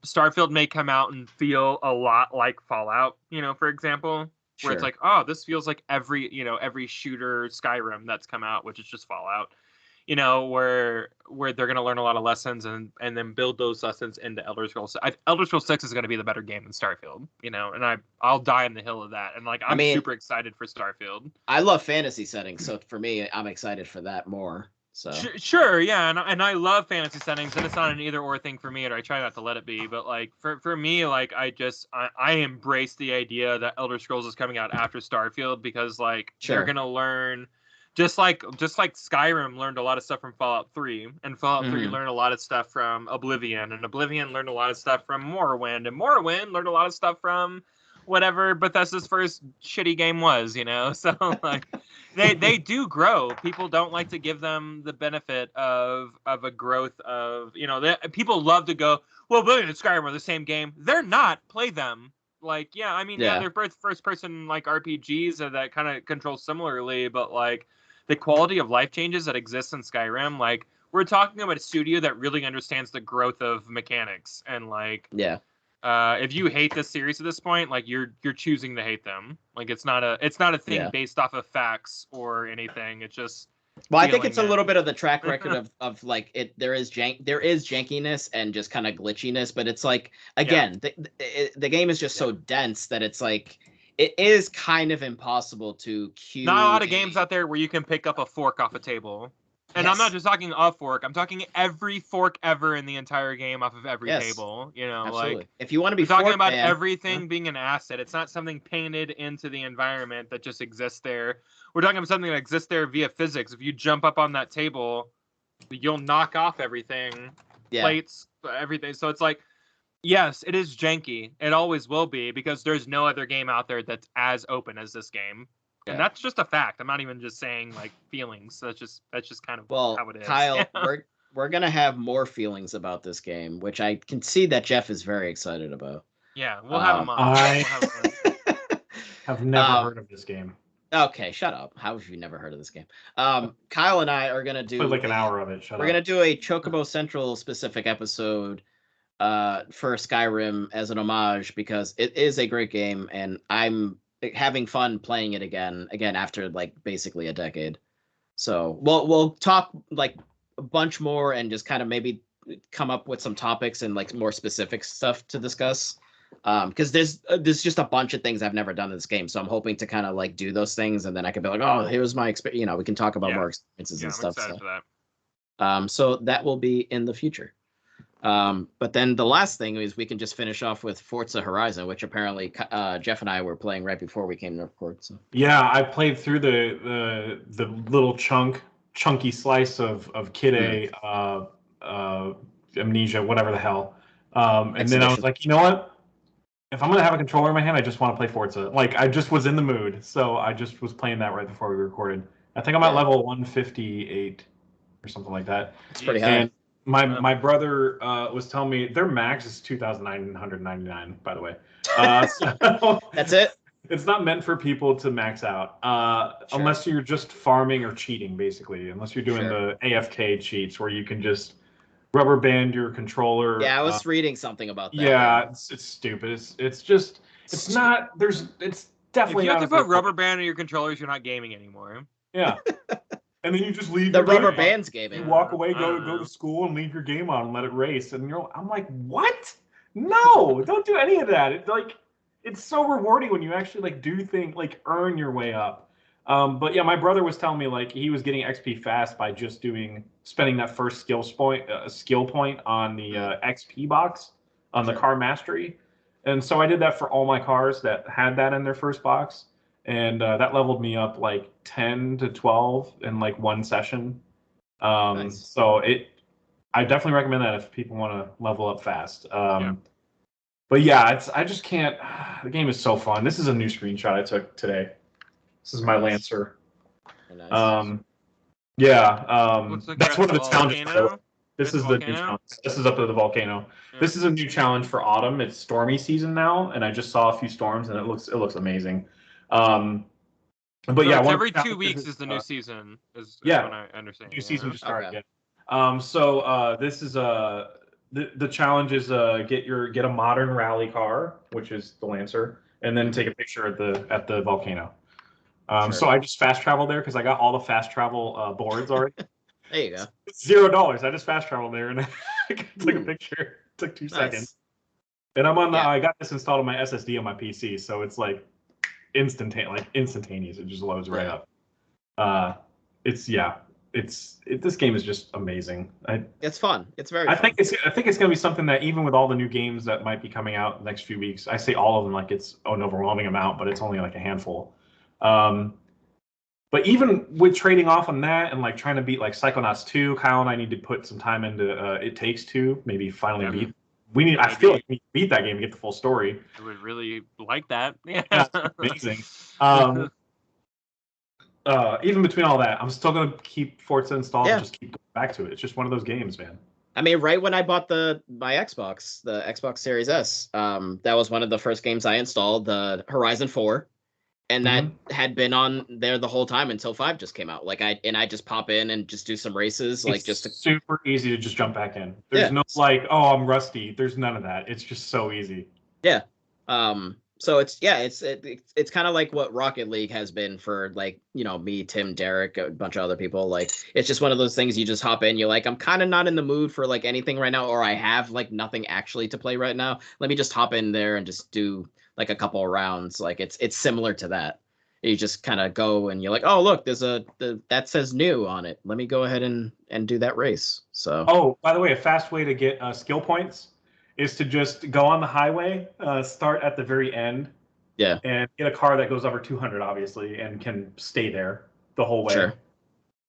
Starfield may come out and feel a lot like Fallout, for example. Where it's like, this feels like every shooter Skyrim that's come out, which is just Fallout, where they're going to learn a lot of lessons and then build those lessons into Elder Scrolls. Elder Scrolls 6 is going to be the better game than Starfield, and I'll die on the hill of that. And like, I'm super excited for Starfield. I love fantasy settings. So for me, I'm excited for that more. So sure, yeah, and I love fantasy settings, and it's not an either or thing for me, or I try not to let it be. But like for me, like I embrace the idea that Elder Scrolls is coming out after Starfield, because like they're gonna learn, just like Skyrim learned a lot of stuff from Fallout 3, and Fallout 3 learned a lot of stuff from Oblivion, and Oblivion learned a lot of stuff from Morrowind, and Morrowind learned a lot of stuff from whatever Bethesda's first shitty game was, So like they do grow. People don't like to give them the benefit of a growth of, people love to go, well, Oblivion and Skyrim are the same game. They're not. Play them. Like, they're both first person like RPGs that kind of control similarly, but like the quality of life changes that exist in Skyrim, like we're talking about a studio that really understands the growth of mechanics, and like if you hate this series at this point, like you're choosing to hate them. Like it's not a thing based off of facts or anything. It's just I think it's a little bit of the track record of like there is jankiness and just kind of glitchiness, but it's like again the game is just so dense that it's like it is kind of impossible to cue. Not a lot of games out there where you can pick up a fork off a table. And I'm not just talking a fork. I'm talking every fork ever in the entire game off of every table. Absolutely. Like if you want to be talking about everything being an asset, it's not something painted into the environment that just exists there. We're talking about something that exists there via physics. If you jump up on that table, you'll knock off everything, plates, everything. So it's like, yes, it is janky. It always will be, because there's no other game out there that's as open as this game. And that's just a fact. I'm not even just saying like feelings. That's just kind of how it is. Kyle, we're gonna have more feelings about this game, which I can see that Jeff is very excited about. Yeah, we'll have him on. I have never heard of this game. Okay, shut up. How have you never heard of this game? Kyle and I are gonna do like an hour of it. We're gonna do a Chocobo Central specific episode for Skyrim as an homage, because it is a great game, and I'm having fun playing it again after like basically a decade. So we'll talk like a bunch more and just kind of maybe come up with some topics and like more specific stuff to discuss Because there's just a bunch of things I've never done in this game, so I'm hoping to kind of like do those things, and then I can be like, oh, here's my experience. You know, we can talk about more experiences and I'm stuff. Excited for that. So that will be in the future. But then the last thing is we can just finish off with Forza Horizon, which apparently Jeff and I were playing right before we came to record. So. Yeah, I played through the little chunky slice of Kid A, Amnesia, whatever the hell. And then I was like, you know what? If I'm gonna have a controller in my hand, I just want to play Forza. Like I just was in the mood, so I just was playing that right before we recorded. I think I'm at level 158 or something like that. It's pretty high. And my brother was telling me their max is 2,999. By the way, so that's it. It's not meant for people to max out, unless you're just farming or cheating, basically. Unless you're doing the AFK cheats where you can just rubber band your controller. Yeah, I was reading something about that. Yeah, it's stupid. It's not. It's definitely. If you have to put rubber band on your controllers, you're not gaming anymore. Yeah. And then you just leave the rubber bands gaming. You walk away, go to school, and leave your game on, and let it race. And I'm like, what? No, don't do any of that. It's so rewarding when you actually do things, earn your way up. But yeah, my brother was telling me he was getting XP fast by just spending that first skill point on the XP box on the car mastery. And so I did that for all my cars that had that in their first box. And that leveled me up 10 to 12 in one session. Nice. So I definitely recommend that if people want to level up fast. But yeah, I just can't. The game is so fun. This is a new screenshot I took today. This is my Lancer. Nice. That's one of the challenges. This is the new challenge. This is up to the volcano. Yeah. This is a new challenge for autumn. It's stormy season now, and I just saw a few storms, and it looks amazing. But so yeah, every 2 weeks is the new season. Is what I understand. New season just started. Okay. Yeah. So this is the challenge is get a modern rally car, which is the Lancer, and then take a picture at the volcano. So I just fast traveled there because I got all the fast travel boards already. There you go. It's $0. I just fast traveled there and I took a picture. It took 2 seconds. And I'm on I got this installed on my SSD on my PC, so it's instantaneous. It just loads right up. This game is just amazing. It's fun. It's very. I think it's going to be something that even with all the new games that might be coming out in the next few weeks, I say all of them it's an overwhelming amount, but it's only a handful. But even with trading off on that and trying to beat Psychonauts 2, Kyle and I need to put some time into It Takes Two. Maybe finally beat. I feel like we need to beat that game to get the full story. I would really like that. Yeah, amazing. Even between all that, I'm still going to keep Forza installed and just keep going back to it. It's just one of those games, man. I mean, right when I bought my Xbox, the Xbox Series S, that was one of the first games I installed, the Horizon 4. And that had been on there the whole time until 5 just came out. I just pop in and just do some races. Super easy to just jump back in. There's no I'm rusty. There's none of that. It's just so easy. Yeah. So it's kind of like what Rocket League has been for me, Tim, Derek, a bunch of other people. It's just one of those things you just hop in. You're I'm kind of not in the mood for anything right now, or I have nothing actually to play right now. Let me just hop in there and just do a couple of rounds. It's similar to that. You just kind of go and you're oh look, there's that says new on it. Let me go ahead and do that race. So. Oh, by the way, a fast way to get skill points is to just go on the highway, start at the very end, and get a car that goes over 200, obviously, and can stay there the whole way. Sure.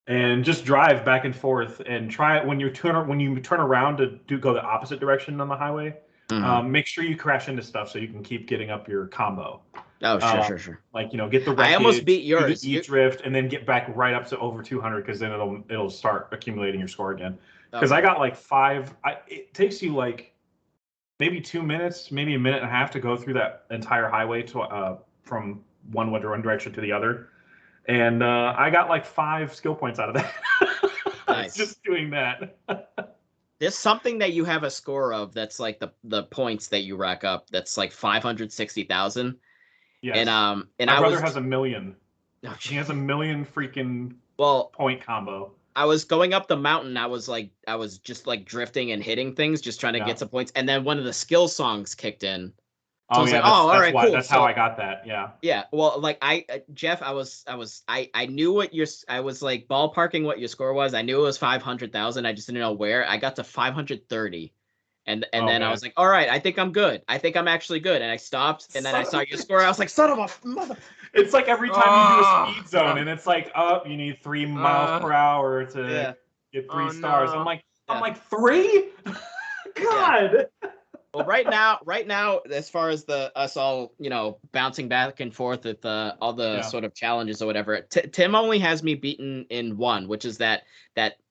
And just drive back and forth and try it when you turn around to go the opposite direction on the highway. Mm-hmm. Make sure you crash into stuff so you can keep getting up your combo. Oh, sure. Get the wreckage, I almost beat yours. Do the drift, and then get back right up to over 200 because then it'll start accumulating your score again. Because I got 5. It takes you maybe 2 minutes, maybe a minute and a half to go through that entire highway to from one direction to the other. And I got 5 skill points out of that. Nice. Just doing that. There's something that you have a score of that's the points that you rack up. That's 560,000. Yes. And my brother has 1 million. Oh, he has 1 million freaking point combo. I was going up the mountain. I was just drifting and hitting things, just trying to get some points. And then one of the skill songs kicked in. So I was like, all right, cool. That's how I got that. Yeah. Yeah. Well, like Jeff, I knew what I was like ballparking what your score was. I knew it was 500,000. I just didn't know where. I got to 530. And then man. I was like, all right, I think I'm good. I think I'm actually good. And I stopped, and then I saw your score. I was like, son of a mother. It's like every time you do a speed zone, and it's like, you need 3 miles per hour to get 3 stars. No. I'm like 3? God. Yeah. Well, right now, as far as us all, bouncing back and forth with all the sort of challenges or whatever, Tim only has me beaten in one, which is that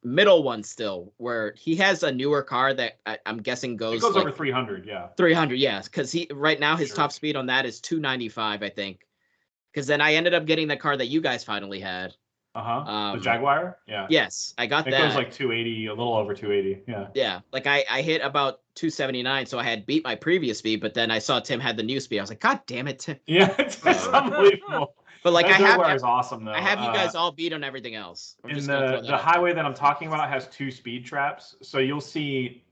middle one still, where he has a newer car that I'm guessing goes like, over 300, yeah. 300, yes, because right now his top speed on that is 295, I think. Because then I ended up getting the car that you guys finally had. The Jaguar? Yeah. Yes, I got that. It goes like 280, a little over 280. Yeah. Yeah. Like I hit about 279, so I had beat my previous speed, but then I saw Tim had the new speed. I was like, God damn it, Tim. Yeah, it's unbelievable. But like that Jaguar is awesome though. I have you guys all beat on everything else. The highway that I'm talking about has 2 speed traps. So you'll see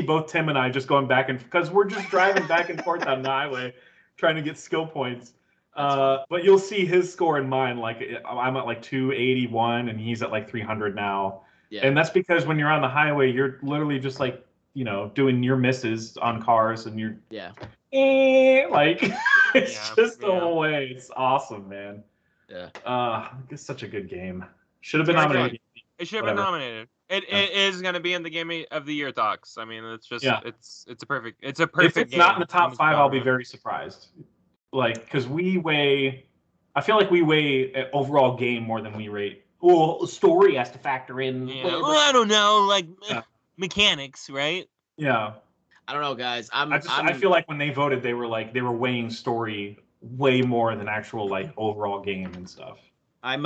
both Tim and I just going back and because we're just driving back and forth on the highway trying to get skill points. But you'll see his score and mine. Like I'm at like 281 and he's at like 300 now. Yeah. And that's because when you're on the highway, you're literally just like, doing near misses on cars and you're like it's just the whole way. It's awesome, man. Yeah. It's such a good game. Should have been nominated. It should have been nominated. It is going to be in the Game of the Year talks. I mean, it's just it's a perfect game. If it's not in the top 5, I'll be very surprised. Like, because I feel like we weigh an overall game more than we rate. Well, story has to factor in. Yeah. Well, I don't know, like mechanics, right? Yeah. I don't know, guys. I feel like when they voted, they were weighing story way more than actual like overall game and stuff. I'm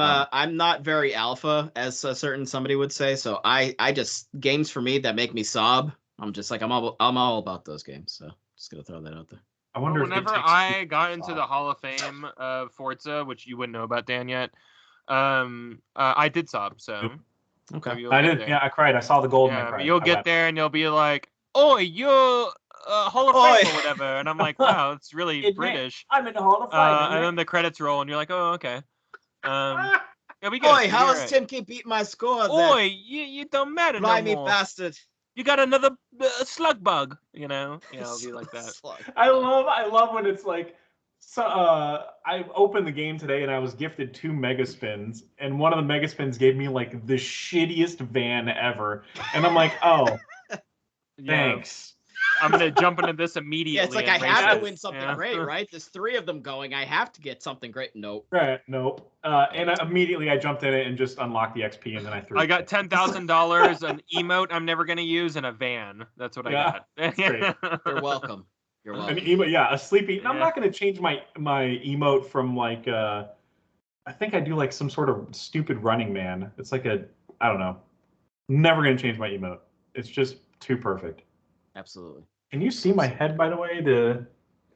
not very alpha, as a certain somebody would say. So I just games for me that make me sob. I'm just like I'm all about those games. So just gonna throw that out there. I wonder whenever I got into the Hall of Fame of Forza, which you wouldn't know about, Dan, yet, I did sob. So okay, I did. Yeah, I cried. I saw the gold. Yeah, and you'll get there and you'll be like, "Oh, you're Hall of Fame or whatever," and I'm like, "Wow, it's really British." I'm in the Hall of Fame. And then the credits roll, and you're like, "Oh, okay." Yeah, we good. Oi, how does Tim keep beating my score? Oi, you don't matter no more. Bastard. You got another slug bug, it'll be like that. I love when it's like, so I opened the game today and I was gifted 2 mega spins, and one of the mega spins gave me like the shittiest van ever, and I'm like, oh, thanks. I'm gonna jump into this immediately. Yeah, it's like I have to win something great, right? There's 3 of them going. I have to get something great. Nope. Right. Nope. And immediately I jumped in it and just unlocked the XP, and then I threw. I got $10,000, an emote I'm never gonna use, and a van. That's what I got. You're welcome. You're welcome. An emote, a sleepy. And I'm not gonna change my emote from like I think I do like some sort of stupid Running Man. It's like I don't know. Never gonna change my emote. It's just too perfect. Absolutely. Can you see my head, by the way?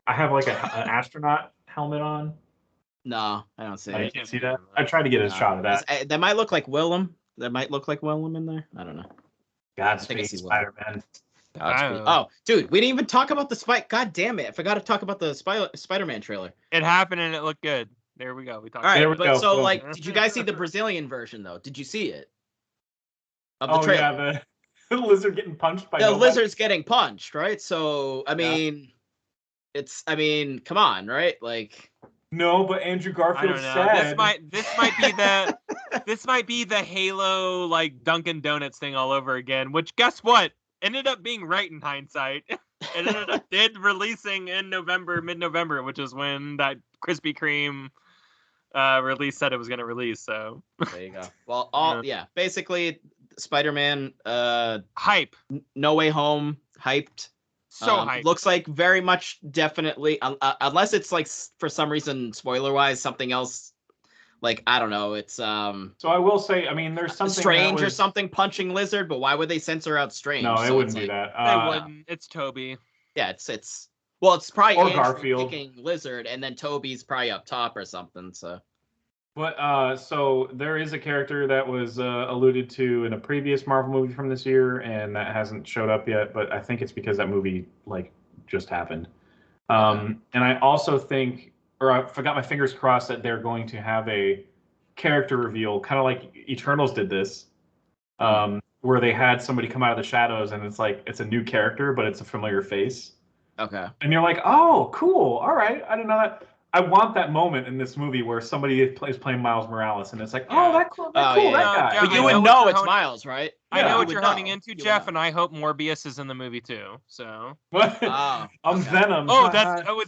I have like an astronaut helmet on. No, I don't see it. You can't see that? I tried to get a shot of that. That might look like Willem. That might look like Willem in there. I don't know. Godspeed, Spider-Man. Oh, dude, we didn't even talk about the Spider. God damn it! I forgot to talk about the Spider-Man trailer. It happened and it looked good. There we go. We talked. All right, but so like, did you guys see the Brazilian version though? Did you see it? Of the trailer. Yeah, the lizard getting punched by the lizard's getting punched, right? So I mean, come on, right? Like. No, but Andrew Garfield said this might be the Halo like Dunkin' Donuts thing all over again. Which guess what? Ended up being right in hindsight. It ended up releasing in mid-November, which is when that Krispy Kreme release said it was going to release. So there you go. Well, basically Spider-Man hype. No Way Home hyped. So hyped. Looks like very much definitely unless it's like for some reason spoiler wise something else, like I don't know, it's so I will say, I mean, there's something Strange or something punching lizard, but why would they censor out Strange? No, it wouldn't do that. They wouldn't. It's Toby. Yeah, it's probably or Andrew Garfield picking lizard, and then Toby's probably up top or something. So. But so there is a character that was alluded to in a previous Marvel movie from this year, and that hasn't showed up yet. But I think it's because that movie like just happened. And I also think, or I got my fingers crossed that they're going to have a character reveal, kind of like Eternals did this, where they had somebody come out of the shadows and it's a new character, but it's a familiar face. Okay. And you're like, oh, cool. All right. I didn't know that. I want that moment in this movie where somebody is playing Miles Morales, and it's like, oh, that guy. Yeah, but you would know it's Miles, right? I know what you're honing into, Jeff, and I hope Morbius is in the movie too. So. I'm Venom. Oh, is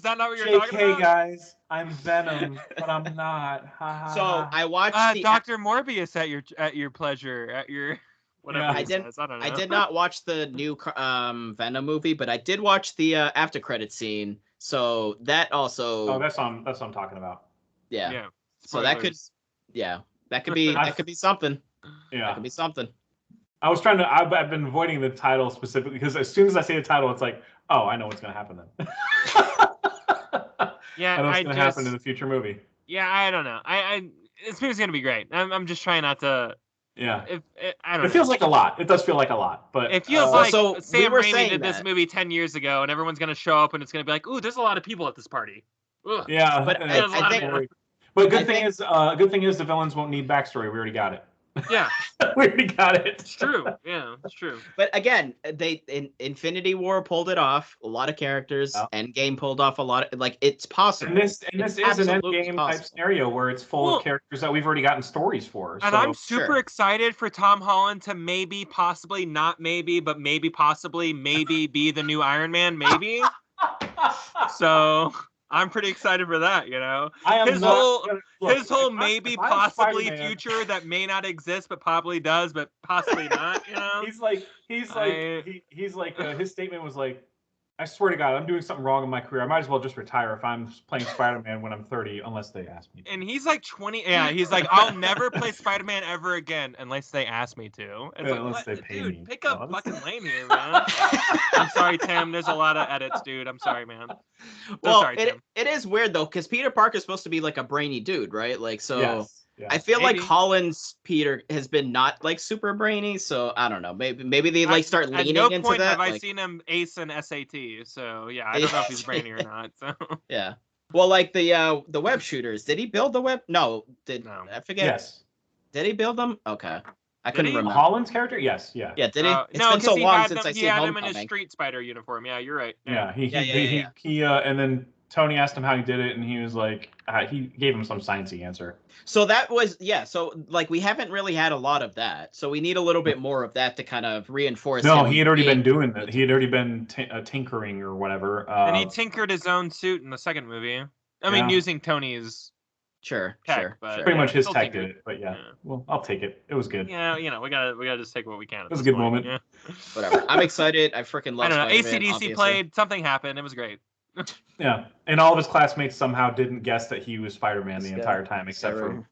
that not what you're talking about? JK, guys, I'm Venom, but I'm not. So I watched Dr. Morbius at your pleasure, at your. Whatever I don't know. I did not watch the new Venom movie, but I did watch the after credit scene. So that also. Oh, that's what I'm talking about. Yeah. Yeah. So that could be something. Yeah. That could be something. I was trying to. I've been avoiding the title specifically because as soon as I say the title, it's like, oh, I know what's going to happen then. Yeah, I know what's going to happen in the future movie. Yeah, I don't know. This movie's going to be great. I'm just trying not to. Yeah. I don't know. It feels like a lot. It does feel like a lot, but it feels like Sam Raimi did this movie 10 years ago, and everyone's gonna show up, and it's gonna be like, ooh, there's a lot of people at this party. Ugh. Yeah, but I think. But good thing is the villains won't need backstory. We already got it. Yeah, we already got it. It's true. Yeah, it's true. But again, Infinity War pulled it off. A lot of characters. Endgame pulled off a lot. It's possible. And this is an Endgame type scenario where it's full of characters that we've already gotten stories for. And I'm super excited for Tom Holland to maybe, possibly, not maybe, but maybe, possibly, maybe be the new Iron Man. Maybe. So. I'm pretty excited for that, you know. His whole maybe possibly future that may not exist but probably does, but possibly not, you know. His statement was like, I swear to God, I'm doing something wrong in my career. I might as well just retire if I'm playing Spider-Man when I'm 30, unless they ask me to. And he's like 20. Yeah, he's like, I'll never play Spider-Man ever again unless they ask me to. It's unless they pay me. Pick up fucking lane here, man. I'm sorry, Tim. There's a lot of edits, dude. I'm sorry, man. It is weird though, because Peter Parker's supposed to be like a brainy dude, right? Like so. Yes. Yeah. I feel like Holland's Peter has been not like super brainy, so I don't know. Maybe they start leaning into that. At no point have I seen him ace an SAT, so yeah, I don't know if he's brainy or not. So yeah, well, like the web shooters, did he build the web? No, I forget? Yes, did he build them? Okay, I couldn't remember. Holland's character, yes, yeah. Yeah, did he? It's been so long since I seen Homecoming. He had him in his Street Spider uniform. Yeah, you're right. Yeah, he and then Tony asked him how he did it, and he was like, he gave him some sciencey answer. So that was, so like we haven't really had a lot of that. So we need a little bit more of that to kind of reinforce. No, he had already been doing that. He had already been tinkering or whatever. And he tinkered his own suit in the second movie. I mean, using Tony's tech, but pretty much his tech did it. But yeah, well, I'll take it. It was good. Yeah, you know, we gotta just take what we can. It was a good moment. Yeah. Whatever. I'm excited. I freaking love. I don't know. Spider-Man, AC/DC obviously. played. Something happened. It was great. Yeah, and all of his classmates somehow didn't guess that he was Spider-Man the entire time, except for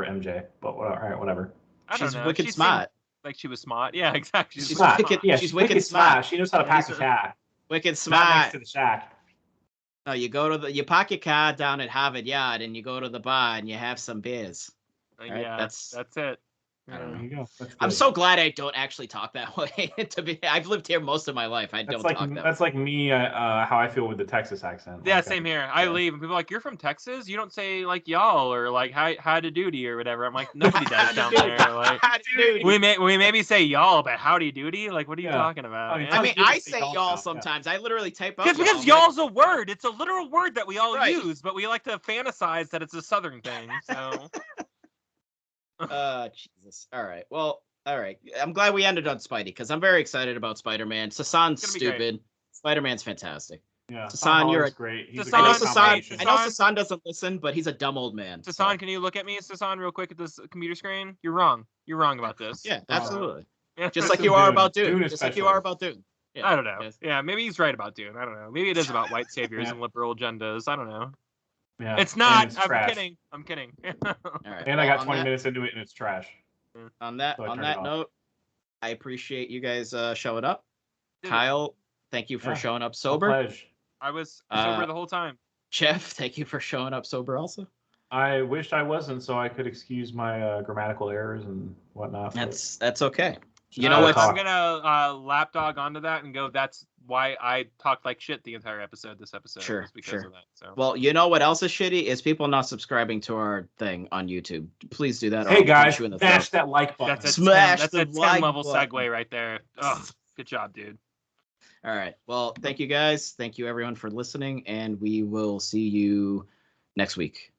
MJ. But all right, whatever. She's wicked smart. Like she was smart. Yeah, exactly. She's smart. She's wicked smart. She knows how to pack a car. Wicked smart. Next to the shack. No, you park your car down at Harvard Yard and you go to the bar and you have some beers. Right? Yeah, that's it. I don't know. There you go. I'm so glad I don't actually talk that way. I've lived here most of my life. Don't talk that way. That's like me, how I feel with the Texas accent. Yeah, same here. I leave and people are like, "You're from Texas? You don't say like y'all or like how to doody or whatever." I'm like, nobody does down there. Like, we maybe say y'all, but howdy doody. Like, what are you talking about? I mean, I say y'all sometimes. I literally type out. Because y'all's a word. It's a literal word that we all use, but we like to fantasize that it's a Southern thing. So. Jesus. All right. Well, all right. I'm glad we ended on Spidey because I'm very excited about Spider-Man. Sasan's stupid. Spider-Man's fantastic. Yeah. Sasan, you're great. I know Sasan doesn't listen, but he's a dumb old man. Sasan, can you look at me, Sasan, real quick at this computer screen? You're wrong. You're wrong about this. Yeah, absolutely. Just like you are about Dune. Just like you are about Dune. Yeah. I don't know. Yes. Yeah, maybe he's right about Dune. I don't know. Maybe it is about white saviors and liberal agendas. I don't know. Yeah, it's not. I'm kidding. All right. And I got 20 minutes into it, and it's trash. On that note, I appreciate you guys showing up. Kyle, thank you for showing up sober. I was sober the whole time. Jeff, thank you for showing up sober also. I wished I wasn't, so I could excuse my grammatical errors and whatnot. That's okay. You know what? I'm gonna lapdog onto that and go. That's why I talked like shit the entire episode. This episode was because of that. So. Well, you know what else is shitty is people not subscribing to our thing on YouTube. Please do that. Hey guys, smash that like button. That's a 10 level segue right there. Oh, good job, dude. All right. Well, thank you guys. Thank you everyone for listening, and we will see you next week.